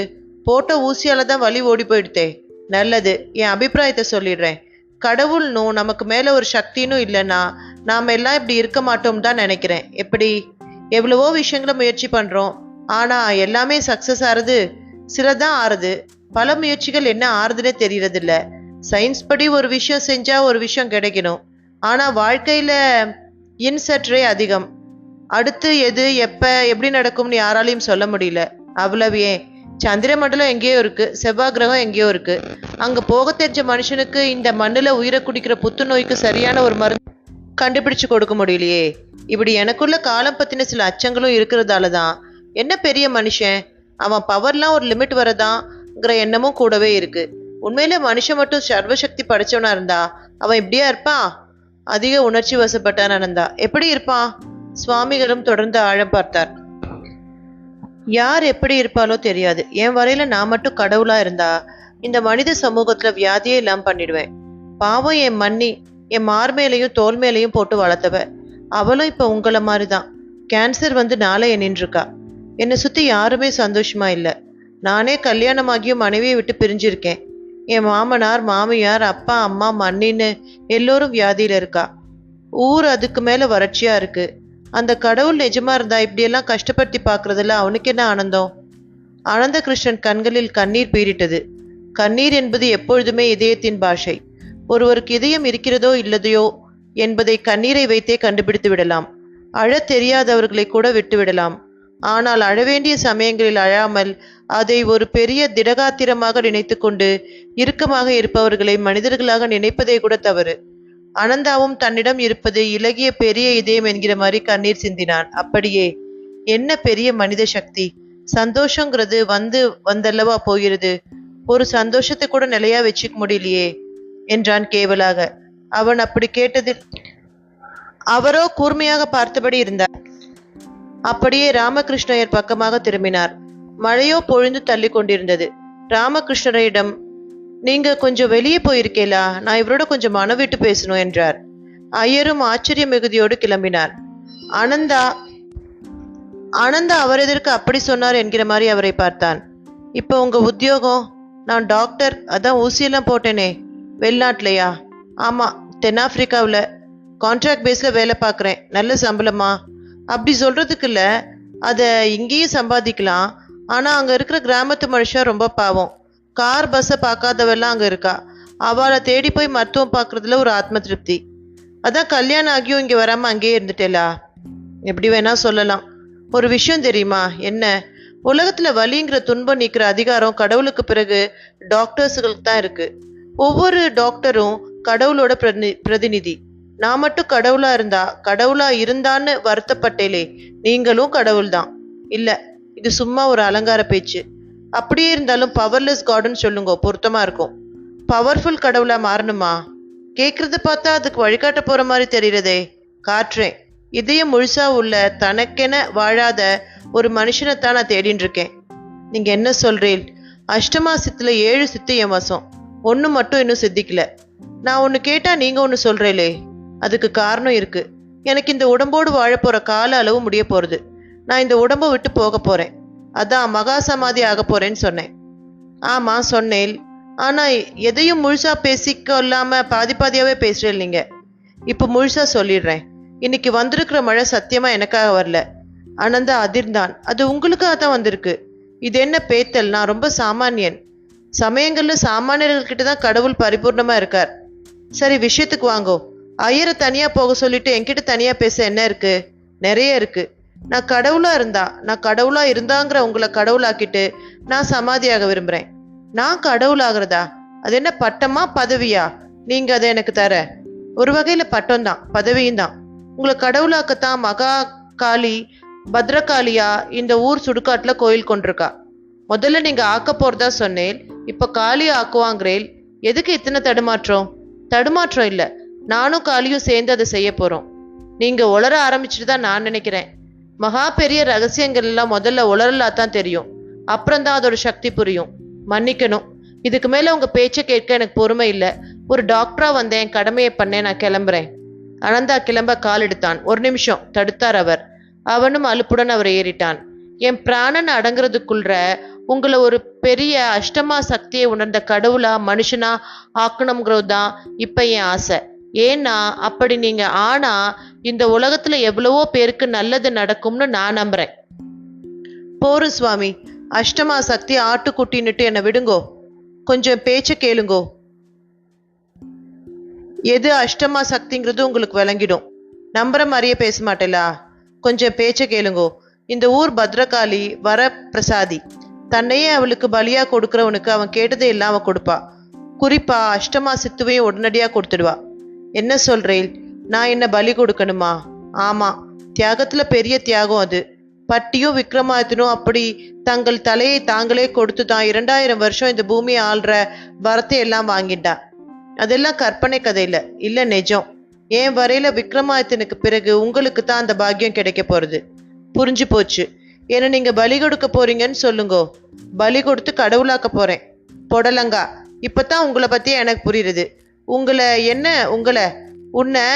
Speaker 1: போட்ட ஊசியால தான் வலி ஓடி போயிடுத்தே. நல்லது, என் அபிப்பிராயத்தை சொல்லிடுறேன். கடவுள்னும் நமக்கு மேல ஒரு சக்தினும் இல்லைன்னா நாம எல்லாம் இப்படி இருக்க மாட்டோம் தான் நினைக்கிறேன். எப்படி? எவ்வளவோ விஷயங்களை முயற்சி பண்றோம், ஆனா எல்லாமே சக்சஸ் ஆறுது, சிலதான் ஆறுது. பல முயற்சிகள் என்ன ஆறுதுன்னே தெரியறது இல்ல. சயின்ஸ் படி ஒரு விஷயம் செஞ்சா ஒரு விஷயம் கிடைக்கணும். ஆனா வாழ்க்கையில இன்சற்றே அதிகம். அடுத்து எது எப்ப எப்படி நடக்கும்னு யாராலையும் சொல்ல முடியல. அவ்வளவு ஏன், சந்திர மண்டலம் எங்கேயோ இருக்கு, செவ்வாய் கிரகம் எங்கேயோ இருக்கு. அங்க போக தெரிஞ்ச மனுஷனுக்கு இந்த மண்ணுல உயிரை குடிக்கிற புத்துநோய்க்கு சரியான ஒரு மருந்து கண்டுபிடிச்சு கொடுக்க முடியலையே. இப்படி எனக்குள்ள காலம் பத்தின சில அச்சங்களும் இருக்கிறதாலதான் என்ன பெரிய மனுஷன், அவன் பவர்லாம் ஒரு லிமிட் வரதாங்கிற எண்ணமும் கூடவே இருக்கு. உண்மையில மனுஷன் மட்டும் சர்வசக்தி படைச்சவனா இருந்தா அவன் இப்படியா இருப்பான்? அதிக உணர்ச்சி வசப்பட்டான் ஆனந்தா. எப்படி இருப்பான்? சுவாமிகளும் தொடர்ந்து ஆழம் பார்த்தார். யார் எப்படி இருப்பாலோ தெரியாது. என் வரையில நான் மட்டும் கடவுளா இருந்தா இந்த மனித சமூகத்துல வியாதியே இல்லாம பண்ணிடுவேன். பாவம் என் மன்னி என் மார்மேலையும் தோல் மேலையும் போட்டு வளர்த்தவ. அவளும் இப்ப உங்களை மாதிரிதான். கேன்சர் வந்து நாளை எண்ணின்றிருக்கா. என்னை சுத்தி யாருமே சந்தோஷமா இல்ல. நானே கல்யாணமாகியும் மனைவியை விட்டு பிரிஞ்சிருக்கேன். என் மாமனார் மாமியார் அப்பா அம்மா மன்னின்னு எல்லோரும் வியாதியில இருக்கா. ஊர் அதுக்கு மேல வறட்சியா இருக்கு. அந்த கடவுள் நிஜமா இருந்தா இப்படியெல்லாம் கஷ்டப்படுத்தி பாக்குறதுல அவனுக்கு என்ன ஆனந்தம்? அனந்தகிருஷ்ணன் கண்களில் கண்ணீர் பீரிட்டது. கண்ணீர் என்பது எப்பொழுதுமே இதயத்தின் பாஷை. ஒருவருக்கு இதயம் இருக்கிறதோ இல்லதையோ என்பதை கண்ணீரை வைத்தே கண்டுபிடித்து விடலாம். அழத் தெரியாதவர்களை கூட விட்டு விடலாம். ஆனால் அழவேண்டிய சமயங்களில் அழாமல் அதை ஒரு பெரிய திடகாத்திரமாக நினைத்து கொண்டு இறுக்கமாக இருப்பவர்களை மனிதர்களாக நினைப்பதே கூட தவறு. அனந்தாவும் தன்னிடம் இருப்பது இலகிய பெரிய இதயம் என்கிற மாதிரி கண்ணீர் சிந்தினான். அப்படியே, என்ன பெரிய மனித சக்தி! சந்தோஷங்கிறது வந்தல்லவா போகிறது. ஒரு சந்தோஷத்தை கூட நிலையா வச்சுக்க முடியலையே என்றான் கேவலாக. அவன் அப்படி கேட்டதில் அவரோ கூர்மையாக பார்த்தபடி இருந்தார். அப்படியே ராமகிருஷ்ணய்யர் பக்கமாக திரும்பினார். மழையோ பொழிந்து தள்ளி கொண்டிருந்தது. ராமகிருஷ்ணரிடம், நீங்க கொஞ்சம் வெளியே போயிருக்கேலா, நான் இவரோட கொஞ்சம் மனம் விட்டு பேசணும் என்றார். ஐயரும் ஆச்சரிய மிகுதியோடு கிளம்பினார். ஆனந்தா அவர் எதற்கு அப்படி சொன்னார் என்கிற மாதிரி அவரை பார்த்தான். இப்போ உங்க உத்தியோகம்? நான் டாக்டர், அதான் ஊசியெல்லாம் போட்டேனே. வெளிநாட்டிலையா? ஆமா, தென்னாப்பிரிக்காவில் கான்ட்ராக்ட் பேஸ்ல வேலை பார்க்குறேன். நல்ல சம்பளமா? அப்படி சொல்றதுக்கு இல்ல, அதை இங்கேயும் சம்பாதிக்கலாம். ஆனா அங்க இருக்கிற கிராமத்து மனுஷன் ரொம்ப பாவம். கார் பஸ்ஸை பார்க்காதவெல்லாம் அங்க இருக்கா. அவளை தேடி போய் மருத்துவம் பார்க்கறதுல ஒரு ஆத்ம திருப்தி. அதான் கல்யாணம் ஆகியும் இங்க வராம அங்கேயே இருந்துட்டேலா? எப்படி வேணா சொல்லலாம். ஒரு விஷயம் தெரியுமா? என்ன? உலகத்துல வலிங்கிற துன்பம் நீக்கிற அதிகாரம் கடவுளுக்கு பிறகு டாக்டர்ஸுகளுக்கு தான் இருக்கு. ஒவ்வொரு டாக்டரும் கடவுளோட பிரதிநிதி. நான் மட்டும் கடவுளா இருந்தான்னு வருத்தப்பட்டேலே, நீங்களும் கடவுள்தான். இல்ல, இது சும்மா ஒரு அலங்கார பேச்சு. அப்படியே இருந்தாலும் பவர்லெஸ் காடுன்னு சொல்லுங்க, பொருத்தமா இருக்கும். பவர்ஃபுல் கடவுளா மாறணுமா? கேட்கறத பார்த்தா அதுக்கு வழிகாட்ட போற மாதிரி தெரியுறதே. காட்டுறேன். இதயம் முழுசா உள்ள தனக்கென வாழாத ஒரு மனுஷனைத்தான் நான் தேடின்னு இருக்கேன். நீங்க என்ன சொல்றீள்? அஷ்டமா சித்துல 7 சித்து என் வசம். ஒண்ணு மட்டும் இன்னும் சித்திக்கல. நான் ஒண்ணு கேட்டா நீங்க ஒண்ணு சொல்றீங்களே. அதுக்கு காரணம் இருக்கு. எனக்கு இந்த உடம்போடு வாழ போற கால அளவு முடிய போறது. நான் இந்த உடம்பை விட்டு போக போறேன். அதான் மகா சமாதி ஆக போறேன்னு சொன்னேன். ஆமா சொன்னேன். ஆனா எதையும் முழுசா பேசிக்கொள்ளாம பாதி பாதியாவே பேசுறேன் நீங்க. இப்ப முழுசா சொல்லிடுறேன். இன்னைக்கு வந்திருக்கிற மழை சத்தியமா எனக்காக வரல. ஆனந்தா அதிர்ந்தான். அது உங்களுக்காக தான் வந்திருக்கு. இது என்ன பேத்தல்? நான் ரொம்ப சாமானியன். சமயங்கள்ல சாமானியர்கள்கிட்ட தான் கடவுள் பரிபூர்ணமா இருக்கார். சரி, விஷயத்துக்கு வாங்கோ. ஐயரை தனியா போக சொல்லிட்டு என்கிட்ட தனியா பேச என்ன இருக்கு? நிறைய இருக்கு. நான் கடவுளா இருந்தாங்கிற உங்களை கடவுளாக்கிட்டு நான் சமாதியாக விரும்புறேன். நான் கடவுளாகிறதா? அது என்ன பட்டமா பதவியா? நீங்க அதை எனக்கு தர? ஒரு வகையில பட்டம் தான், பதவியும் தான். உங்களை கடவுளாக்கத்தான் மகா காளி பத்ரகாளியா இந்த ஊர் சுடுகாட்டுல கோயில் கொண்டிருக்கா. முதல்ல நீங்க ஆக்க போறதா சொன்னேன். இப்ப காளியா ஆக்குவாங்கிறேன். எதுக்கு இத்தனை தடுமாற்றம்? தடுமாற்றம் இல்ல, நானும் காளியும் சேர்ந்து அதை செய்ய போறோம். நீங்க உளர ஆரம்பிச்சுட்டு தான் நான் நினைக்கிறேன். மகா பெரிய ரகசியங்கள் எல்லாம் முதல்ல உளரலாத்தான் தெரியும். அப்புறம்தான் அதோட சக்தி புரியும். மன்னிக்கணும், இதுக்கு மேல உங்க பேச்சை கேட்க எனக்கு பொறுமை இல்லை. ஒரு டாக்டரா வந்தேன், கடமையை பண்ணேன், நான் கிளம்புறேன். அனந்தா கிளம்ப கால் எடுத்தான். ஒரு நிமிஷம் தடுத்தார் அவர். அவனும் அலுப்புடன் அவர் ஏறிட்டான். என் பிராணன் அடங்குறதுக்குள்ள உங்களை ஒரு பெரிய அஷ்டமா சக்தியை உணர்ந்த கடவுளா மனுஷனா ஆக்கணுங்கிறது தான் இப்ப என் ஆசை. ஏன்னா அப்படி நீங்க ஆனா இந்த உலகத்துல எவ்வளவோ பேருக்கு நல்லது நடக்கும்னு நான் நம்புறேன். போரு சுவாமி, அஷ்டமா சக்தி ஆட்டுக்குட்டின்னுட்டு என்னை விடுங்கோ. கொஞ்சம் பேச்ச கேளுங்கோ. எது அஷ்டமா சக்திங்கிறது உங்களுக்கு விளங்கிடும். நம்புற மாதிரியே பேச மாட்டேலா? கொஞ்சம் பேச்ச கேளுங்கோ. இந்த ஊர் பத்ரகாளி வர பிரசாதி. தன்னையே அவளுக்கு பலியா கொடுக்கறவனுக்கு அவன் கேட்டதே இல்லாம கொடுப்பா. குறிப்பா அஷ்டமா சித்துவையும் உடனடியா கொடுத்துடுவா. என்ன சொல்றேன்? நான் என்ன பலி கொடுக்கணுமா? ஆமா, தியாகத்துல பெரிய தியாகம் அது. பட்டியும் விக்ரமாதித்தனும் அப்படி தங்கள் தலையை தாங்களே கொடுத்து தான் 2000 வருஷம் இந்த பூமியை ஆள்ற வரத்தை எல்லாம் வாங்கிட்டா. அதெல்லாம் கற்பனை கதையில இல்ல, நிஜம். என் வரையில விக்ரமாதித்தனுக்கு பிறகு உங்களுக்கு தான் அந்த பாக்கியம் கிடைக்க போறது. புரிஞ்சு போச்சு. ஏன்னா நீங்க பலி கொடுக்க போறீங்கன்னு சொல்லுங்கோ. பலி கொடுத்து கடவுளாக்க போறேன். பொடலங்கா, இப்பதான் உங்களை பத்தி எனக்கு புரியுது. உன்னை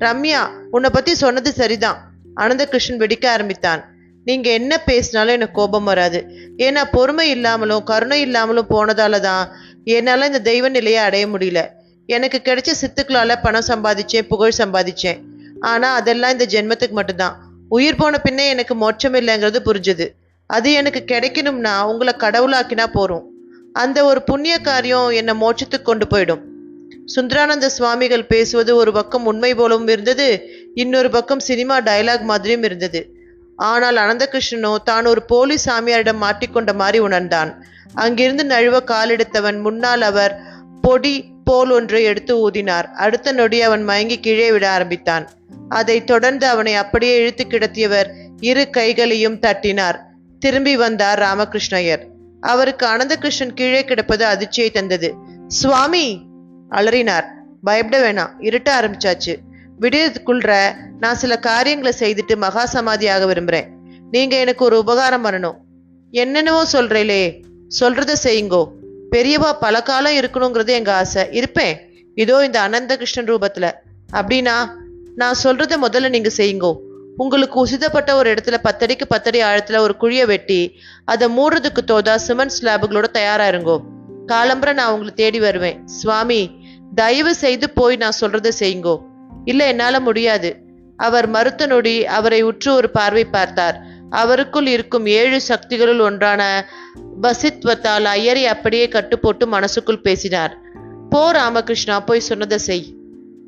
Speaker 1: ரம்யா உன்னை பத்தி சொன்னது சரிதான். அனந்தகிருஷ்ணன் வெடிக்க ஆரம்பித்தான். நீங்க என்ன பேசினாலும் எனக்கு கோபம் வராது. ஏன்னா பொறுமை இல்லாமலும் கருணை இல்லாமலும் போனதால தான் என்னால இந்த தெய்வ நிலையை அடைய முடியல. எனக்கு கிடைச்ச சித்துக்களால பணம் சம்பாதிச்சேன், புகழ் சம்பாதிச்சேன். ஆனா அதெல்லாம் இந்த ஜென்மத்துக்கு மட்டும்தான். உயிர் போன பின்னே எனக்கு மோட்சம் இல்லைங்கிறது புரிஞ்சுது. அது எனக்கு கிடைக்கணும்னா உங்களை கடவுளாக்கினா போறோம். அந்த ஒரு புண்ணிய காரியம் என்னை மோட்சத்துக்கு கொண்டு போயிடும். சுந்தரானந்த சுவாமிகள் பேசுவது ஒரு பக்கம் உண்மை போலவும் இருந்தது, இன்னொரு பக்கம் சினிமா டயலாக் மாதிரியும் இருந்தது. ஆனால் அனந்தகிருஷ்ணனோ தான் ஒரு போலி சாமியாரிடம் மாட்டிக்கொண்ட மாதிரி உணர்ந்தான். அங்கிருந்து நழுவ காலெடுத்தவன் முன்னால் அவர் பொடி போல் ஒன்றை எடுத்து ஊதினார். அடுத்த நொடி அவன் மயங்கி கீழே விட ஆரம்பித்தான். அதை தொடர்ந்து அவனை அப்படியே இழுத்து கிடத்தியவர் 2 கைகளையும் தட்டினார். திரும்பி வந்தார் ராமகிருஷ்ணய்யர். அவருக்கு அனந்தகிருஷ்ணன் கீழே கிடப்பது அதிர்ச்சியை தந்தது. சுவாமி அலறினார். பயப்பட வேணாம், இருட்ட ஆரம்பிச்சாச்சு. விடியதுக்குள்ள நான் சில காரியங்களை செய்துட்டு மகா சமாதியாக விரும்புறேன். நீங்க எனக்கு ஒரு உபகாரம் பண்ணணும். என்னென்னவோ சொல்றீங்களே, சொல்றத செய்யுங்கோ. பெரியவா பல காலம் இருக்கணுங்கிறது எங்க ஆசை. இருப்பேன், இதோ இந்த அனந்தகிருஷ்ணன் ரூபத்துல. அப்படின்னா நான் சொல்றத முதல்ல நீங்க செய்யுங்கோ. உங்களுக்கு உசிதப்பட்ட ஒரு இடத்துல 10 அடிக்கு 10 அடி ஆழத்துல ஒரு குழியை வெட்டி அதை மூடுறதுக்கு தோதா சிமெண்ட் ஸ்லாபுகளோட தயாரா இருங்கோ. காலம்பரை நான் உங்களை தேடி வருவேன். சுவாமி, தயவு செய்து போய் நான் சொல்றத செய்யுங்கோ. இல்ல, என்னால முடியாது. அவர் மறுத்த நொடி அவரை உற்று ஒரு பார்வை பார்த்தார். அவருக்குள் இருக்கும் 7 சக்திகளுள் ஒன்றான வசித்வத்தால் ஐயரை அப்படியே கட்டுப்போட்டு மனசுக்குள் பேசினார். போ ராமகிருஷ்ணா, போய் சொன்னதை செய்.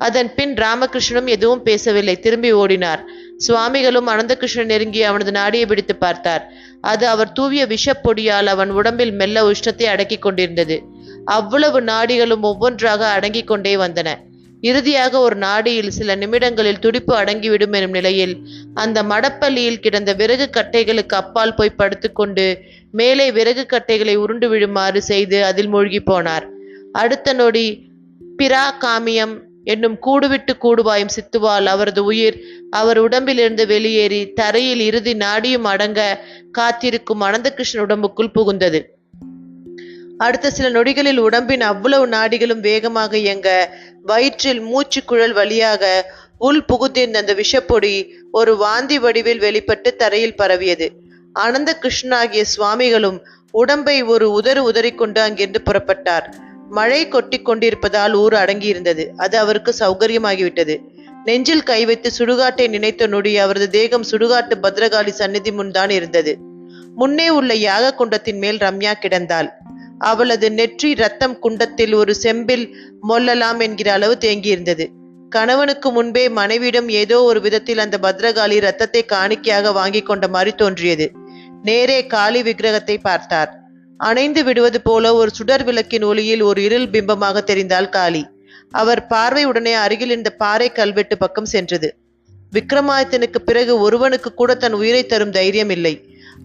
Speaker 1: அதன் பின் ராமகிருஷ்ணனும் எதுவும் பேசவில்லை, திரும்பி ஓடினார். சுவாமிகளும் அனந்தகிருஷ்ணன் நெருங்கி அவனது நாடியை பிடித்து பார்த்தார். அது அவர் தூவிய விஷப்பொடியால் அவன் உடம்பில் மெல்ல உஷ்ணத்தை அடக்கி கொண்டிருந்தது. அவ்வளவு நாடிகளும் ஒவ்வொன்றாக அடங்கிக் கொண்டே வந்தன. இறுதியாக ஒரு நாடியில் சில நிமிடங்களில் துடிப்பு அடங்கிவிடும் எனும் நிலையில் அந்த மடப்பள்ளியில் கிடந்த விறகு கட்டைகளுக்கு அப்பால் போய் படுத்துக்கொண்டு மேலே விறகு கட்டைகளை உருண்டு விழுமாறு செய்து அதில் மூழ்கி போனார். அடுத்த நொடி பிரா காமியம் என்னும் கூடுவிட்டு கூடுபாயும் சித்துவால் அவரது உயிர் அவர் உடம்பிலிருந்து வெளியேறி தரையில் இறுதி நாடியும் அடங்க காத்திருக்கும் அனந்தகிருஷ்ணன் உடம்புக்குள் புகுந்தது. அடுத்த சில நொடிகளில் உடம்பின் அவ்வளவு நாடிகளும் வேகமாக இயங்க வயிற்றில் மூச்சு குழல் வழியாக உள் புகுந்திருந்த அந்த விஷப்பொடி ஒரு வாந்தி வடிவில் வெளிப்பட்டு தரையில் பரவியது. அனந்த கிருஷ்ணனாகிய சுவாமிகளும் உடம்பை ஒரு உதறிக்கொண்டு அங்கிருந்து புறப்பட்டார். மழை கொட்டி கொண்டிருப்பதால் ஊர் அடங்கியிருந்தது. அது அவருக்கு சௌகரியமாகிவிட்டது. நெஞ்சில் கை வைத்து சுடுகாட்டை நினைத்த நொடி அவரது தேகம் சுடுகாட்டு பத்ரகாளி சந்நிதி முன்தான் இருந்தது. முன்னே உள்ள யாக குண்டத்தின் மேல் ரம்யா கிடந்தாள். அவளது நெற்றி ரத்தம் குண்டத்தில் ஒரு செம்பில் மொல்லலாம் என்கிற அளவு தேங்கியிருந்தது. கணவனுக்கு முன்பே மனைவியிடம் ஏதோ ஒரு விதத்தில் அந்த பத்ரகாளி ரத்தத்தை காணிக்கையாக வாங்கி கொண்ட மாதிரி தோன்றியது. நேரே காளி விக்கிரகத்தை பார்த்தார். அணைந்து விடுவது போல ஒரு சுடர் விளக்கின் ஒளியில் ஒரு இருள் பிம்பமாக தெரிந்தாள் காளி. அவர் பார்வை உடனே அருகில் இருந்த பாறை கல்வெட்டு பக்கம் சென்றது. விக்ரமாதித்தனுக்கு பிறகு ஒருவனுக்கு கூட தன் உயிரை தரும் தைரியம் இல்லை.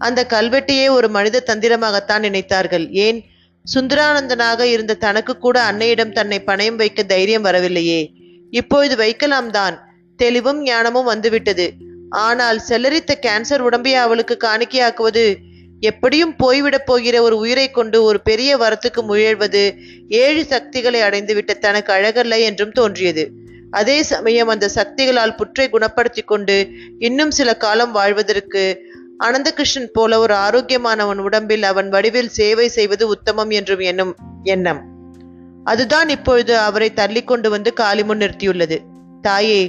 Speaker 1: அந்த கல்வெட்டையே ஒரு மனித தந்திரமாகத்தான் நினைத்தார்கள். ஏன், சுந்தரானந்தனாக இருந்த தனக்கு கூட அன்னையிடம் தன்னை பணயம் வைக்க தைரியம் வரவில்லையே. இப்பொழுது வைக்கலாம் தான். தெளிவும் ஞானமும் வந்துவிட்டது. ஆனால் செல்லரித்த கேன்சர் உடம்பையே அவளுக்கு காணிக்கையாக்குவது? எப்படியும் போய்விடப் போகிற ஒரு உயிரை கொண்டு ஒரு பெரிய வரத்துக்கு முயல்வது 7 சக்திகளை அடைந்துவிட்ட தனக்கு அழகல்ல என்றும் தோன்றியது. அதே சமயம் அந்த சக்திகளால் புற்றை குணப்படுத்தி கொண்டு இன்னும் சில காலம் வாழ்வதற்கு அனந்தகிருஷ்ணன் போல ஒரு ஆரோக்கியமானவன் உடம்பில் அவன் வடிவில் சேவை செய்வது உத்தமம் என்றும் எண்ணம். அதுதான் இப்பொழுது அவரை தள்ளி கொண்டு வந்து காளிமுன் நிறுத்தியுள்ளது. தாயே,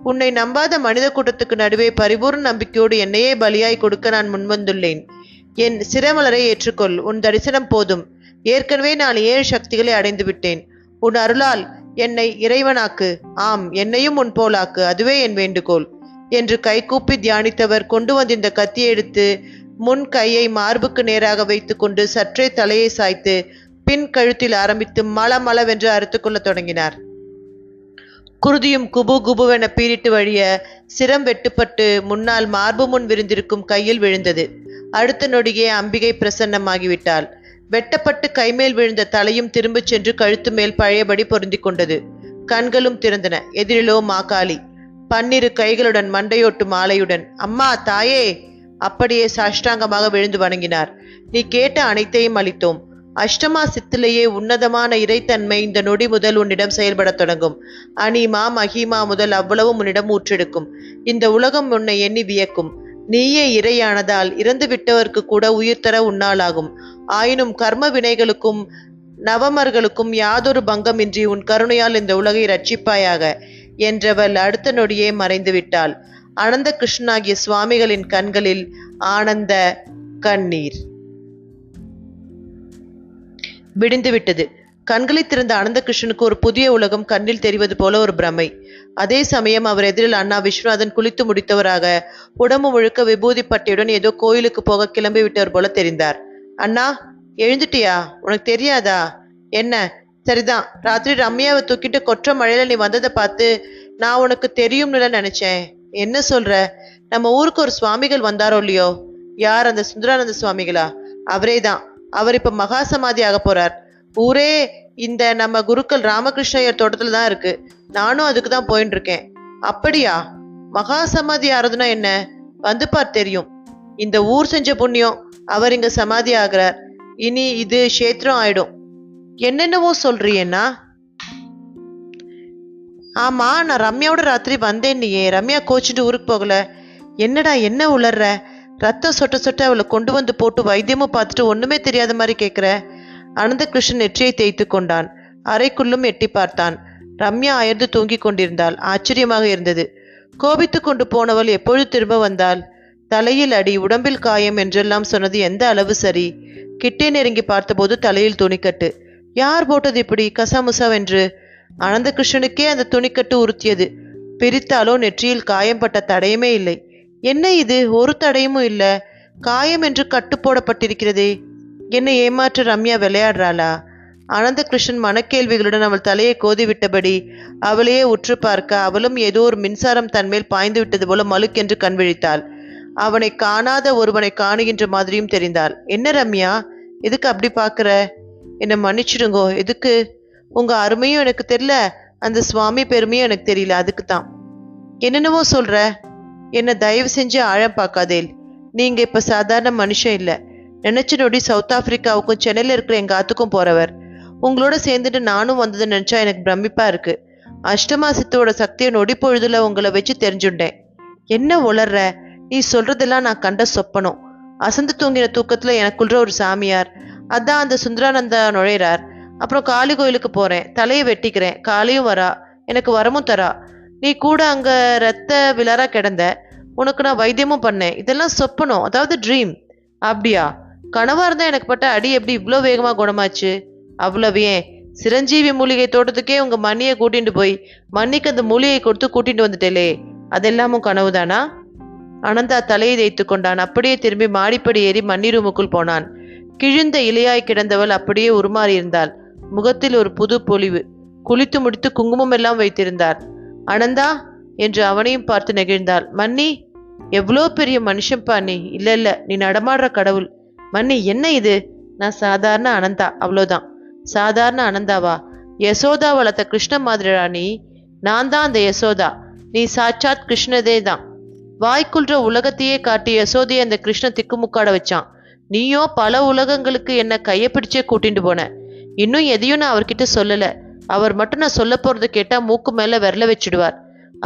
Speaker 1: உன்னை நம்பாத மனித கூட்டத்துக்கு நடுவே பரிபூர்ண நம்பிக்கையோடு என்னையே பலியாய் கொடுக்க நான் முன்வந்துள்ளேன். என் சிரமலரை ஏற்றுக்கொள். உன் தரிசனம் போதும். ஏற்கனவே நான் 7 சக்திகளை அடைந்து விட்டேன். உன் அருளால் என்னை இறைவனாக்கு. ஆம், என்னையும் உன் போலாக்கு. அதுவே என் வேண்டுகோள் என்று கைகூப்பி தியானித்தவர் கொண்டு வந்திருந்த கத்தியை எடுத்து முன் கையை மார்புக்கு நேராக வைத்து கொண்டு சற்றே தலையை சாய்த்து பின் கழுத்தில் ஆரம்பித்து மளமளவென்று அறுத்து கொள்ள தொடங்கினார். குருதியும் குபு குபுவென பீரிட்டு வழிய சிரம் வெட்டுப்பட்டு முன்னால் மார்பு முன் விரிந்திருக்கும் கையில் விழுந்தது. அடுத்த நொடியே அம்பிகை பிரசன்னமாகிவிட்டாள். வெட்டப்பட்டு கைமேல் விழுந்த தலையும் திரும்பிச் சென்று கழுத்து மேல் பழையபடி பொருந்தி கொண்டது. கண்களும் திறந்தன. எதிரிலோ மாகாளி 12 கைகளுடன் மண்டையோட்டு மாலையுடன். அம்மா, தாயே! அப்படியே சாஷ்டாங்கமாக விழுந்து வணங்கினார். நீ கேட்ட அனைத்தையும் அளித்தோம். அஷ்டமா சித்திலேயே உன்னதமான இறைத்தன்மை இந்த நொடி முதல் உன்னிடம் செயல்படத் தொடங்கும். அனிமா மகிமா முதல் அவ்வளவும் உன்னிடம் ஊற்றெடுக்கும். இந்த உலகம் உன்னை எண்ணி வியக்கும். நீயே இறையானதால் இறந்து விட்டவர்க்கு கூட உயிர் தர உன்னாலாகும். ஆயினும் கர்ம வினைகளுக்கும் நவமர்களுக்கும் யாதொரு பங்கமின்றி உன் கருணையால் இந்த உலகை ரட்சிப்பாயாக என்றவள் அடுத்த நொடியே மறைந்து விட்டாள். அனந்த கிருஷ்ணனாகிய சுவாமிகளின் கண்களில் ஆனந்த கண்ணீர். விடிந்துவிட்டது. கண்களை திறந்த அனந்த கிருஷ்ணனுக்கு ஒரு புதிய உலகம் கண்ணில் தெரிவது போல ஒரு பிரமை. அதே சமயம் அவர் எதிரில் அண்ணா விஸ்வநாதன் குளித்து முடித்தவராக உடம்பு முழுக்க விபூதி பட்டியுடன் ஏதோ கோயிலுக்கு போக கிளம்பி விட்டவர் போல தெரிந்தார். அண்ணா, எழுந்துட்டியா? உனக்கு தெரியாதா? என்ன? சரிதான், ராத்திரி ரம்யாவை தூக்கிட்டு கொற்ற மழையில நீ வந்ததை பார்த்து நான் உனக்கு தெரியும்னு நினைச்சேன். என்ன சொல்ற? நம்ம ஊருக்கு ஒரு சுவாமிகள் வந்தாரோ இல்லையோ? யார், அந்த சுந்தரானந்த சுவாமிகளா? அவரே தான். அவர் இப்ப மகா சமாதி ஆக போறார். ஊரே இந்த நம்ம குருக்கள் ராமகிருஷ்ணயர் தோட்டத்துல தான் இருக்கு. நானும் அதுக்கு தான் போயின்னு இருக்கேன். அப்படியா? மகா சமாதி ஆறதுன்னா என்ன? வந்து பார், தெரியும். இந்த ஊர் செஞ்ச புண்ணியம். அவர் இங்க சமாதி ஆகிறார். இனி இது கஷேத்திரம் ஆயிடும். என்னென்னவோ சொல்றியேன்னா? ஆமா, நான் ரம்யாவோட ராத்திரி வந்தேன். நீயே ரம்யா கோச்சிட்டு ஊருக்கு போகல? என்னடா என்ன உளர்ற? ரத்தம் சொட்ட சொட்ட அவளை கொண்டு வந்து போட்டு வைத்தியமும் பார்த்துட்டு ஒண்ணுமே தெரியாத மாதிரி கேட்குற. அனந்த கிருஷ்ணன் நெற்றியை தேய்த்து கொண்டான். அறைக்குள்ளும் எட்டி பார்த்தான். ரம்யா அயர்ந்து தூங்கி கொண்டிருந்தாள். ஆச்சரியமாக இருந்தது. கோபித்து கொண்டு போனவள் எப்பொழுது திரும்ப வந்தாள்? தலையில் அடி, உடம்பில் காயம் என்றெல்லாம் சொன்னது எந்த அளவு சரி? கிட்டே நெருங்கி பார்த்தபோது தலையில் துணிக்கட்டு. யார் போட்டது இப்படி கசாமுசாவென்று? அனந்த கிருஷ்ணனுக்கே அந்த துணிக்கட்டு உறுத்தியது. பிரித்தாலோ நெற்றியில் காயம் பட்ட தடையுமே இல்லை. என்ன இது? ஒரு தடையுமும் இல்ல. காயம் என்று கட்டு போடப்பட்டிருக்கிறதே. என்னை ஏமாற்ற ரம்யா விளையாடுறாளா? அனந்த கிருஷ்ணன் மனக்கேள்விகளுடன் அவள் தலையை கோதிவிட்டபடி அவளையே உற்று பார்க்க அவளும் ஏதோ ஒரு மின்சாரம் தன்மேல் பாய்ந்து விட்டது போல மலுக்கென்று கண் விழித்தாள். அவனை காணாத ஒருவனை காணுகின்ற மாதிரியும் தெரிந்தாள். என்ன ரம்யா, எதுக்கு அப்படி பார்க்குற? என்னை மன்னிச்சிடுங்கோ. எதுக்கு? உங்க அருமையும் எனக்கு தெரியல, அந்த சுவாமி பெருமையும் எனக்கு தெரியல, அதுக்கு தான். என்னென்னவோ சொல்ற. என்னை தயவு செஞ்சு ஆழம் பார்க்காதேல். நீங்க இப்ப சாதாரண மனுஷன் இல்லை. நினைச்ச நொடி சவுத் ஆப்பிரிக்காவுக்கும் சென்னையில் இருக்கிற எங்க ஆத்துக்கும் போறவர். உங்களோட சேர்ந்துட்டு நானும் வந்ததுன்னு நினைச்சா எனக்கு பிரமிப்பா இருக்கு. அஷ்டமா சித்தோட சக்தியை நொடி பொழுதுல உங்களை வச்சு தெரிஞ்சுட்டேன். என்ன உளர்ற? நீ சொல்றதெல்லாம் நான் கண்ட சொப்பனம். அசந்து தூங்கின தூக்கத்துல எனக்குள்ள ஒரு சாமியார், அதான் அந்த சுந்தரானந்தா நுழையிறார். அப்புறம் காளி கோயிலுக்கு போறேன், தலையை வெட்டிக்கிறேன், காளியும் வரா, எனக்கு வரமும் தரா. நீ கூட அங்க ரத்த விழாரா கிடந்த, உனக்கு நான் வைத்தியமும் பண்ணேன். இதெல்லாம் சொப்பனம், அதாவது ட்ரீம். அப்படியா? கனவா இருந்தா எனக்கு பட்ட அடி எப்படி இவ்வளோ வேகமா குணமாச்சு? அவ்வளவு ஏன், சிரஞ்சீவி மூலிகை தோட்டத்துக்கே உங்க மண்ணியை கூட்டிட்டு போய் மண்ணிக்கு அந்த மூலிகை கொடுத்து கூட்டிட்டு வந்துட்டேலே, அதெல்லாமும் கனவுதானா? அனந்தா தலையை தேய்த்து கொண்டான். அப்படியே திரும்பி மாடிப்படி ஏறி மண்ணி ரூமுக்குள் போனான். கிழிந்த இலையாய் கிடந்தவள் அப்படியே உருமாறியிருந்தாள். முகத்தில் ஒரு புது பொலிவு. குளித்து முடித்து குங்குமம் எல்லாம் வைத்திருந்தார். அனந்தா என்று அவனையும் பார்த்து நெகிழ்ந்தாள். மன்னி, எவ்வளோ பெரிய மனுஷன்பா நீ. இல்ல இல்ல, நீ நடமாடுற கடவுள். மன்னி, என்ன இது? நான் சாதாரண அனந்தா, அவ்வளோதான். சாதாரண அனந்தாவா? யசோதா வளர்த்த கிருஷ்ண மாதிரிடா நீ. நான் தான் அந்த யசோதா. நீ சாட்சாத் கிருஷ்ணதே தான். வாய்க்குள்ற உலகத்தையே காட்டி யசோதையை அந்த கிருஷ்ண திக்குமுக்காட வச்சான். நீயோ பல உலகங்களுக்கு என்ன கையை பிடிச்சே கூட்டிட்டு போன. இன்னும் எதையும் நான் அவர்கிட்ட சொல்லல. அவர் மட்டும் நான் சொல்ல போறது கேட்டா மூக்கு மேல விரல வச்சிடுவார்.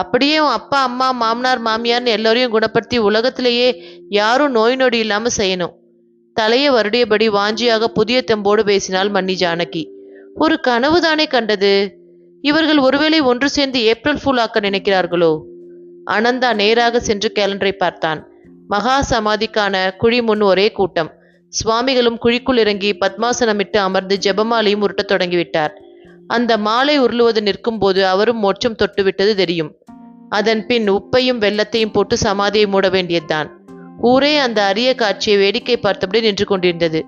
Speaker 1: அப்படியே உன் அப்பா அம்மா மாமனார் மாமியார்னு எல்லோரையும் குணப்படுத்தி உலகத்திலேயே யாரும் நோய் நொடி இல்லாம செய்யணும். தலையை வருடியபடி வாஞ்சியாக புதிய தெம்போடு பேசினாள் மன்னி ஜானகி. ஒரு கனவுதானே கண்டது. இவர்கள் ஒருவேளை ஒன்று சேர்ந்து ஏப்ரல் ஃபூல் ஆக்க நினைக்கிறார்களோ? அனந்தா நேராக சென்று கேலண்டரை பார்த்தான். மகா சமாதிக்கான குழி முன் ஒரே கூட்டம். சுவாமிகளும் குழிக்குள் இறங்கி பத்மாசனமிட்டு அமர்ந்து ஜெபமாலையும் உருட்டத் தொடங்கிவிட்டார். அந்த மாலை உருளுவது நிற்கும் போது அவரும் மோட்சம் தொட்டுவிட்டது தெரியும். அதன் பின் உப்பையும் வெள்ளத்தையும் போட்டு சமாதியை மூட வேண்டியதுதான். ஊரே அந்த அரிய காட்சியை வேடிக்கை பார்த்தபடி நின்று கொண்டிருந்தது.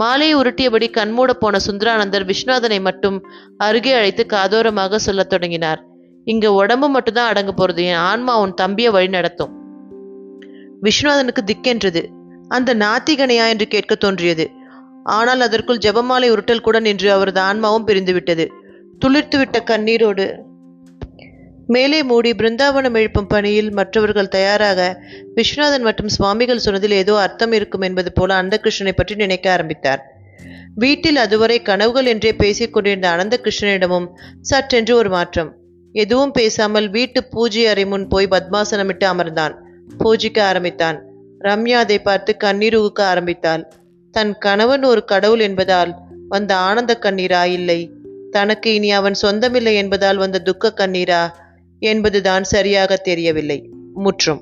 Speaker 1: மாலையை உருட்டியபடி கண்மூட போன சுந்தரானந்தர் விஸ்வநாதனை மட்டும் அருகே அழைத்து காதோரமாக சொல்லத் தொடங்கினார். இங்க உடம்பு மட்டும்தான் அடங்க போறது, என் ஆன்மா உன் தம்பியை வழி நடத்தும். விஸ்வநாதனுக்கு திக்கென்றது. அந்த நாத்திகனையா என்று கேட்க தோன்றியது. ஆனால் அதற்குள் ஜெபமாலை உருட்டல் கூட நின்று அவரது ஆன்மாவும் பிரிந்து விட்டது. துளிர்த்துவிட்ட கண்ணீரோடு மேலே மூடி பிருந்தாவனம் எழுப்பும் பணியில் மற்றவர்கள் தயாராக விஸ்வநாதன் மற்றும் சுவாமிகள் சொன்னதில் ஏதோ அர்த்தம் இருக்கும் என்பது போல அனந்த கிருஷ்ணனை பற்றி நினைக்க ஆரம்பித்தார். வீட்டில் அதுவரை கனவுகள் என்றே பேசிக் கொண்டிருந்த அனந்த கிருஷ்ணனிடமும் சற்றென்று ஒரு மாற்றம். எதுவும் பேசாமல் வீட்டு பூஜை அறை முன் போய் பத்மாசனமிட்டு அமர்ந்தான். பூஜிக்க ஆரம்பித்தான். ரம்யா அதை பார்த்து கண்ணீர் உகுக்க ஆரம்பித்தாள். தன் கணவன் ஒரு கடவுள் என்பதால் வந்த ஆனந்த கண்ணீரா, இல்லை தனக்கு இனி அவன் சொந்தமில்லை என்பதால் வந்த துக்க கண்ணீரா என்பதுதான் சரியாக தெரியவில்லை. முற்றும்.